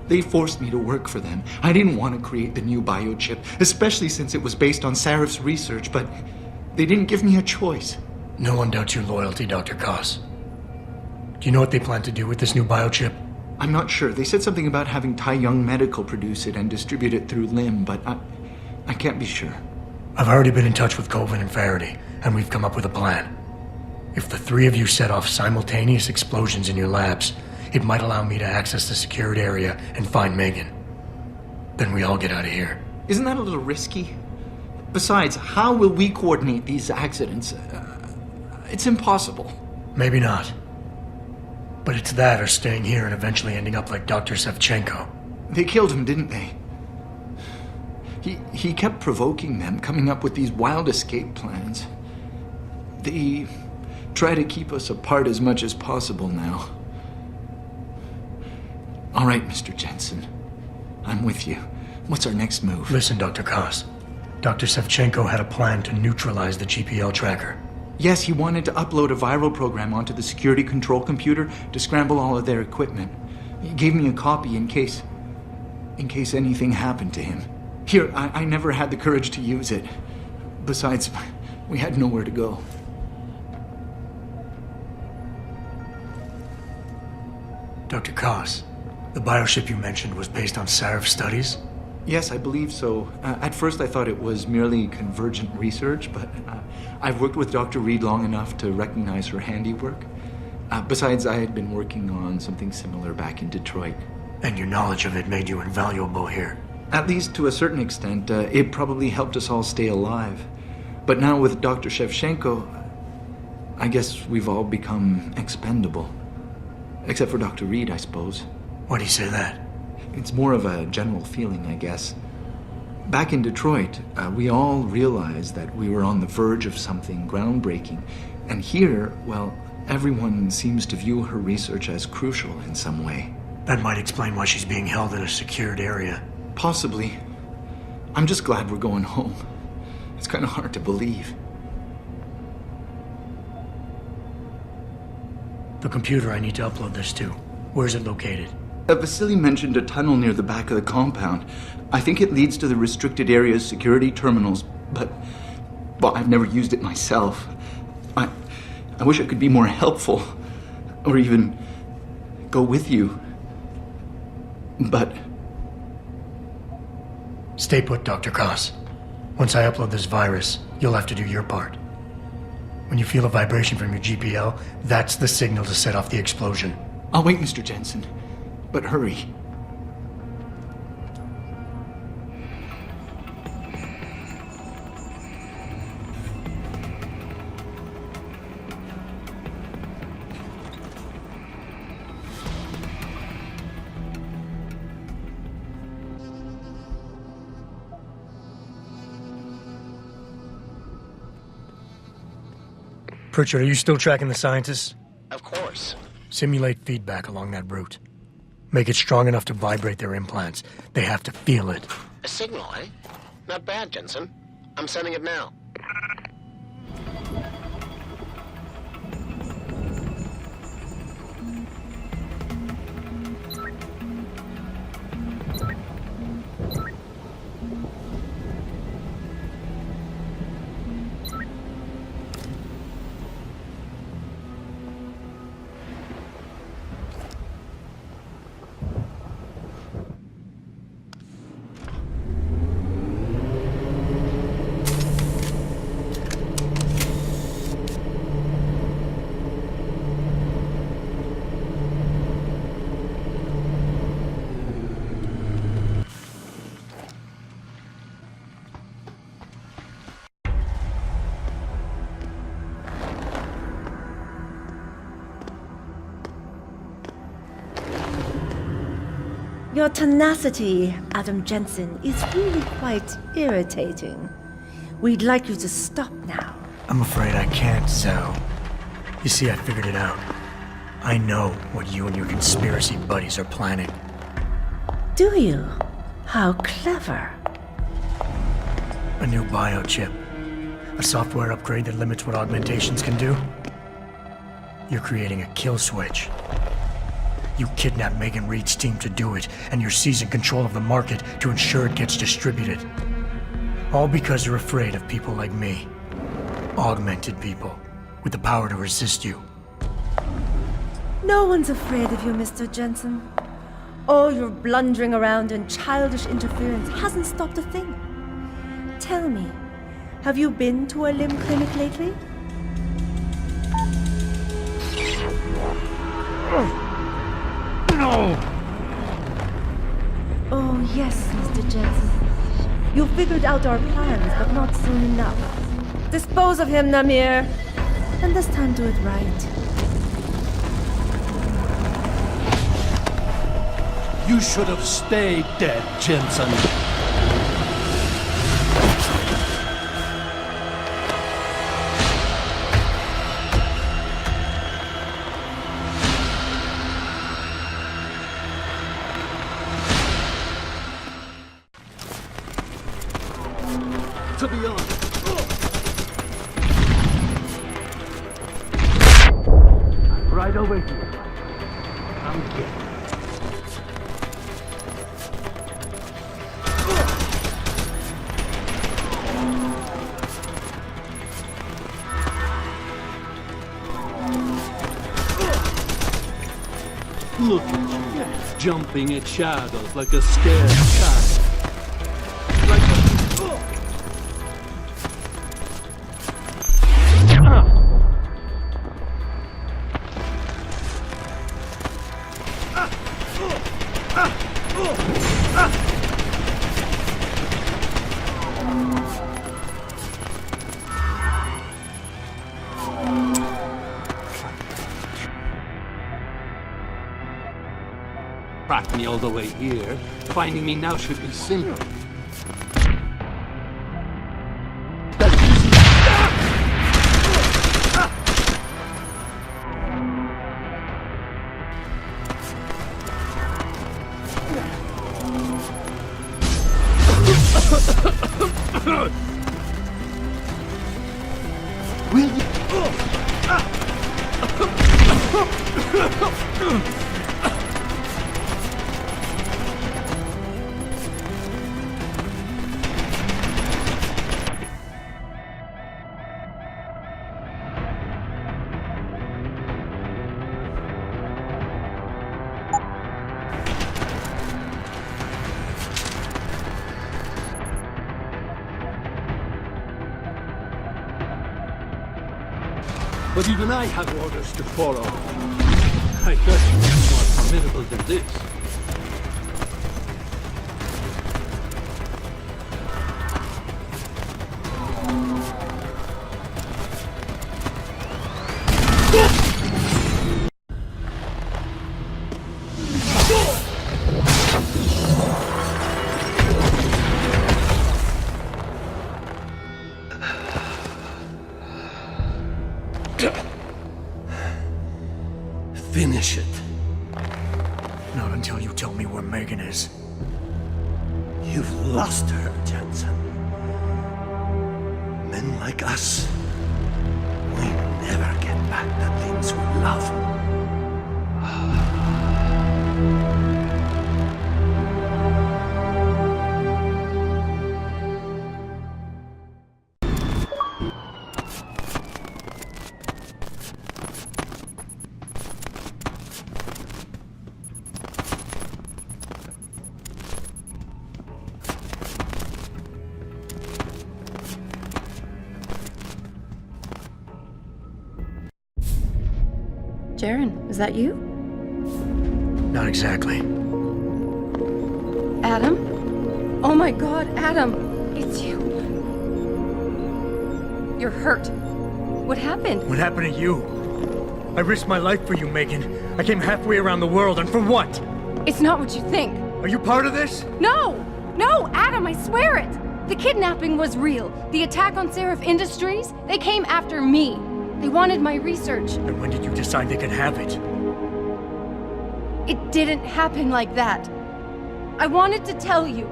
They forced me to work for them. I didn't want to create the new biochip, especially since it was based on Sarif's research, but they didn't give me a choice. No one doubts your loyalty, Dr. Koss. Do you know what they plan to do with this new biochip? I'm not sure. They said something about having Tai Young Medical produce it and distribute it through LIM, but I can't be sure. I've already been in touch with Colvin and Faraday, and we've come up with a plan. If the three of you set off simultaneous explosions in your labs, it might allow me to access the secured area and find Megan. Then we all get out of here. Isn't that a little risky? Besides, how will we coordinate these accidents? It's impossible. Maybe not. But it's that or staying here and eventually ending up like Dr. Sevchenko. They killed him, didn't they? He kept provoking them, coming up with these wild escape plans. They try to keep us apart as much as possible now. All right, Mr. Jensen. I'm with you. What's our next move? Listen, Dr. Koss. Dr. Sevchenko had a plan to neutralize the GPL tracker. Yes, he wanted to upload a viral program onto the security control computer to scramble all of their equipment. He gave me a copy in case anything happened to him. Here, I never had the courage to use it. Besides, we had nowhere to go. Dr. Koss, the biochip you mentioned was based on Sarif studies? Yes, I believe so. At first I thought it was merely convergent research, but I've worked with Dr. Reed long enough to recognize her handiwork. Besides, I had been working on something similar back in Detroit. And your knowledge of it made you invaluable here. At least to a certain extent, it probably helped us all stay alive. But now with Dr. Shevchenko, I guess we've all become expendable. Except for Dr. Reed, I suppose. Why do you say that? It's more of a general feeling, I guess. Back in Detroit, we all realized that we were on the verge of something groundbreaking. And here, well, everyone seems to view her research as crucial in some way. That might explain why she's being held in a secured area. Possibly. I'm just glad we're going home. It's kind of hard to believe. The computer I need to upload this to. Where's it located? Vasily mentioned a tunnel near the back of the compound. I think it leads to the restricted area's security terminals, but I've never used it myself. I wish I could be more helpful, or even go with you. But... Stay put, Dr. Koss. Once I upload this virus, you'll have to do your part. When you feel a vibration from your GPL, that's the signal to set off the explosion. I'll wait, Mr. Jensen. But hurry. Pritchard, are you still tracking the scientists? Of course. Simulate feedback along that route. Make it strong enough to vibrate their implants. They have to feel it. A signal, eh? Not bad, Jensen. I'm sending it now. Your tenacity, Adam Jensen, is really quite irritating. We'd like you to stop now. I'm afraid I can't, Sal. You see, I figured it out. I know what you and your conspiracy buddies are planning. Do you? How clever. A new biochip. A software upgrade that limits what augmentations can do. You're creating a kill switch. You kidnapped Megan Reed's team to do it, and you're seizing control of the market to ensure it gets distributed. All because you're afraid of people like me. Augmented people, with the power to resist you. No one's afraid of you, Mr. Jensen. All your blundering around and childish interference hasn't stopped a thing. Tell me, have you been to a limb clinic lately? No! Oh, yes, Mr. Jensen. You figured out our plans, but not soon enough. Dispose of him, Namir. And this time do it right. You should have stayed dead, Jensen. To be honest. Right over here. I'm getting it. Look at you, jumping at shadows like a scared cat. Like a... Brought me all the way here. Finding me now should be simple. Will you? But even I have orders to follow. I thought you were more formidable than this. Finish it. Not until you tell me where Megan is. You've lost her, Jensen. Men like us, we never get back the things we love. Jaren, is that you? Not exactly. Adam? Oh my god, Adam! It's you. You're hurt. What happened? What happened to you? I risked my life for you, Megan. I came halfway around the world, and for what? It's not what you think. Are you part of this? No! No, Adam, I swear it! The kidnapping was real. The attack on Sarif Industries, they came after me. They wanted my research. And when did you decide they could have it? It didn't happen like that. I wanted to tell you,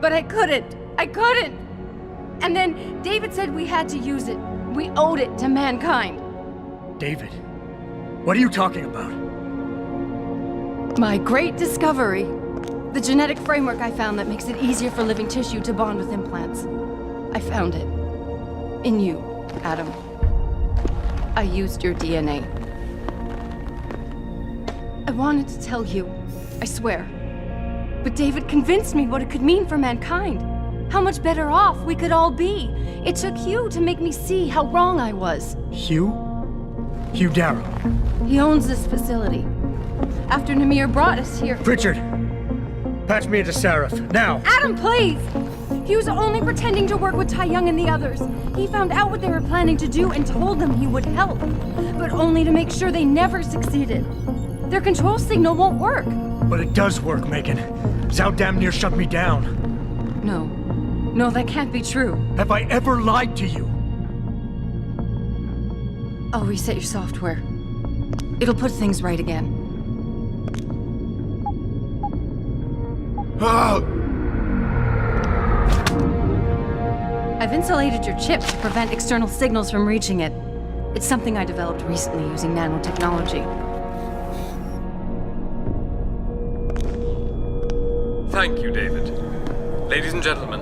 but I couldn't. I couldn't! And then David said we had to use it. We owed it to mankind. David? What are you talking about? My great discovery. The genetic framework I found that makes it easier for living tissue to bond with implants. I found it. In you, Adam. I used your DNA. I wanted to tell you, I swear. But David convinced me what it could mean for mankind. How much better off we could all be. It took Hugh to make me see how wrong I was. Hugh? Hugh Darrow. He owns this facility. After Namir brought us here... Richard! Patch me into Sarif, now! Adam, please! He was only pretending to work with Tai Young and the others. He found out what they were planning to do and told them he would help. But only to make sure they never succeeded. Their control signal won't work. But it does work, Megan. Zhao damn near shut me down. No. No, that can't be true. Have I ever lied to you? I'll reset your software. It'll put things right again. I've insulated your chip to prevent external signals from reaching it. It's something I developed recently using nanotechnology. Thank you, David. Ladies and gentlemen,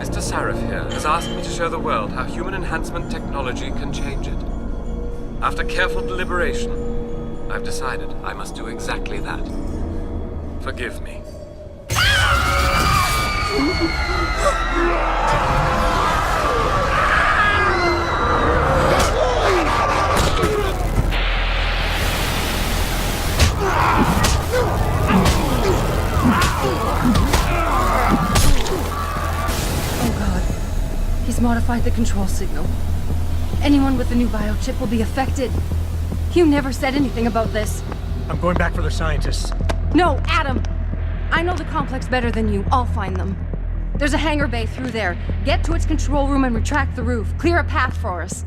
Mr. Sarif here has asked me to show the world how human enhancement technology can change it. After careful deliberation, I've decided I must do exactly that. Forgive me. Oh God. He's modified the control signal. Anyone with the new biochip will be affected. Hugh never said anything about this. I'm going back for the scientists. No, Adam! I know the complex better than you. I'll find them. There's a hangar bay through there. Get to its control room and retract the roof. Clear a path for us.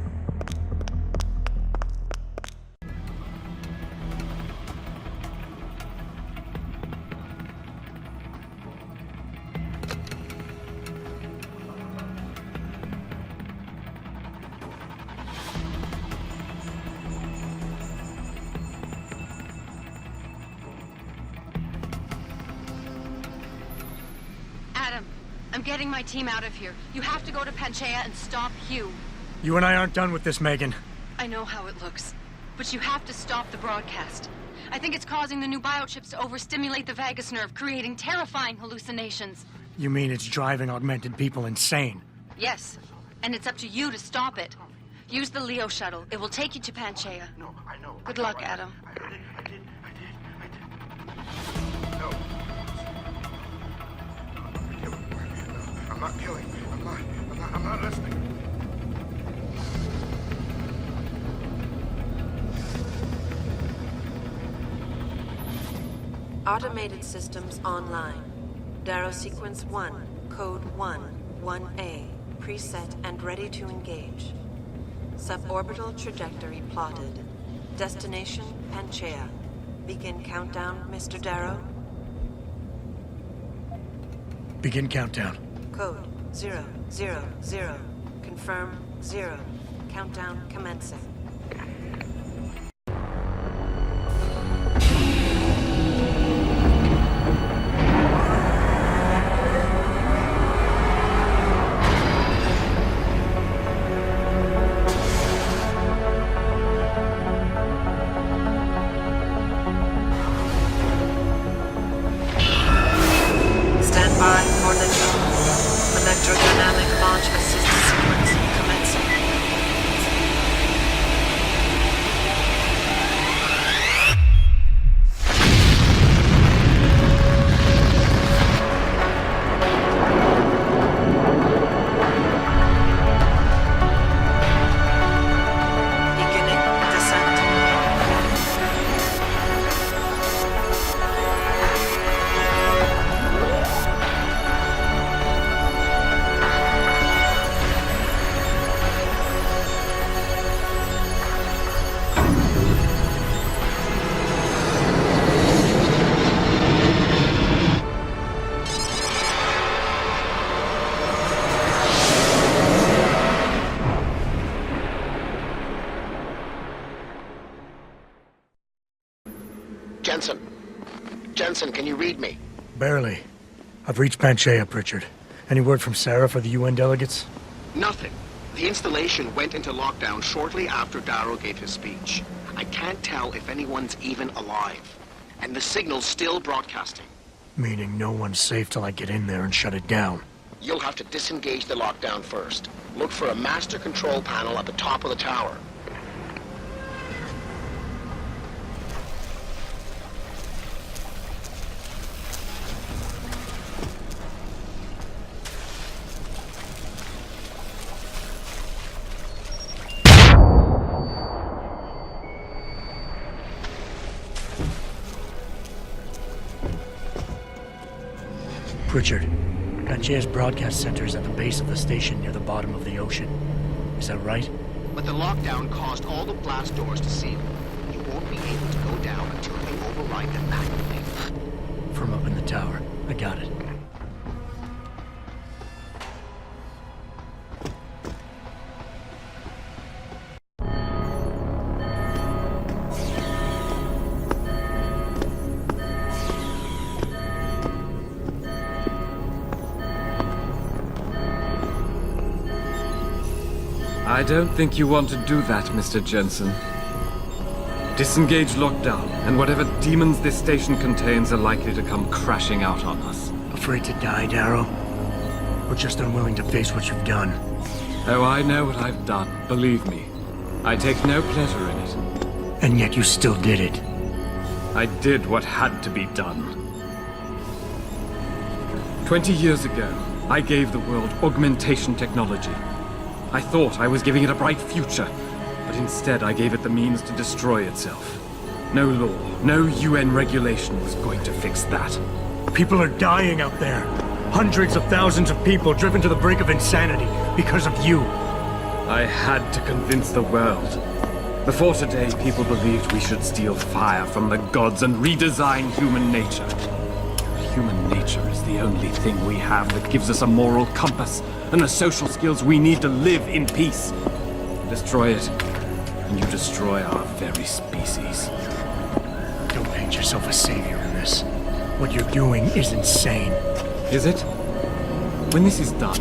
Adam, I'm getting my team out of here. You have to go to Panchea and stop Hugh. You and I aren't done with this, Megan. I know how it looks, but you have to stop the broadcast. I think it's causing the new biochips to overstimulate the vagus nerve, creating terrifying hallucinations. You mean it's driving augmented people insane? Yes, and it's up to you to stop it. Use the Leo shuttle. It will take you to Panchea. No, I know. Good luck, Adam. I did. No. I'm not killing. I'm not listening. Automated systems online. Darrow sequence 1, code 1A, preset and ready to engage. Suborbital trajectory plotted. Destination Panchea. Begin countdown, Mr. Darrow. Begin countdown. Code 000. Confirm 0. Countdown commencing. Stand by for electrodynamic launch assist sequence commencing. Can you read me? Barely. I've reached Panchea, Pritchard. Any word from Sarif or the UN delegates? Nothing. The installation went into lockdown shortly after Darrow gave his speech. I can't tell if anyone's even alive. And the signal's still broadcasting. Meaning no one's safe till I get in there and shut it down. You'll have to disengage the lockdown first. Look for a master control panel at the top of the tower. Pritchard, Panchea's broadcast center is at the base of the station near the bottom of the ocean. Is that right? But the lockdown caused all the blast doors to seal. You won't be able to go down until you override them manually. From up in the tower. I got it. I don't think you want to do that, Mr. Jensen. Disengage lockdown, and whatever demons this station contains are likely to come crashing out on us. Afraid to die, Darrow? Or just unwilling to face what you've done? Oh, I know what I've done, believe me. I take no pleasure in it. And yet you still did it. I did what had to be done. 20 years ago, I gave the world augmentation technology. I thought I was giving it a bright future, but instead I gave it the means to destroy itself. No law, no UN regulation was going to fix that. People are dying out there. Hundreds of thousands of people driven to the brink of insanity because of you. I had to convince the world. Before today, people believed we should steal fire from the gods and redesign human nature. Human nature is the only thing we have that gives us a moral compass and the social skills we need to live in peace. Destroy it, and you destroy our very species. Don't paint yourself a savior in this. What you're doing is insane. Is it? When this is done,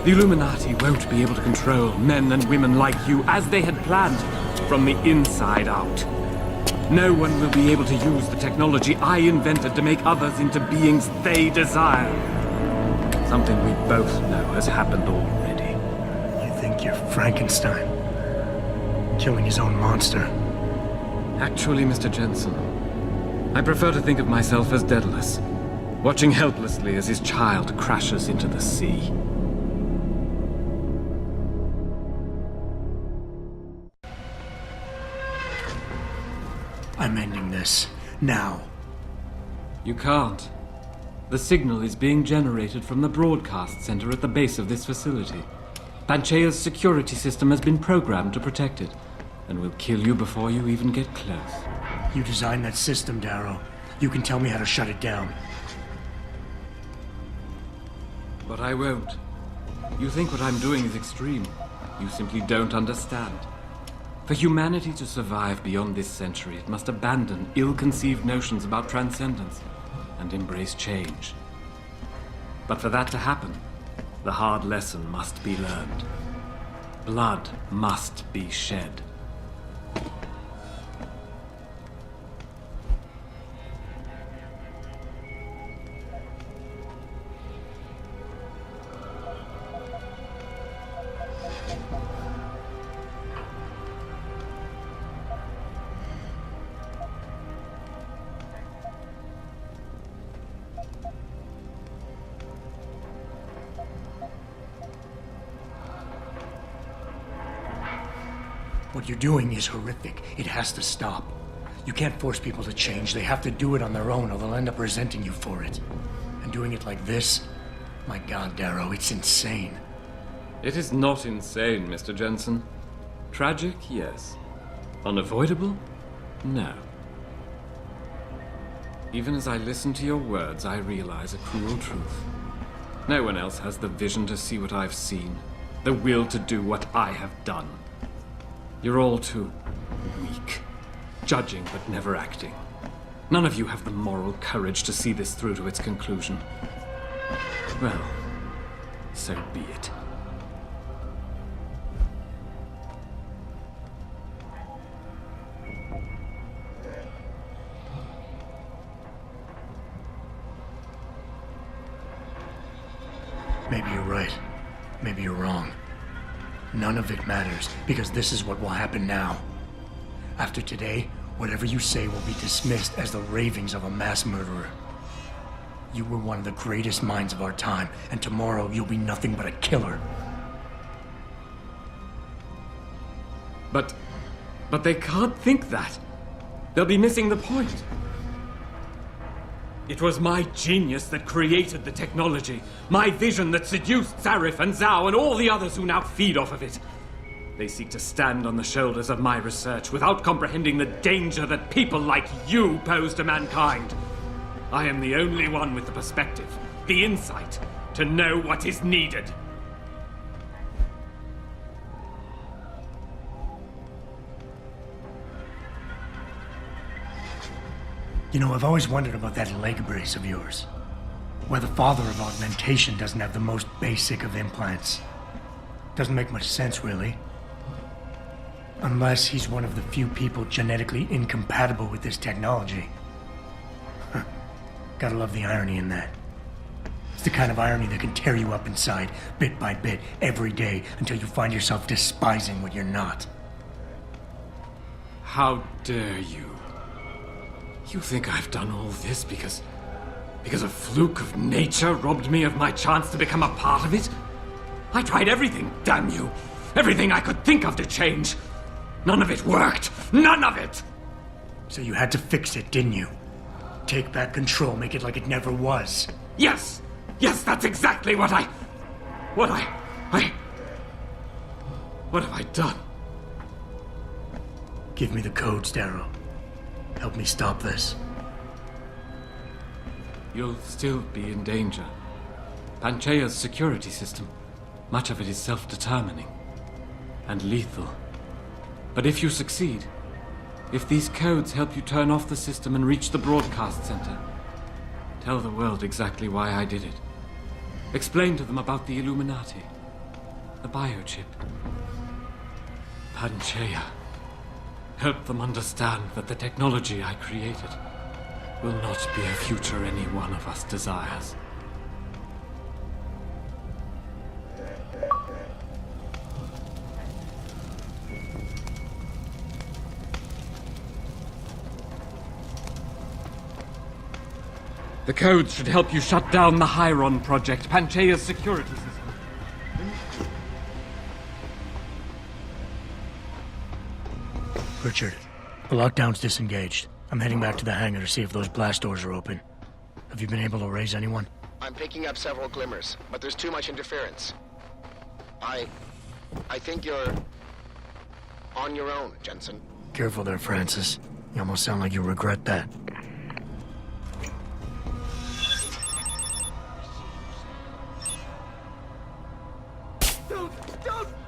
the Illuminati won't be able to control men and women like you as they had planned, from the inside out. No one will be able to use the technology I invented to make others into beings they desire. Something we both know has happened already. You think you're Frankenstein? Killing his own monster? Actually, Mr. Jensen, I prefer to think of myself as Daedalus, watching helplessly as his child crashes into the sea. I'm ending this. Now. You can't. The signal is being generated from the broadcast center at the base of this facility. Panchea's security system has been programmed to protect it, and will kill you before you even get close. You designed that system, Darrow. You can tell me how to shut it down. But I won't. You think what I'm doing is extreme. You simply don't understand. For humanity to survive beyond this century, it must abandon ill-conceived notions about transcendence and embrace change. But for that to happen, the hard lesson must be learned. Blood must be shed. What you're doing is horrific. It has to stop. You can't force people to change. They have to do it on their own, or they'll end up resenting you for it. And doing it like this? My God, Darrow, it's insane. It is not insane, Mr. Jensen. Tragic, yes. Unavoidable? No. Even as I listen to your words, I realize a cruel truth. No one else has the vision to see what I've seen, the will to do what I have done. You're all too weak, judging but never acting. None of you have the moral courage to see this through to its conclusion. Well, so be it. Maybe you're right. Maybe you're wrong. None of it matters, because this is what will happen now. After today, whatever you say will be dismissed as the ravings of a mass murderer. You were one of the greatest minds of our time, and tomorrow you'll be nothing but a killer. But they can't think that. They'll be missing the point. It was my genius that created the technology. My vision that seduced Sarif and Zhao and all the others who now feed off of it. They seek to stand on the shoulders of my research without comprehending the danger that people like you pose to mankind. I am the only one with the perspective, the insight, to know what is needed. You know, I've always wondered about that leg brace of yours. Why the father of augmentation doesn't have the most basic of implants. Doesn't make much sense, really. Unless he's one of the few people genetically incompatible with this technology. Huh. Gotta love the irony in that. It's the kind of irony that can tear you up inside, bit by bit, every day, until you find yourself despising what you're not. How dare you? You think I've done all this because a fluke of nature robbed me of my chance to become a part of it? I tried everything, damn you! Everything I could think of to change! None of it worked! None of it! So you had to fix it, didn't you? Take back control, make it like it never was. Yes! Yes, that's exactly what have I done? Give me the codes, Darrow. Help me stop this. You'll still be in danger. Panchea's security system, much of it is self-determining and lethal. But if you succeed, if these codes help you turn off the system and reach the broadcast center, tell the world exactly why I did it. Explain to them about the Illuminati, the biochip, Panchea. Help them understand that the technology I created will not be a future any one of us desires. The codes should help you shut down the Hyron project, Panchea's security system. Richard, the lockdown's disengaged. I'm heading back to the hangar to see if those blast doors are open. Have you been able to raise anyone? I'm picking up several glimmers, but there's too much interference. I think you're on your own, Jensen. Careful there, Francis. You almost sound like you regret that.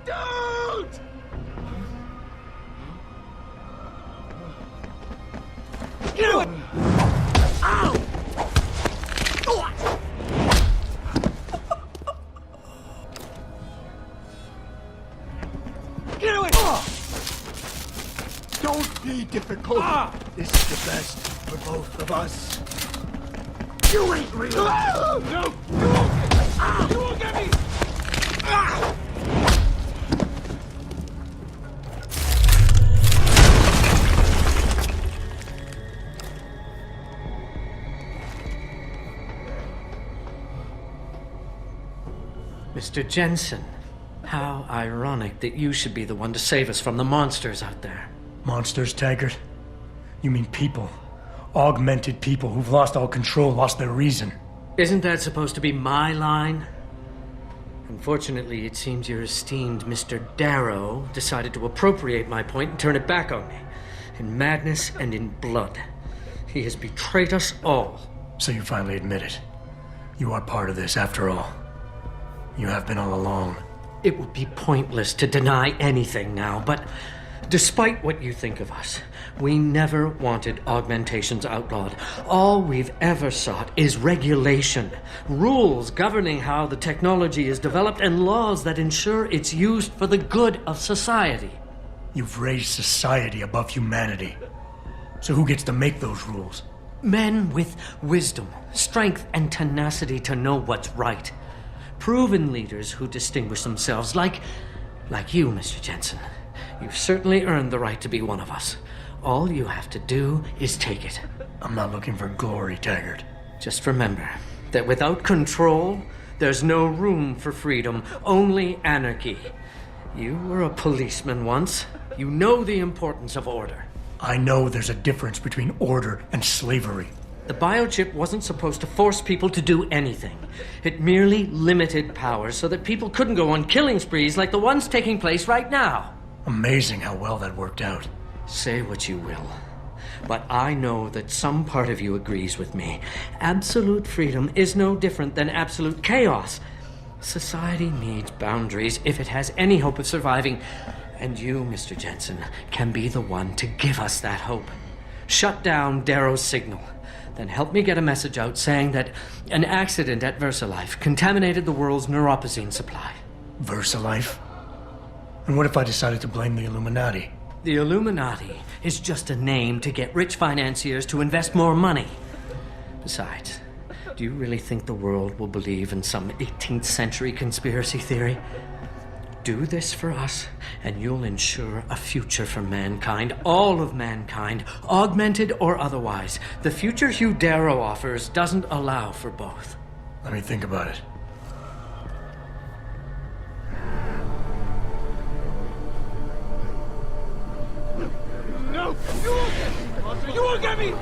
Don't! Get away! Ow! Get away! Don't be difficult. This is the best for both of us. You ain't real. No! You won't get me! Mr. Jensen, how ironic that you should be the one to save us from the monsters out there. Monsters, Taggart? You mean people. Augmented people who've lost all control, lost their reason. Isn't that supposed to be my line? Unfortunately, it seems your esteemed Mr. Darrow decided to appropriate my point and turn it back on me. In madness and in blood. He has betrayed us all. So you finally admit it. You are part of this, after all. You have been all along. It would be pointless to deny anything now, but Despite what you think of us, we never wanted augmentations outlawed. All we've ever sought is regulation, rules governing how the technology is developed, and laws that ensure it's used for the good of society. You've raised society above humanity. So who gets to make those rules? Men with wisdom, strength, and tenacity to know what's right. Proven leaders who distinguish themselves, like you, Mr. Jensen. You've certainly earned the right to be one of us. All you have to do is take it. I'm not looking for glory, Taggart. Just remember that without control, there's no room for freedom, only anarchy. You were a policeman once. You know the importance of order. I know there's a difference between order and slavery. The biochip wasn't supposed to force people to do anything. It merely limited powers so that people couldn't go on killing sprees like the ones taking place right now. Amazing how well that worked out. Say what you will, but I know that some part of you agrees with me. Absolute freedom is no different than absolute chaos. Society needs boundaries if it has any hope of surviving. And you, Mr. Jensen, can be the one to give us that hope. Shut down Darrow's signal. Then help me get a message out saying that an accident at VersaLife contaminated the world's neuropozyne supply. VersaLife? And what if I decided to blame the Illuminati? The Illuminati is just a name to get rich financiers to invest more money. Besides, do you really think the world will believe in some 18th century conspiracy theory? Do this for us, and you'll ensure a future for mankind, all of mankind, augmented or otherwise. The future Hugh Darrow offers doesn't allow for both. Let me think about it. No! You won't get me!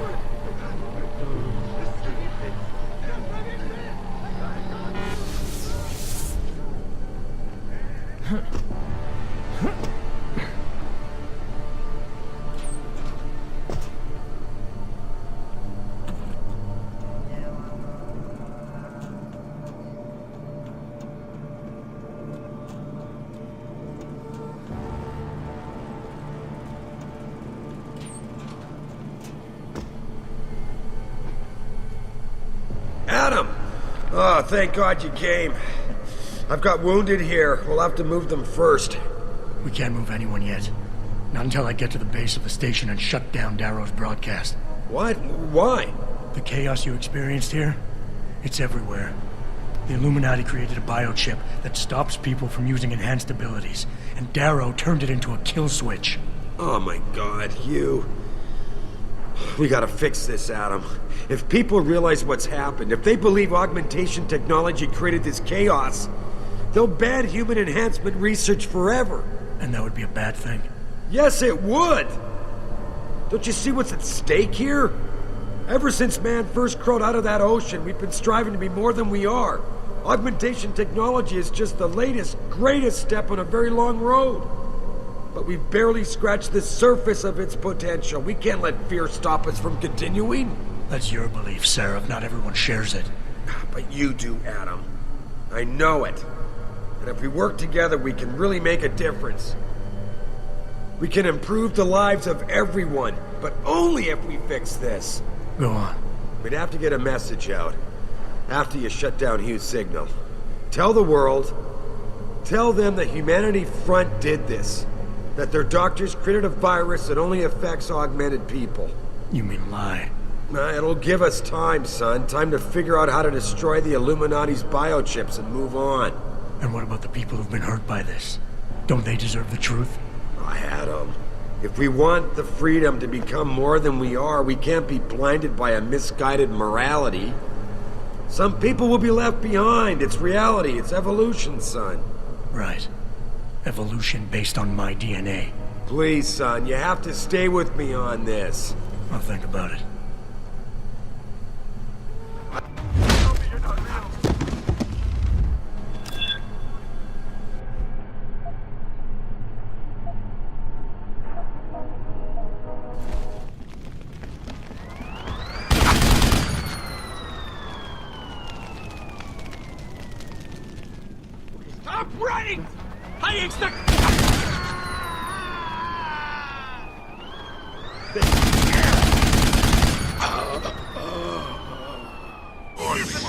Adam! Oh, thank God you came. I've got wounded here. We'll have to move them first. We can't move anyone yet. Not until I get to the base of the station and shut down Darrow's broadcast. What? Why? The chaos you experienced here, it's everywhere. The Illuminati created a biochip that stops people from using enhanced abilities, and Darrow turned it into a kill switch. Oh my God, you... We gotta fix this, Adam. If people realize what's happened, if they believe augmentation technology created this chaos, they'll ban human enhancement research forever. And that would be a bad thing. Yes, it would! Don't you see what's at stake here? Ever since man first crawled out of that ocean, we've been striving to be more than we are. Augmentation technology is just the latest, greatest step on a very long road. But we've barely scratched the surface of its potential. We can't let fear stop us from continuing. That's your belief, Sarif. Not everyone shares it. But you do, Adam. I know it. And if we work together, we can really make a difference. We can improve the lives of everyone, but only if we fix this. Go on. We'd have to get a message out after you shut down Hugh's signal. Tell the world, tell them the Humanity Front did this. That their doctors created a virus that only affects augmented people. You mean lie? It'll give us time, son. Time to figure out how to destroy the Illuminati's biochips and move on. And what about the people who've been hurt by this? Don't they deserve the truth? Adam, if we want the freedom to become more than we are, we can't be blinded by a misguided morality. Some people will be left behind. It's reality. It's evolution, son. Right. Evolution based on my DNA. Please, son, you have to stay with me on this. I'll think about it. Stop running! I expect... This is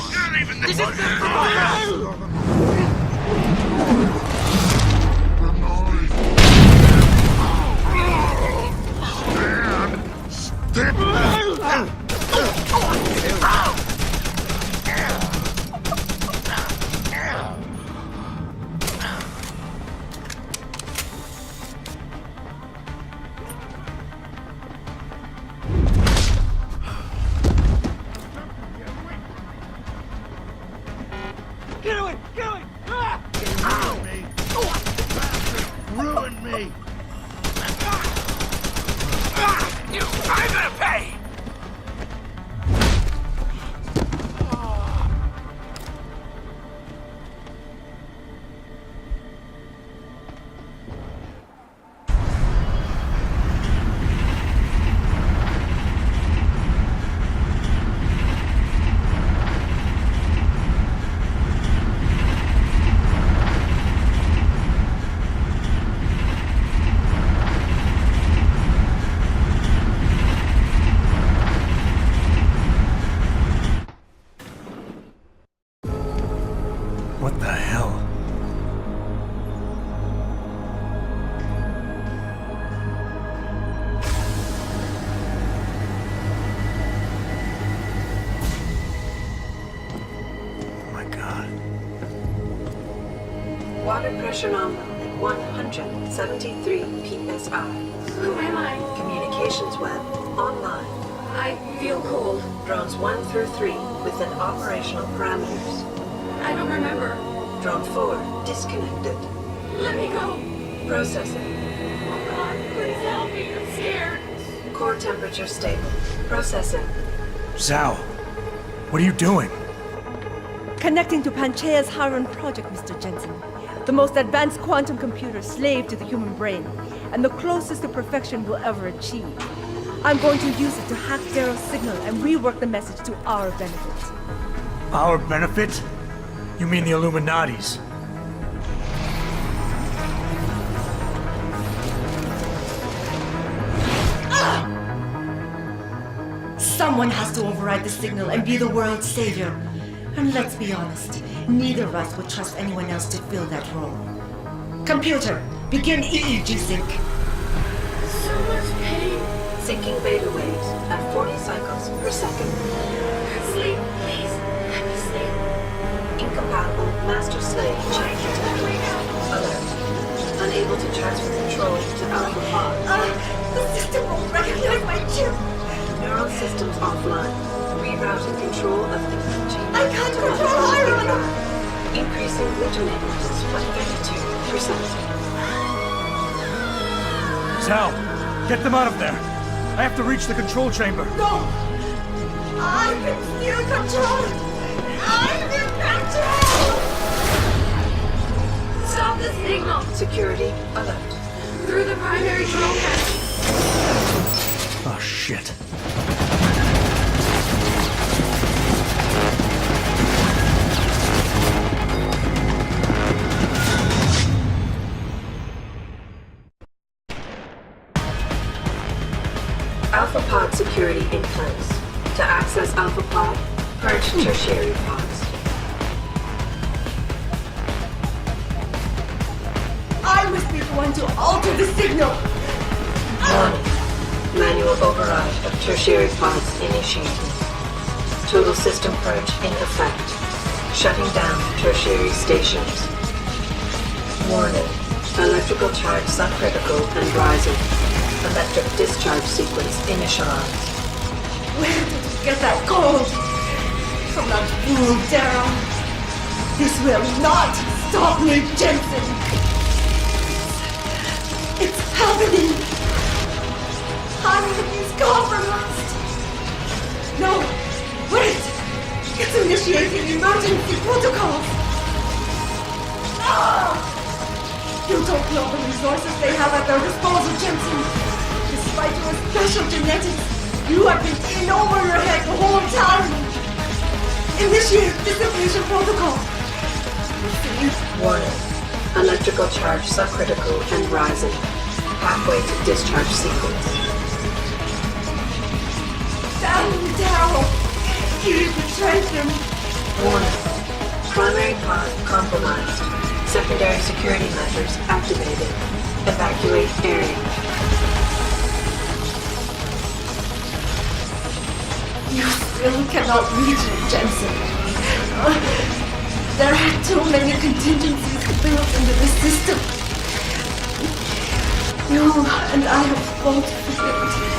Get away! Get away! Ruin me! I'm gonna pay! What the hell? Oh my God. Water pressure nominal at 173 psi. Who am I? Communications web online. I feel cold. Drones 1 through 3 within operational parameters. I don't remember. Drone 4 disconnected. Let me go. Processing. Oh God, please help me. I'm scared. Core temperature stable. Processing. Zhao, what are you doing? Connecting to Panchea's Hiron project, Mr. Jensen. The most advanced quantum computer slave to the human brain, and the closest to perfection we'll ever achieve. I'm going to use it to hack Darrow's signal and rework the message to our benefit. Our benefit? You mean the Illuminati's? Someone has to override the signal and be the world's savior. And let's be honest, neither of us would trust anyone else to fill that role. Computer, begin EEG sync. So much pain. Syncing beta waves at 40 cycles per second. Sleep, please. Let me sleep. Incompatible master-slave chain detected. Alert. Unable to transfer control to Alpha Pod. The system won't recognize my chip. Neural systems offline. Rerouting control of the chain. I can't control Hiron! Increasing detonators by 32%. Zhao, get them out of there. I have to reach the control chamber. No! I can still control! I'm in control! Stop the signal. Security alert. Through the primary drone hatch. Oh, shit. Alpha Pod security in place. To access Alpha Pod, purge tertiary pods. I must be the one to alter the signal! Warning. Manual override of tertiary pods initiated. Total system purge in effect. Shutting down tertiary stations. Warning. Electrical charge subcritical and rising. Electric discharge sequence initialized. Where did you get that gold? From that fool, Darrow. This will not stop me, Jensen. It's happening. Hiron is compromised. No, wait. It's initiating emergency protocols. Ah! You don't know the resources they have at their disposal, Jensen. Despite your special genetics, you have been in over your head the whole time. Initiate dissipation protocol. Warning. Electrical charge subcritical and rising. Halfway to discharge sequence. Damn Darrow! You betrayed them. Warning. Primary pod compromised. Secondary security measures activated. Evacuate area. You still cannot reach it, Jensen. There are too many contingencies built into the system. You and I have both failed.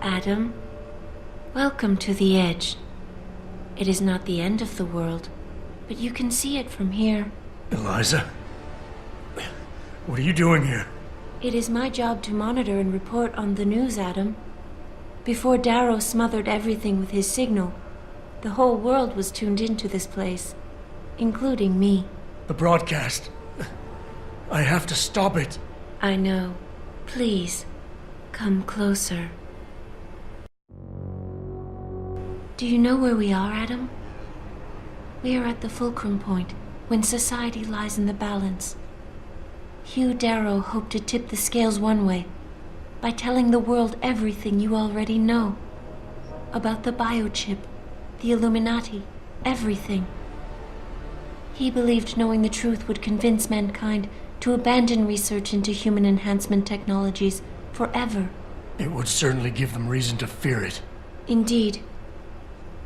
Adam, welcome to the Edge. It is not the end of the world, but you can see it from here. Eliza? What are you doing here? It is my job to monitor and report on the news, Adam. Before Darrow smothered everything with his signal, the whole world was tuned into this place, including me. The broadcast. I have to stop it. I know. Please, come closer. Do you know where we are, Adam? We are at the fulcrum point, when society lies in the balance. Hugh Darrow hoped to tip the scales one way, by telling the world everything you already know. About the biochip, the Illuminati, everything. He believed knowing the truth would convince mankind to abandon research into human enhancement technologies forever. It would certainly give them reason to fear it. Indeed.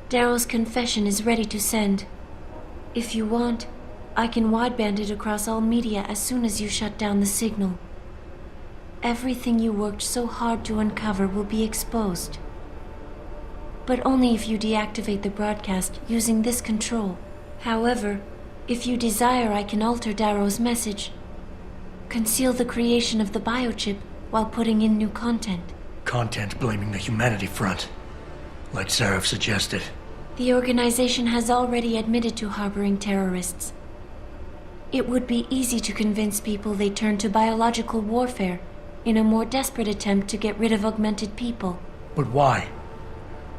Darrow's confession is ready to send. If you want, I can wideband it across all media as soon as you shut down the signal. Everything you worked so hard to uncover will be exposed. But only if you deactivate the broadcast using this control. However, if you desire, I can alter Darrow's message. Conceal the creation of the biochip while putting in new content. Content blaming the humanity front, like Sarif suggested. The organization has already admitted to harboring terrorists. It would be easy to convince people they turn to biological warfare in a more desperate attempt to get rid of augmented people. But why?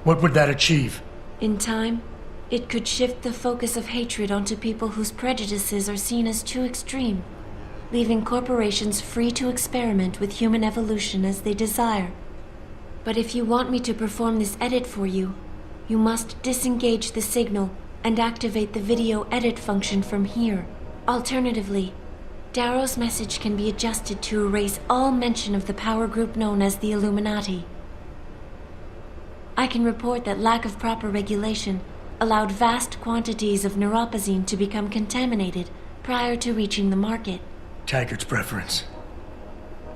What would that achieve? In time, it could shift the focus of hatred onto people whose prejudices are seen as too extreme, leaving corporations free to experiment with human evolution as they desire. But if you want me to perform this edit for you, you must disengage the signal and activate the video edit function from here. Alternatively, Darrow's message can be adjusted to erase all mention of the power group known as the Illuminati. I can report that lack of proper regulation allowed vast quantities of neuropozyne to become contaminated prior to reaching the market. Taggart's preference.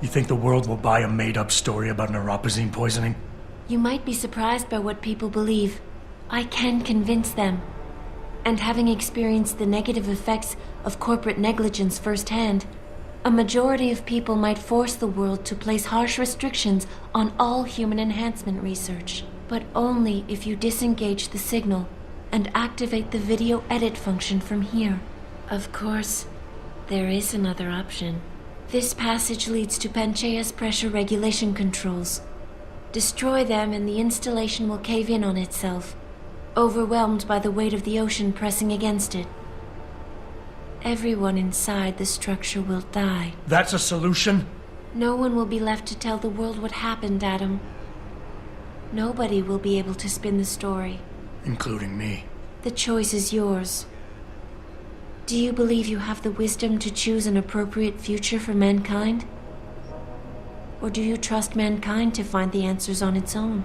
You think the world will buy a made-up story about neuropozyne poisoning? You might be surprised by what people believe. I can convince them. And having experienced the negative effects of corporate negligence firsthand, a majority of people might force the world to place harsh restrictions on all human enhancement research. But only if you disengage the signal and activate the video edit function from here. Of course, there is another option. This passage leads to Panchea's pressure regulation controls. Destroy them and the installation will cave in on itself, overwhelmed by the weight of the ocean pressing against it. Everyone inside the structure will die. That's a solution? No one will be left to tell the world what happened, Adam. Nobody will be able to spin the story. Including me. The choice is yours. Do you believe you have the wisdom to choose an appropriate future for mankind? Or do you trust mankind to find the answers on its own?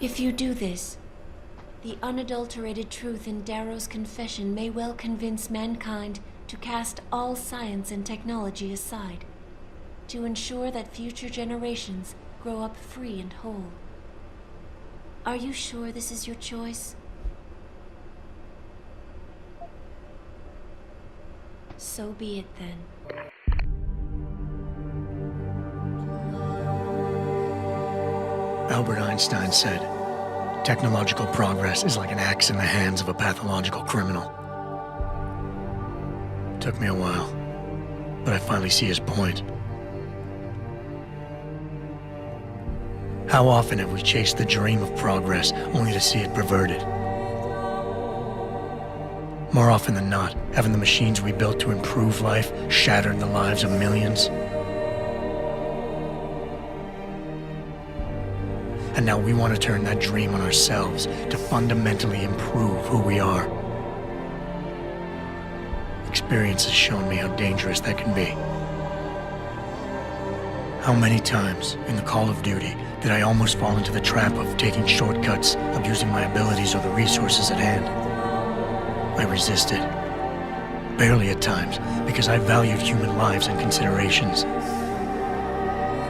If you do this, the unadulterated truth in Darrow's confession may well convince mankind to cast all science and technology aside, to ensure that future generations grow up free and whole. Are you sure this is your choice? So be it then. Albert Einstein said, technological progress is like an axe in the hands of a pathological criminal. Took me a while, but I finally see his point. How often have we chased the dream of progress only to see it perverted? More often than not, haven't the machines we built to improve life shattered the lives of millions? And now we want to turn that dream on ourselves to fundamentally improve who we are. Experience has shown me how dangerous that can be. How many times in the Call of Duty did I almost fall into the trap of taking shortcuts, abusing my abilities or the resources at hand? I resisted. Barely at times, because I valued human lives and considerations.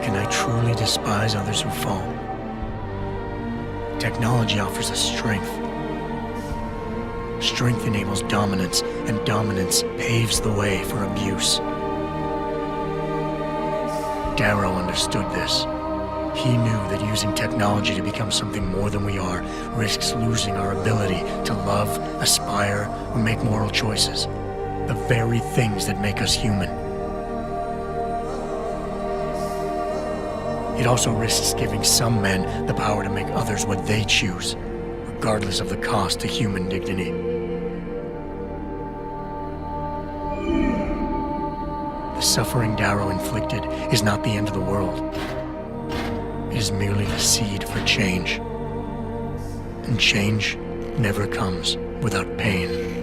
Can I truly despise others who fall? Technology offers us strength. Strength enables dominance, and dominance paves the way for abuse. Darrow understood this. He knew that using technology to become something more than we are risks losing our ability to love, aspire, or make moral choices. The very things that make us human. It also risks giving some men the power to make others what they choose, regardless of the cost to human dignity. The suffering Darrow inflicted is not the end of the world. It is merely the seed for change. And change never comes without pain.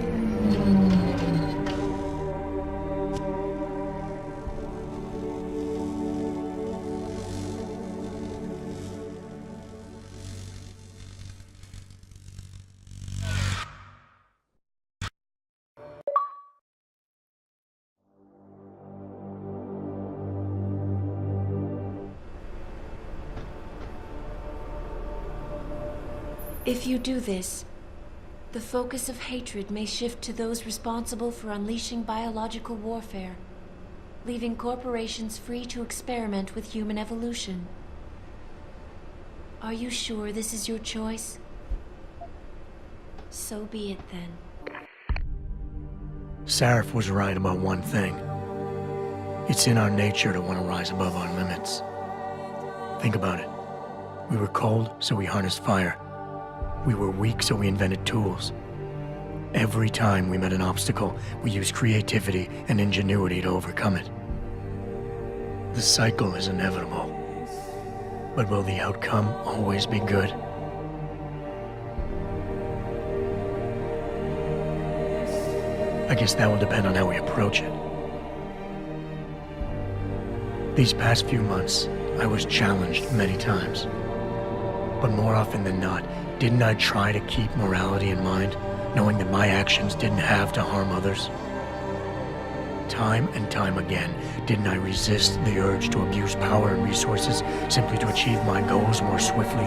If you do this, the focus of hatred may shift to those responsible for unleashing biological warfare, leaving corporations free to experiment with human evolution. Are you sure this is your choice? So be it then. Sarif was right about one thing. It's in our nature to want to rise above our limits. Think about it. We were cold, so we harnessed fire. We were weak, so we invented tools. Every time we met an obstacle, we used creativity and ingenuity to overcome it. The cycle is inevitable. But will the outcome always be good? I guess that will depend on how we approach it. These past few months, I was challenged many times. But more often than not, didn't I try to keep morality in mind, knowing that my actions didn't have to harm others? Time and time again, didn't I resist the urge to abuse power and resources simply to achieve my goals more swiftly?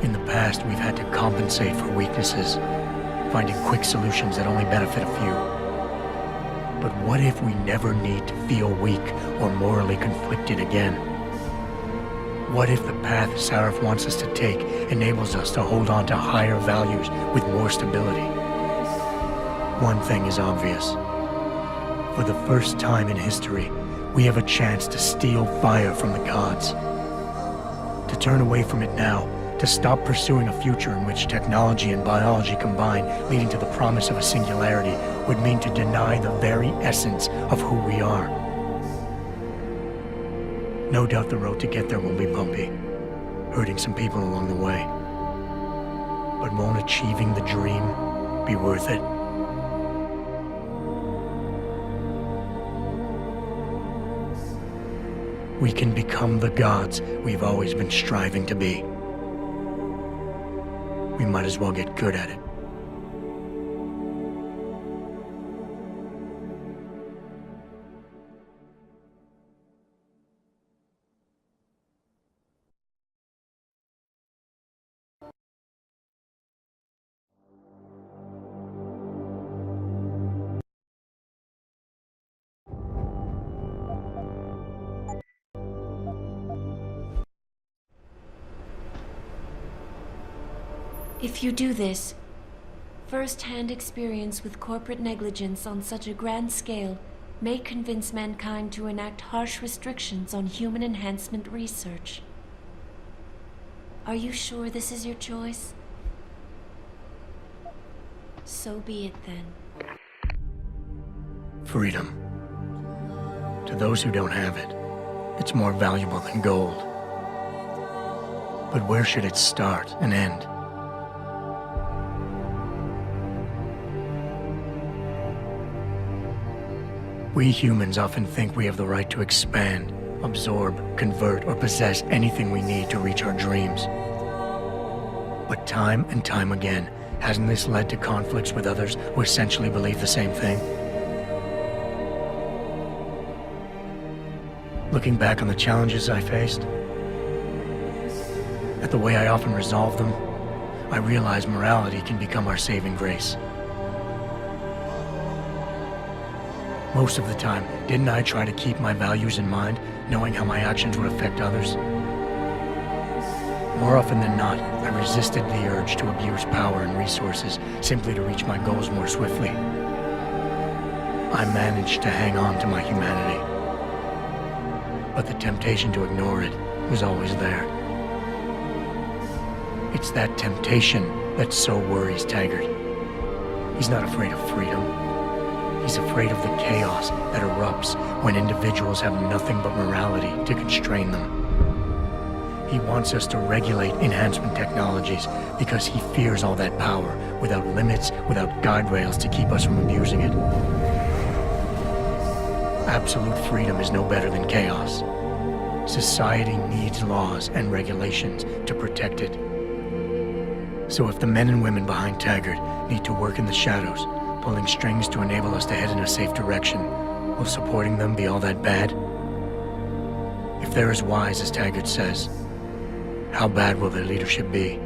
In the past, we've had to compensate for weaknesses, finding quick solutions that only benefit a few. But what if we never need to feel weak or morally conflicted again? What if the path Sarif wants us to take enables us to hold on to higher values with more stability? One thing is obvious. For the first time in history, we have a chance to steal fire from the gods. To turn away from it now, to stop pursuing a future in which technology and biology combine, leading to the promise of a singularity, would mean to deny the very essence of who we are. No doubt the road to get there will be bumpy, hurting some people along the way. But won't achieving the dream be worth it? We can become the gods we've always been striving to be. We might as well get good at it. If you do this, first-hand experience with corporate negligence on such a grand scale may convince mankind to enact harsh restrictions on human enhancement research. Are you sure this is your choice? So be it then. Freedom. To those who don't have it, it's more valuable than gold. But where should it start and end? We humans often think we have the right to expand, absorb, convert, or possess anything we need to reach our dreams. But time and time again, hasn't this led to conflicts with others who essentially believe the same thing? Looking back on the challenges I faced, at the way I often resolve them, I realize morality can become our saving grace. Most of the time, didn't I try to keep my values in mind, knowing how my actions would affect others? More often than not, I resisted the urge to abuse power and resources simply to reach my goals more swiftly. I managed to hang on to my humanity. But the temptation to ignore it was always there. It's that temptation that so worries Taggart. He's not afraid of freedom. He's afraid of the chaos that erupts when individuals have nothing but morality to constrain them. He wants us to regulate enhancement technologies because he fears all that power, without limits, without guide rails to keep us from abusing it. Absolute freedom is no better than chaos. Society needs laws and regulations to protect it. So if the men and women behind Taggart need to work in the shadows, pulling strings to enable us to head in a safe direction, will supporting them be all that bad? If they're as wise as Taggart says, how bad will their leadership be?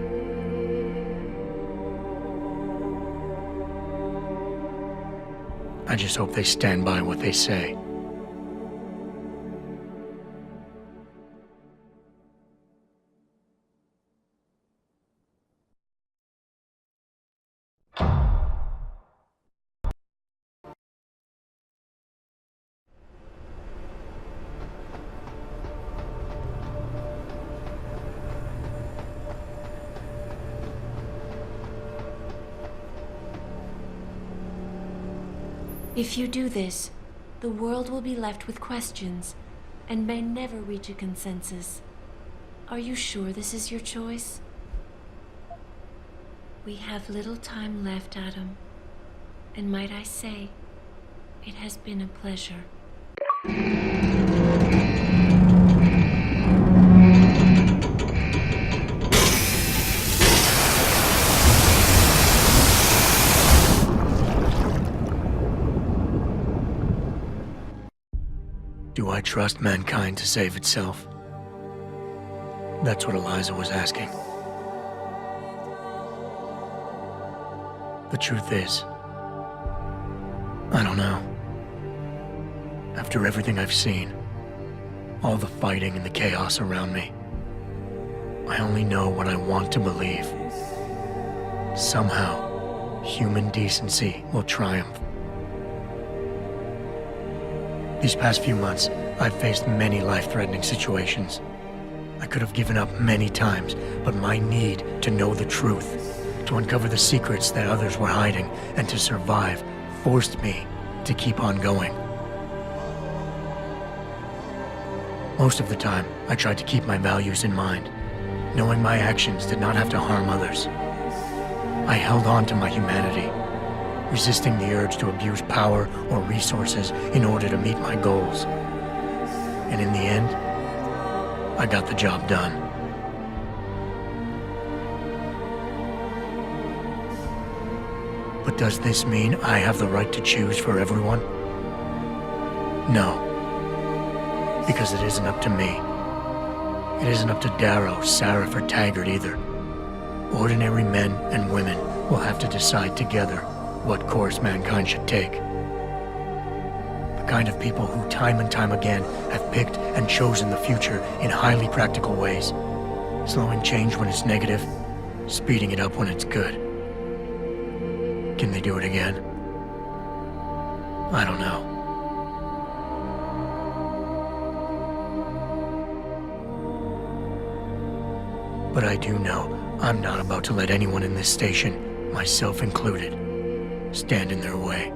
I just hope they stand by what they say. If you do this, the world will be left with questions and may never reach a consensus. Are you sure this is your choice? We have little time left, Adam. And might I say, it has been a pleasure. Do I trust mankind to save itself? That's what Eliza was asking. The truth is, I don't know. After everything I've seen, all the fighting and the chaos around me, I only know what I want to believe. Somehow, human decency will triumph. These past few months, I've faced many life-threatening situations. I could have given up many times, but my need to know the truth, to uncover the secrets that others were hiding, and to survive, forced me to keep on going. Most of the time, I tried to keep my values in mind, knowing my actions did not have to harm others. I held on to my humanity, resisting the urge to abuse power or resources in order to meet my goals. And in the end, I got the job done. But does this mean I have the right to choose for everyone? No. Because it isn't up to me. It isn't up to Darrow, Sarif, or Taggart either. Ordinary men and women will have to decide together what course mankind should take. The kind of people who time and time again have picked and chosen the future in highly practical ways, slowing change when it's negative, speeding it up when it's good. Can they do it again? I don't know. But I do know I'm not about to let anyone in this station, myself included, stand in their way.